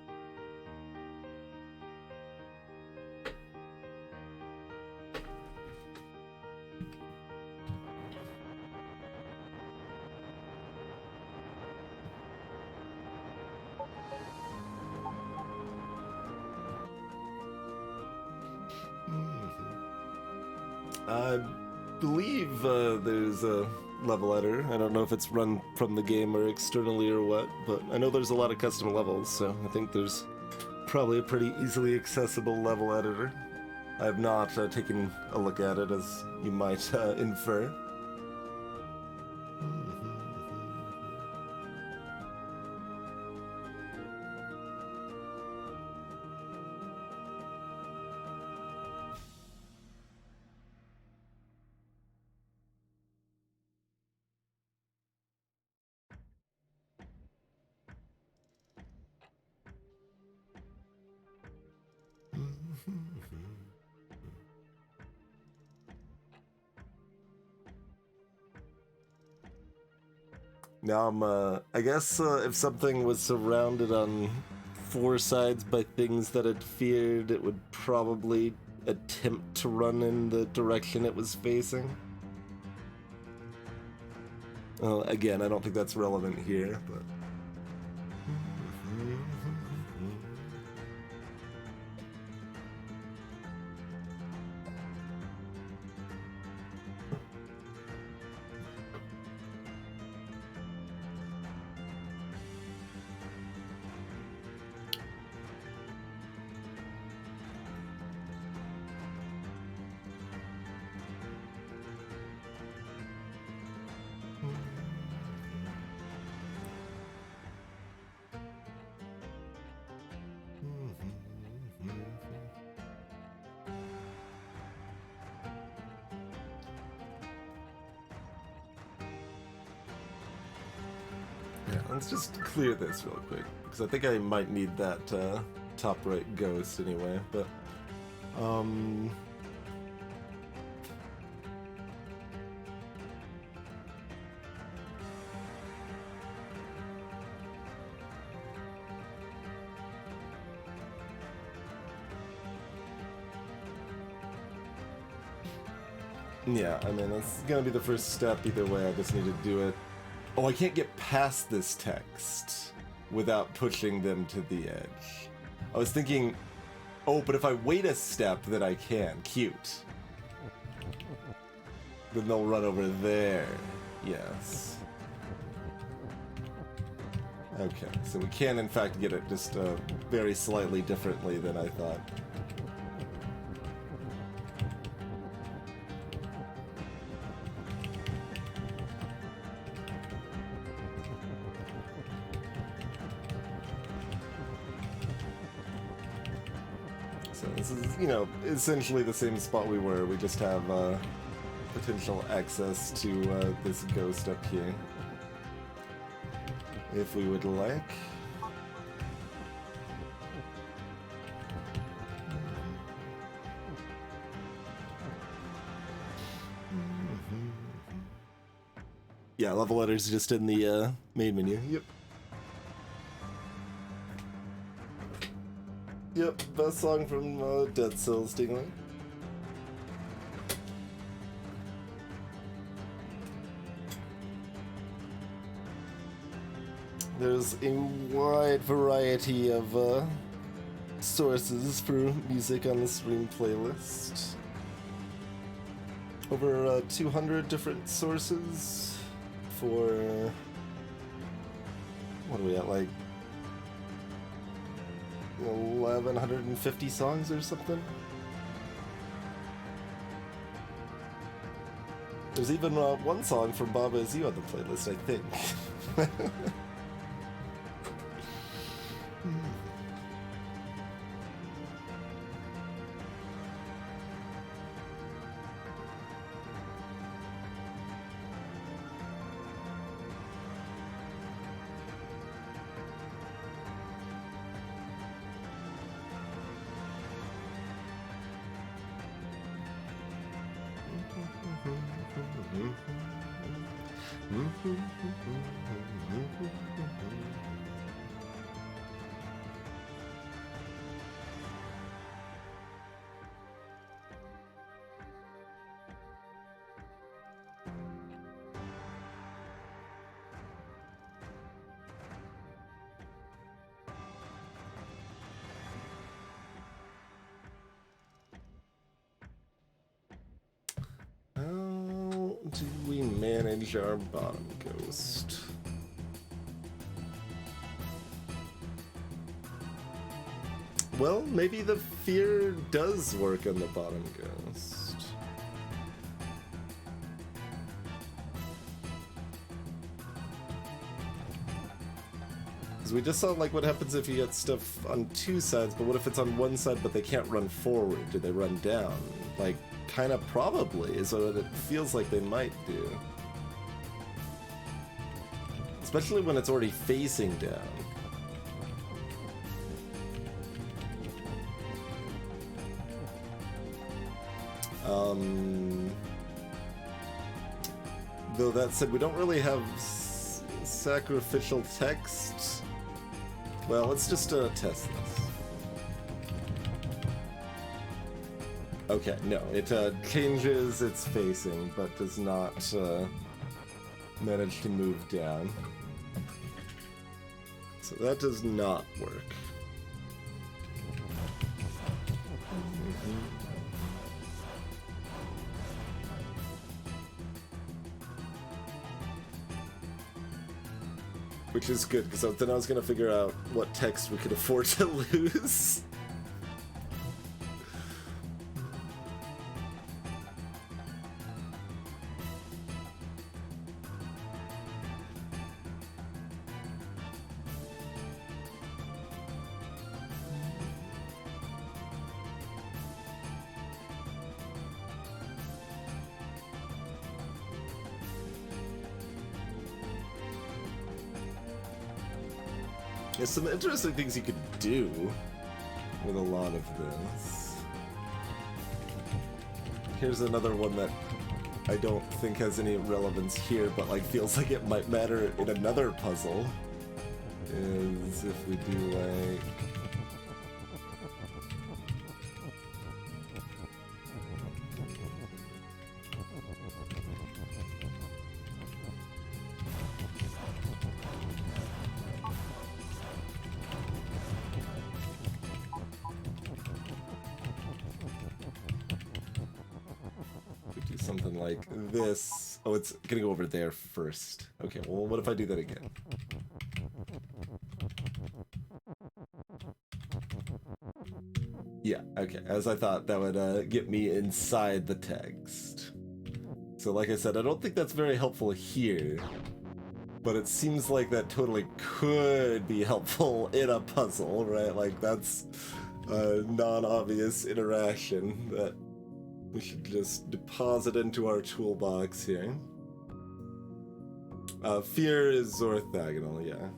[SPEAKER 1] I believe there's a level editor. I don't know if it's run from the game or externally or what, but I know there's a lot of custom levels, so I think there's probably a pretty easily accessible level editor. I have not taken a look at it, as you might infer. Now I guess if something was surrounded on 4 sides by things that it feared, it would probably attempt to run in the direction it was facing. Well, again, I don't think that's relevant here, but... Yeah, let's just clear this real quick, because I think I might need that top right ghost anyway, but... yeah, I mean, that's gonna be the first step either way. I just need to do it. Oh, I can't get past this text without pushing them to the edge. I was thinking, oh, but if I wait a step, then I can. Cute. Then they'll run over there. Yes. Okay, so we can in fact get it just very slightly differently than I thought. So this is, you know, essentially the same spot we were. We just have potential access to this ghost up here. If we would like. Yeah, level letters just in the main menu. Yep. Yep, best song from Dead Cells, Stingray. There's a wide variety of sources for music on the stream playlist. Over 200 different sources for... what are we at, like 1,150 songs or something? There's even one song from Baba Is You on the playlist, I think. How do we manage our bottom ghost? Well, maybe the fear does work on the bottom ghost. Because we just saw like what happens if you get stuff on 2 sides, but what if it's on 1 side but they can't run forward? Do they run down? Like, kind of probably is what it feels like they might do. Especially when it's already facing down. Though that said, we don't really have sacrificial text. Well, let's just test this. Okay, no, it changes its facing, but does not manage to move down. So that does not work. Which is good, because then I was going to figure out what text we could afford to lose. There's some interesting things you could do with a lot of this. Here's another one that I don't think has any relevance here, but like feels like it might matter in another puzzle. Is if we do like... something like this. Oh, it's gonna go over there first. Okay, well, what if I do that again? Yeah, okay, as I thought, that would get me inside the text. So like I said, I don't think that's very helpful here, but it seems like that totally could be helpful in a puzzle, right? Like, that's a non-obvious interaction that we should just deposit into our toolbox here. Fear is orthogonal, yeah.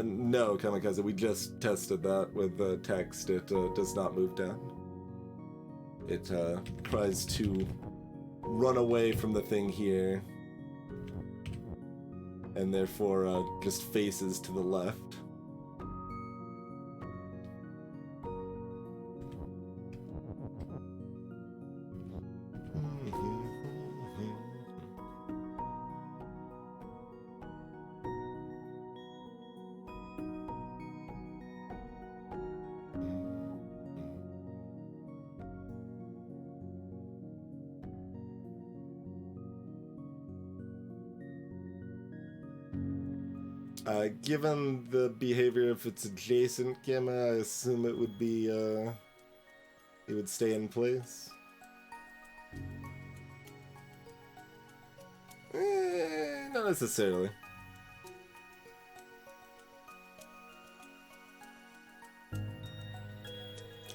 [SPEAKER 1] No, Kamikaze, we just tested that with the text. It does not move down. It tries to run away from the thing here, and therefore just faces to the left. Given the behavior of its adjacent gamma, I assume it would be, it would stay in place. Not necessarily.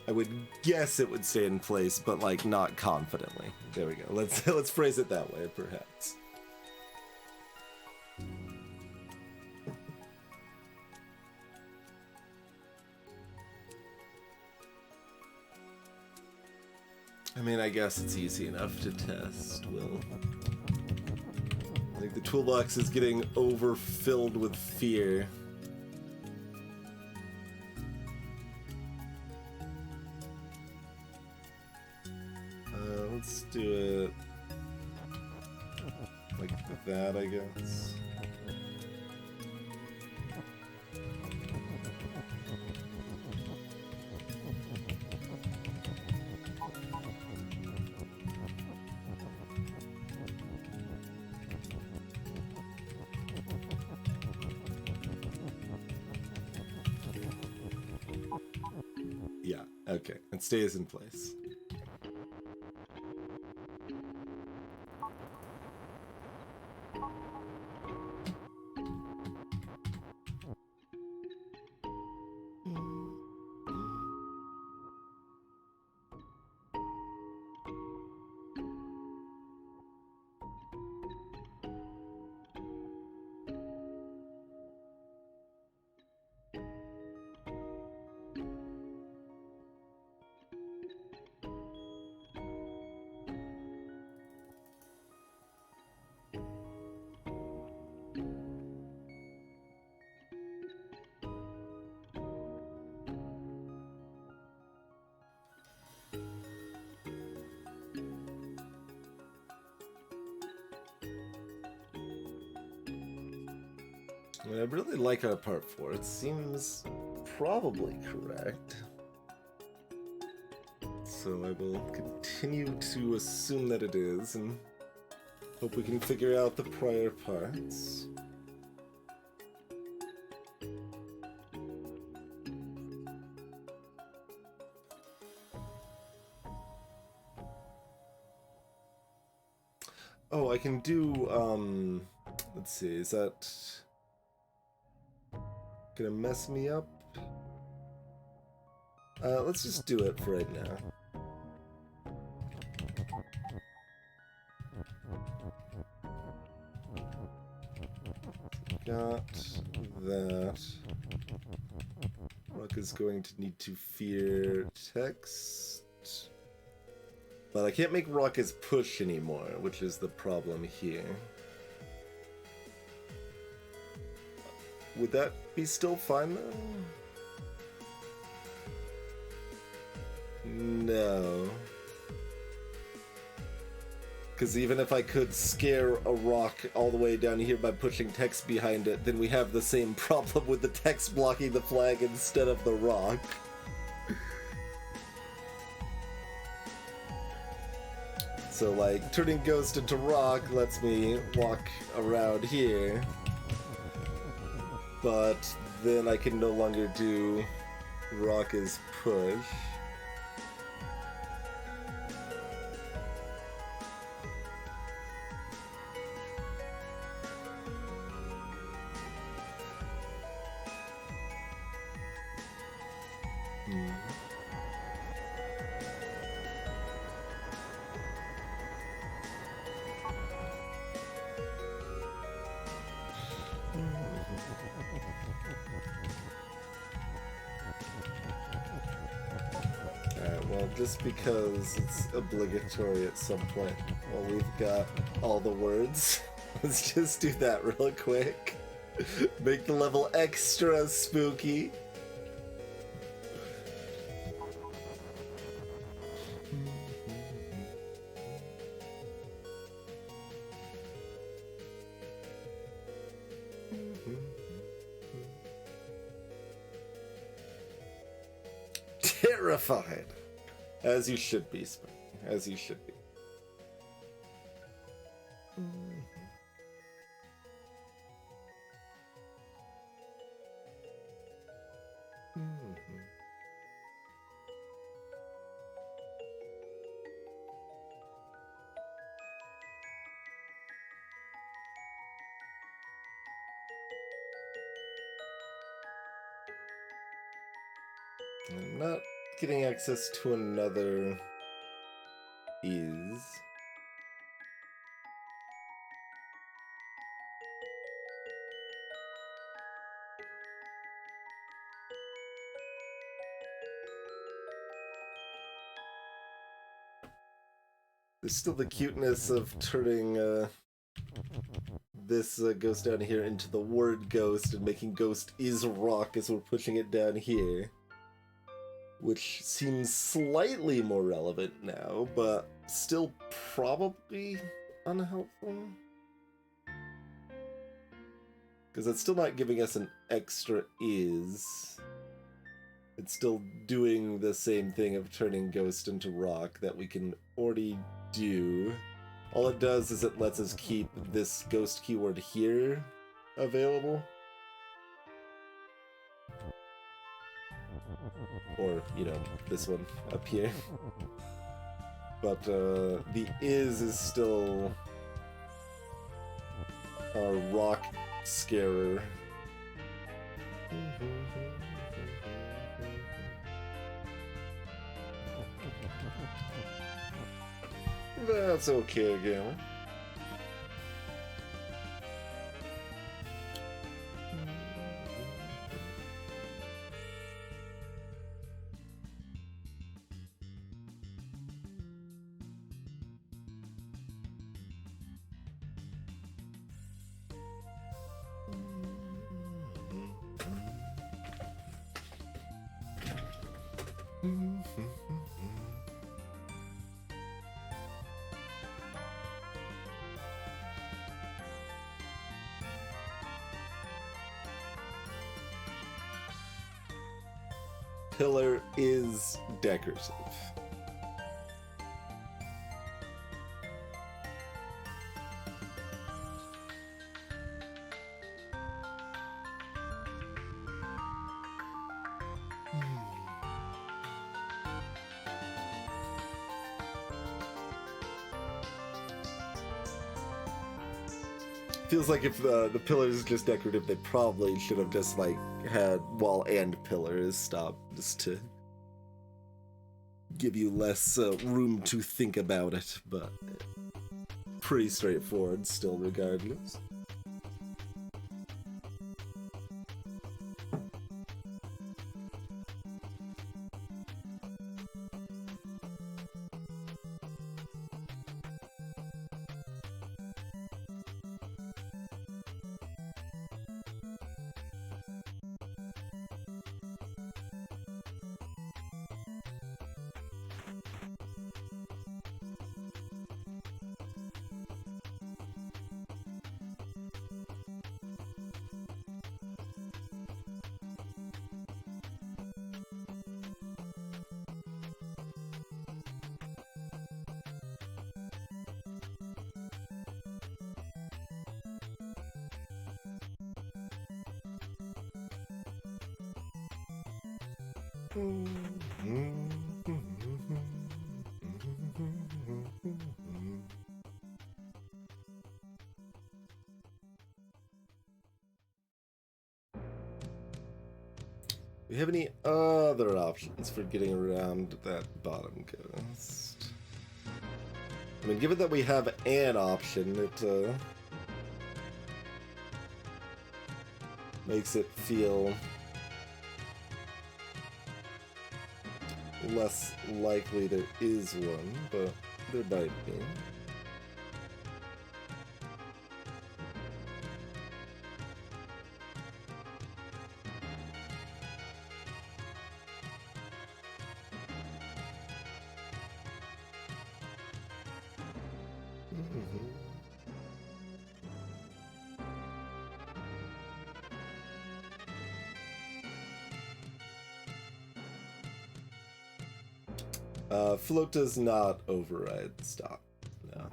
[SPEAKER 1] I would guess it would stay in place, but like not confidently. There we go. Let's phrase it that way, perhaps. I mean, I guess it's easy enough to test, Will. Like, the toolbox is getting overfilled with fear. Let's do it like that, I guess. Yeah, okay, it stays in place. I mean, I really like our part 4. It seems probably correct. So I will continue to assume that it is, and hope we can figure out the prior parts. Oh, I can do, let's see, is that gonna mess me up? Let's just do it for right now. Got that. Rock is going to need to fear text. But I can't make Rock as push anymore, which is the problem here. Would that be still fine though? No. Because even if I could scare a rock all the way down here by pushing text behind it, then we have the same problem with the text blocking the flag instead of the rock. So, like, turning Ghost into rock lets me walk around here. But then I can no longer do rock as push. Just because it's obligatory at some point. Well, we've got all the words. Let's just do that real quick. Make the level extra spooky. Terrified. As you should be, Spring. As you should be. I'm not getting access to another is. There's still the cuteness of turning this ghost down here into the word ghost and making ghost is rock as we're pushing it down here. Which seems slightly more relevant now, but still probably unhelpful. Because it's still not giving us an extra is. It's still doing the same thing of turning ghost into rock that we can already do. All it does is it lets us keep this ghost keyword here available. Or, you know, this one up here. But the is still our rock scarer. That's okay, Gamer. pillar is decorative. Feels like if the pillar is just decorative, they probably should have just like had wall and pillars stop, just to give you less room to think about it, but pretty straightforward still regardless. Do we have any other options for getting around that bottom ghost? I mean, given that we have an option, it makes it feel less likely there is one, but there might be. Float does not override stop. No.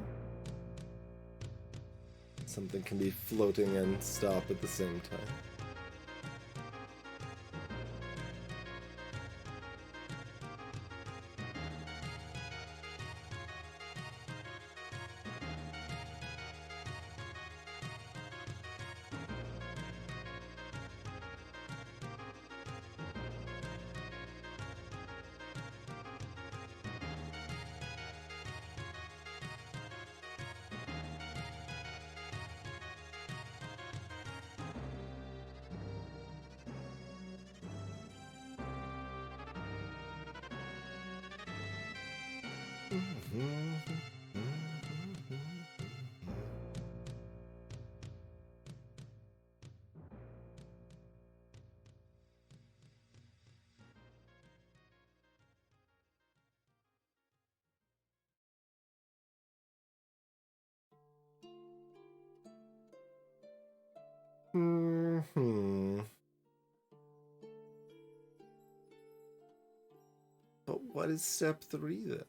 [SPEAKER 1] Something can be floating and stop at the same time. But what is step 3 then?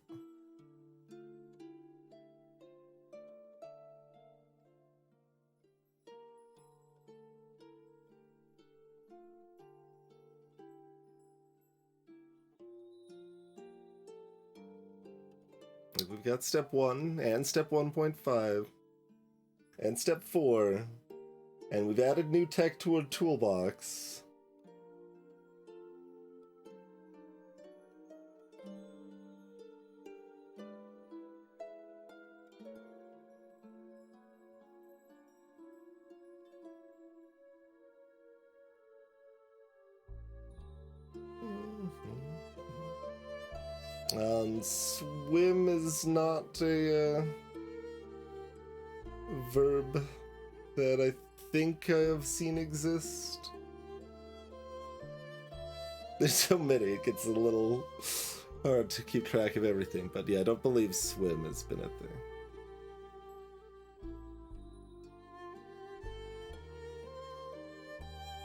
[SPEAKER 1] We've got step 1 and step 1.5 and step 4, and we've added new tech to our toolbox. Swim is not a verb that I think I have seen exist. There's so many, it gets a little hard to keep track of everything, but yeah, I don't believe swim has been a thing.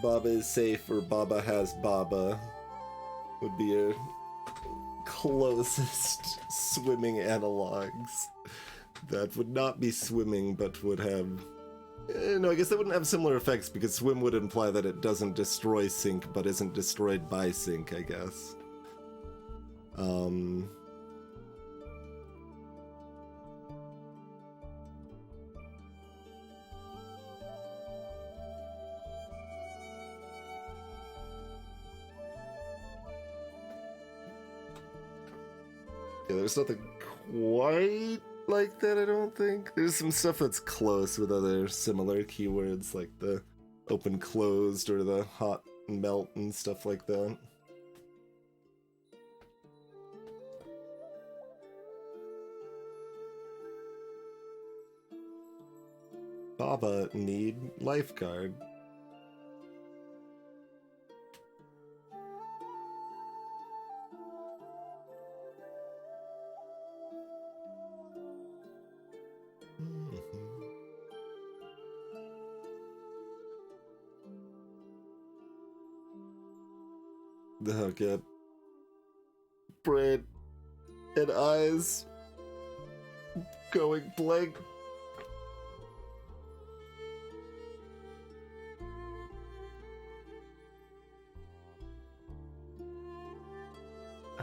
[SPEAKER 1] Baba is safe, or Baba has Baba. would be your closest swimming analogs. That would not be swimming, but would have... no, I guess that wouldn't have similar effects, because swim would imply that it doesn't destroy sink, but isn't destroyed by sink, I guess. Yeah, there's nothing quite like that, I don't think. There's some stuff that's close with other similar keywords, like the open closed or the hot melt and stuff like that. Baba need lifeguard. Oh god. Brain and eyes going blank.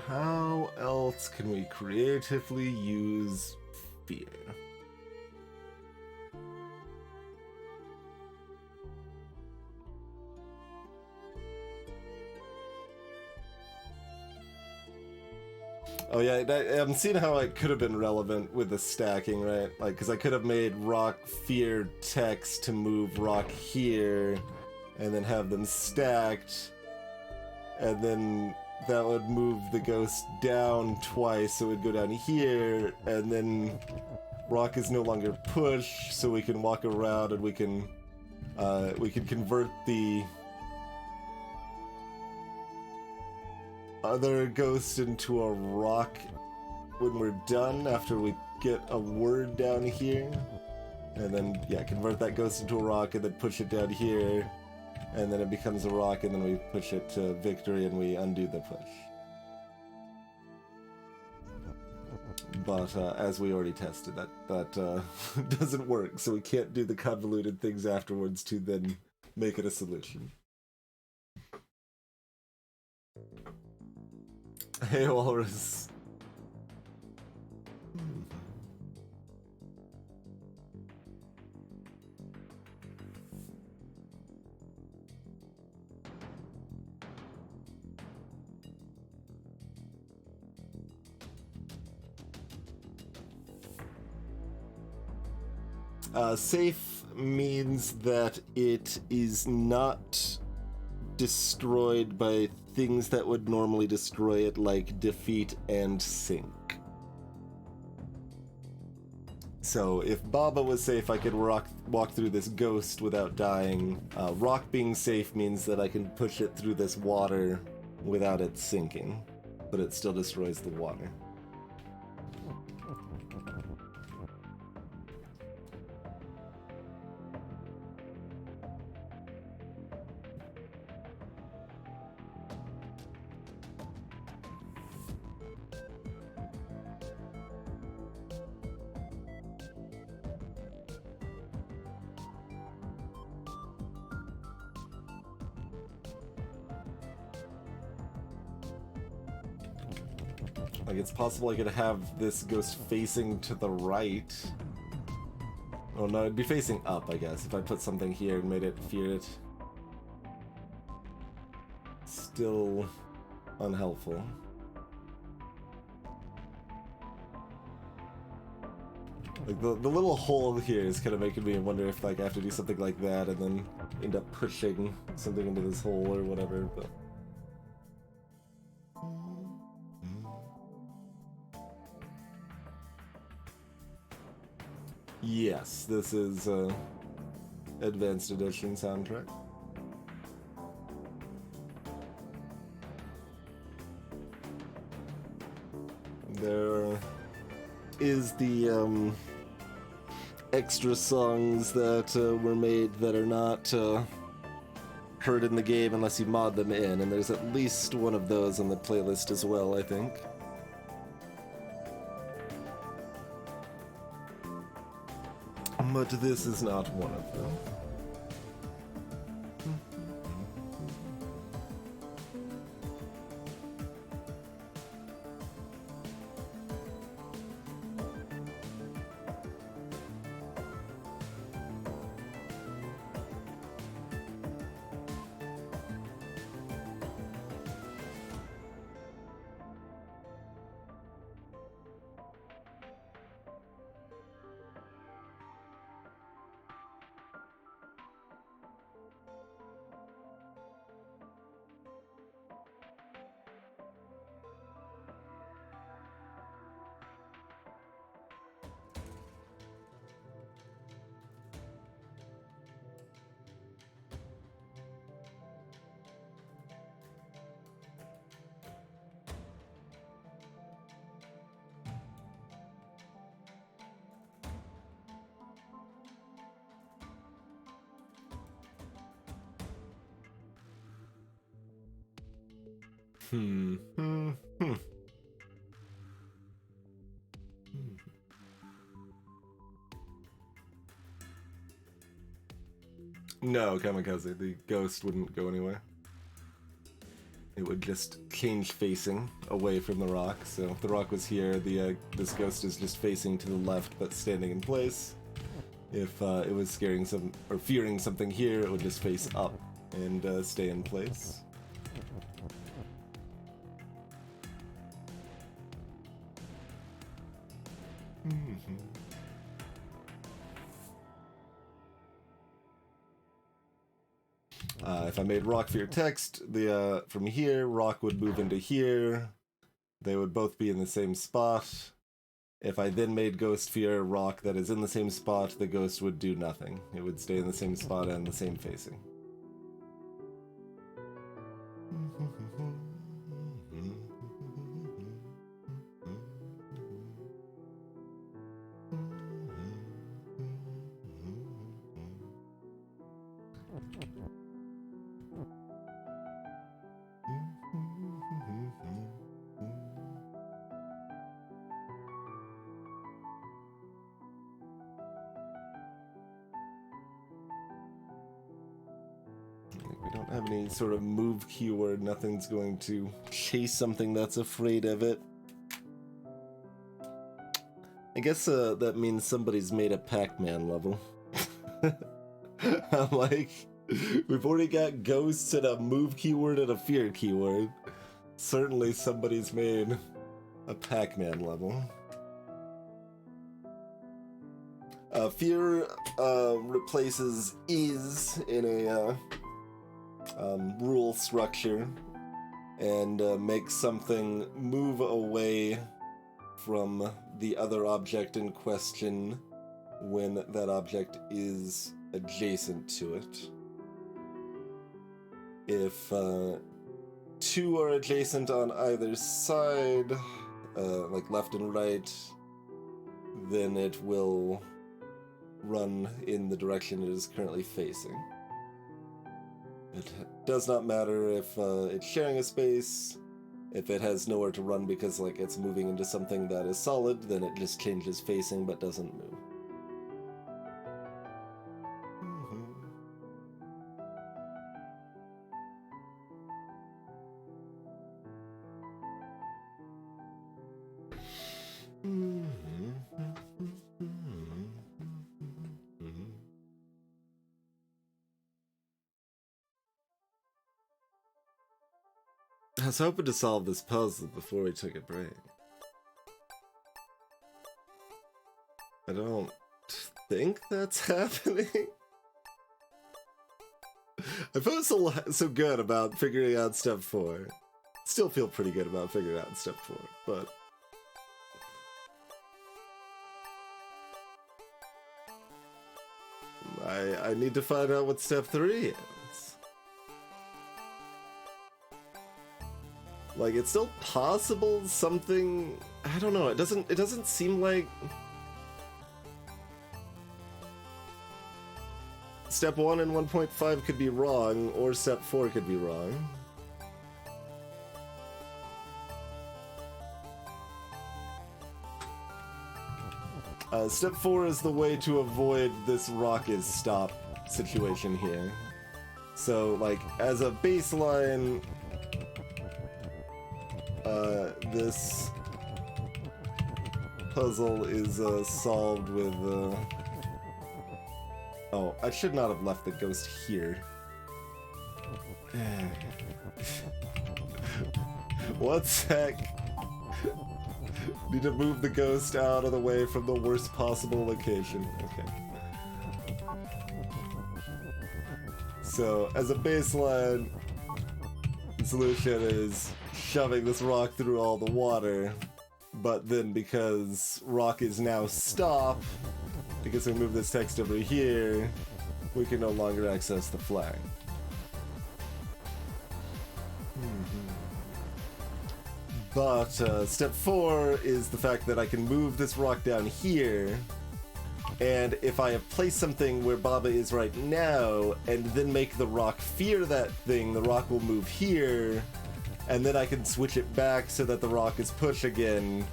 [SPEAKER 1] How else can we creatively use fear? Oh yeah, I'm seeing how it could have been relevant with the stacking, right? Like, because I could have made rock fear text to move rock here, and then have them stacked, and then that would move the ghost down twice, so it would go down here, and then rock is no longer push, so we can walk around and we can convert the other ghost into a rock when we're done, after we get a word down here. And then, yeah, convert that ghost into a rock and then push it down here. And then it becomes a rock, and then we push it to victory and we undo the push. But as we already tested, that doesn't work, so we can't do the convoluted things afterwards to then make it a solution. Hey, Walrus. Safe means that it is not destroyed by things that would normally destroy it, like defeat and sink. So if Baba was safe, I could walk through this ghost without dying. Rock being safe means that I can push it through this water without it sinking, but it still destroys the water. Like, it's possible I could have this ghost facing to the right. Oh no, it'd be facing up, I guess, if I put something here and made it fear it. Still unhelpful. Like, the little hole here is kind of making me wonder if, like, I have to do something like that and then end up pushing something into this hole or whatever, but... Yes, this is Advanced Edition soundtrack. There is the extra songs that were made that are not heard in the game unless you mod them in, and there's at least one of those on the playlist as well, I think. But this is not one of them. No, Kamikaze, the ghost wouldn't go anywhere. It would just change facing away from the rock. So if the rock was here, this ghost is just facing to the left but standing in place. If it was fearing something here, it would just face up and stay in place. If I made rock fear text, from here, rock would move into here. They would both be in the same spot. If I then made ghost fear rock that is in the same spot, the ghost would do nothing. It would stay in the same spot and the same facing. We don't have any sort of move keyword. Nothing's going to chase something that's afraid of it. I guess that means somebody's made a Pac-Man level. I'm like, we've already got ghosts and a move keyword and a fear keyword. Certainly somebody's made a Pac-Man level. Fear replaces is in a rule structure and makes something move away from the other object in question when that object is adjacent to it. If two are adjacent on either side, like left and right, then it will run in the direction it is currently facing. It does not matter if it's sharing a space. If it has nowhere to run because like it's moving into something that is solid, then it just changes facing but doesn't move. I was hoping to solve this puzzle before we took a break. I don't think that's happening. I felt so good about figuring out step 4. Still feel pretty good about figuring out step 4, but... I need to find out what step 3 is. Like, it's still possible something... I don't know, it doesn't seem like... step 1 and 1.5 could be wrong, or step 4 could be wrong. Step 4 is the way to avoid this rock is stop situation here. So, like, as a baseline, this puzzle is solved with... Oh, I should not have left the ghost here. One sec. Need to move the ghost out of the way from the worst possible location. Okay. So, as a baseline, the solution is shoving this rock through all the water, but then because rock is now stop, because we move this text over here, we can no longer access the flag. But step 4 is the fact that I can move this rock down here, and if I have placed something where Baba is right now, and then make the rock fear that thing, the rock will move here, and then I can switch it back so that the rock is push again,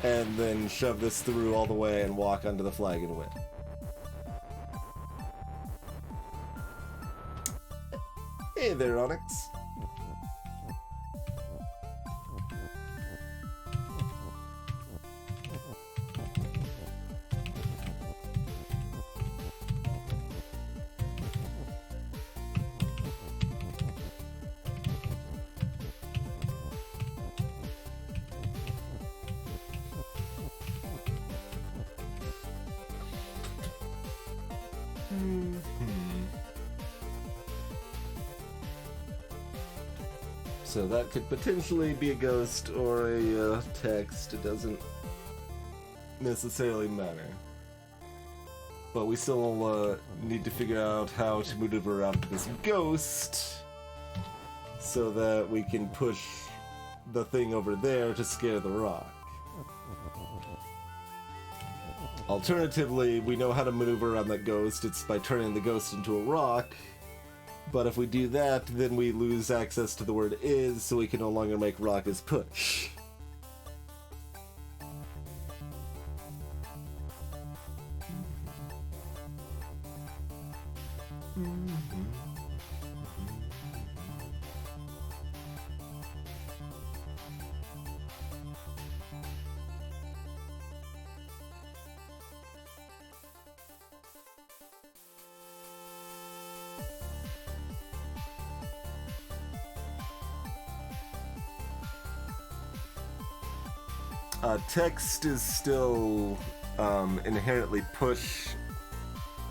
[SPEAKER 1] and then shove this through all the way and walk onto the flag and win. Hey there, Onyx. So that could potentially be a ghost or a text. It doesn't necessarily matter. But we still need to figure out how to maneuver around this ghost so that we can push the thing over there to scare the rock. Alternatively, we know how to maneuver around that ghost. It's by turning the ghost into a rock. But if we do that, then we lose access to the word is, so we can no longer make rock as push. Text is still inherently push,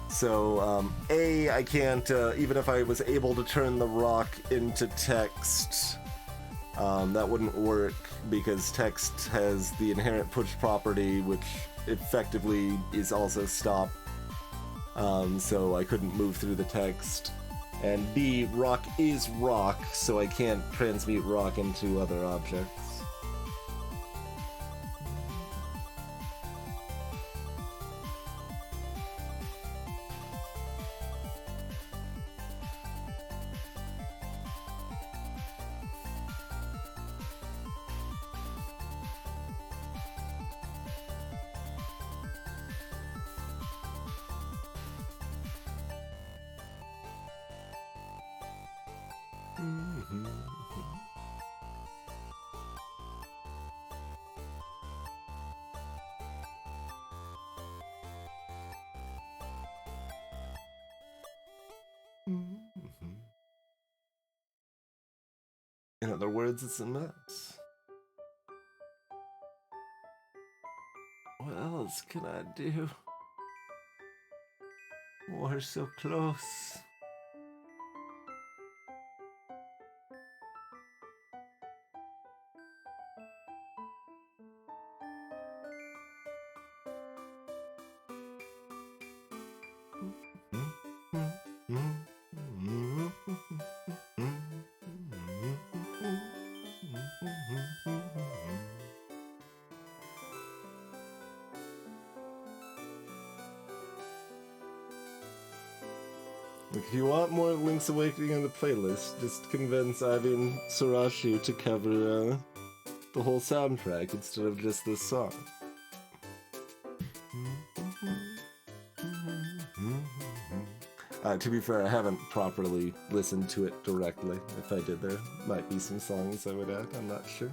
[SPEAKER 1] so I can't, even if I was able to turn the rock into text, that wouldn't work because text has the inherent push property, which effectively is also stop, so I couldn't move through the text. And B, rock is rock, so I can't transmute rock into other objects. In other words, it's a mess. What else can I do? We're so close. If you want more Link's Awakening on the playlist, just convince Ivy and Sarashi to cover the whole soundtrack instead of just this song. To be fair, I haven't properly listened to it directly. If I did, there might be some songs I would add, I'm not sure.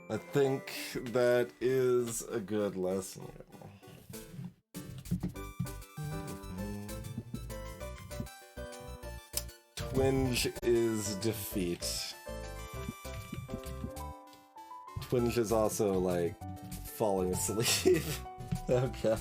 [SPEAKER 1] I think that is a good lesson. Twinge is defeat. Twinge is also like falling asleep. Okay.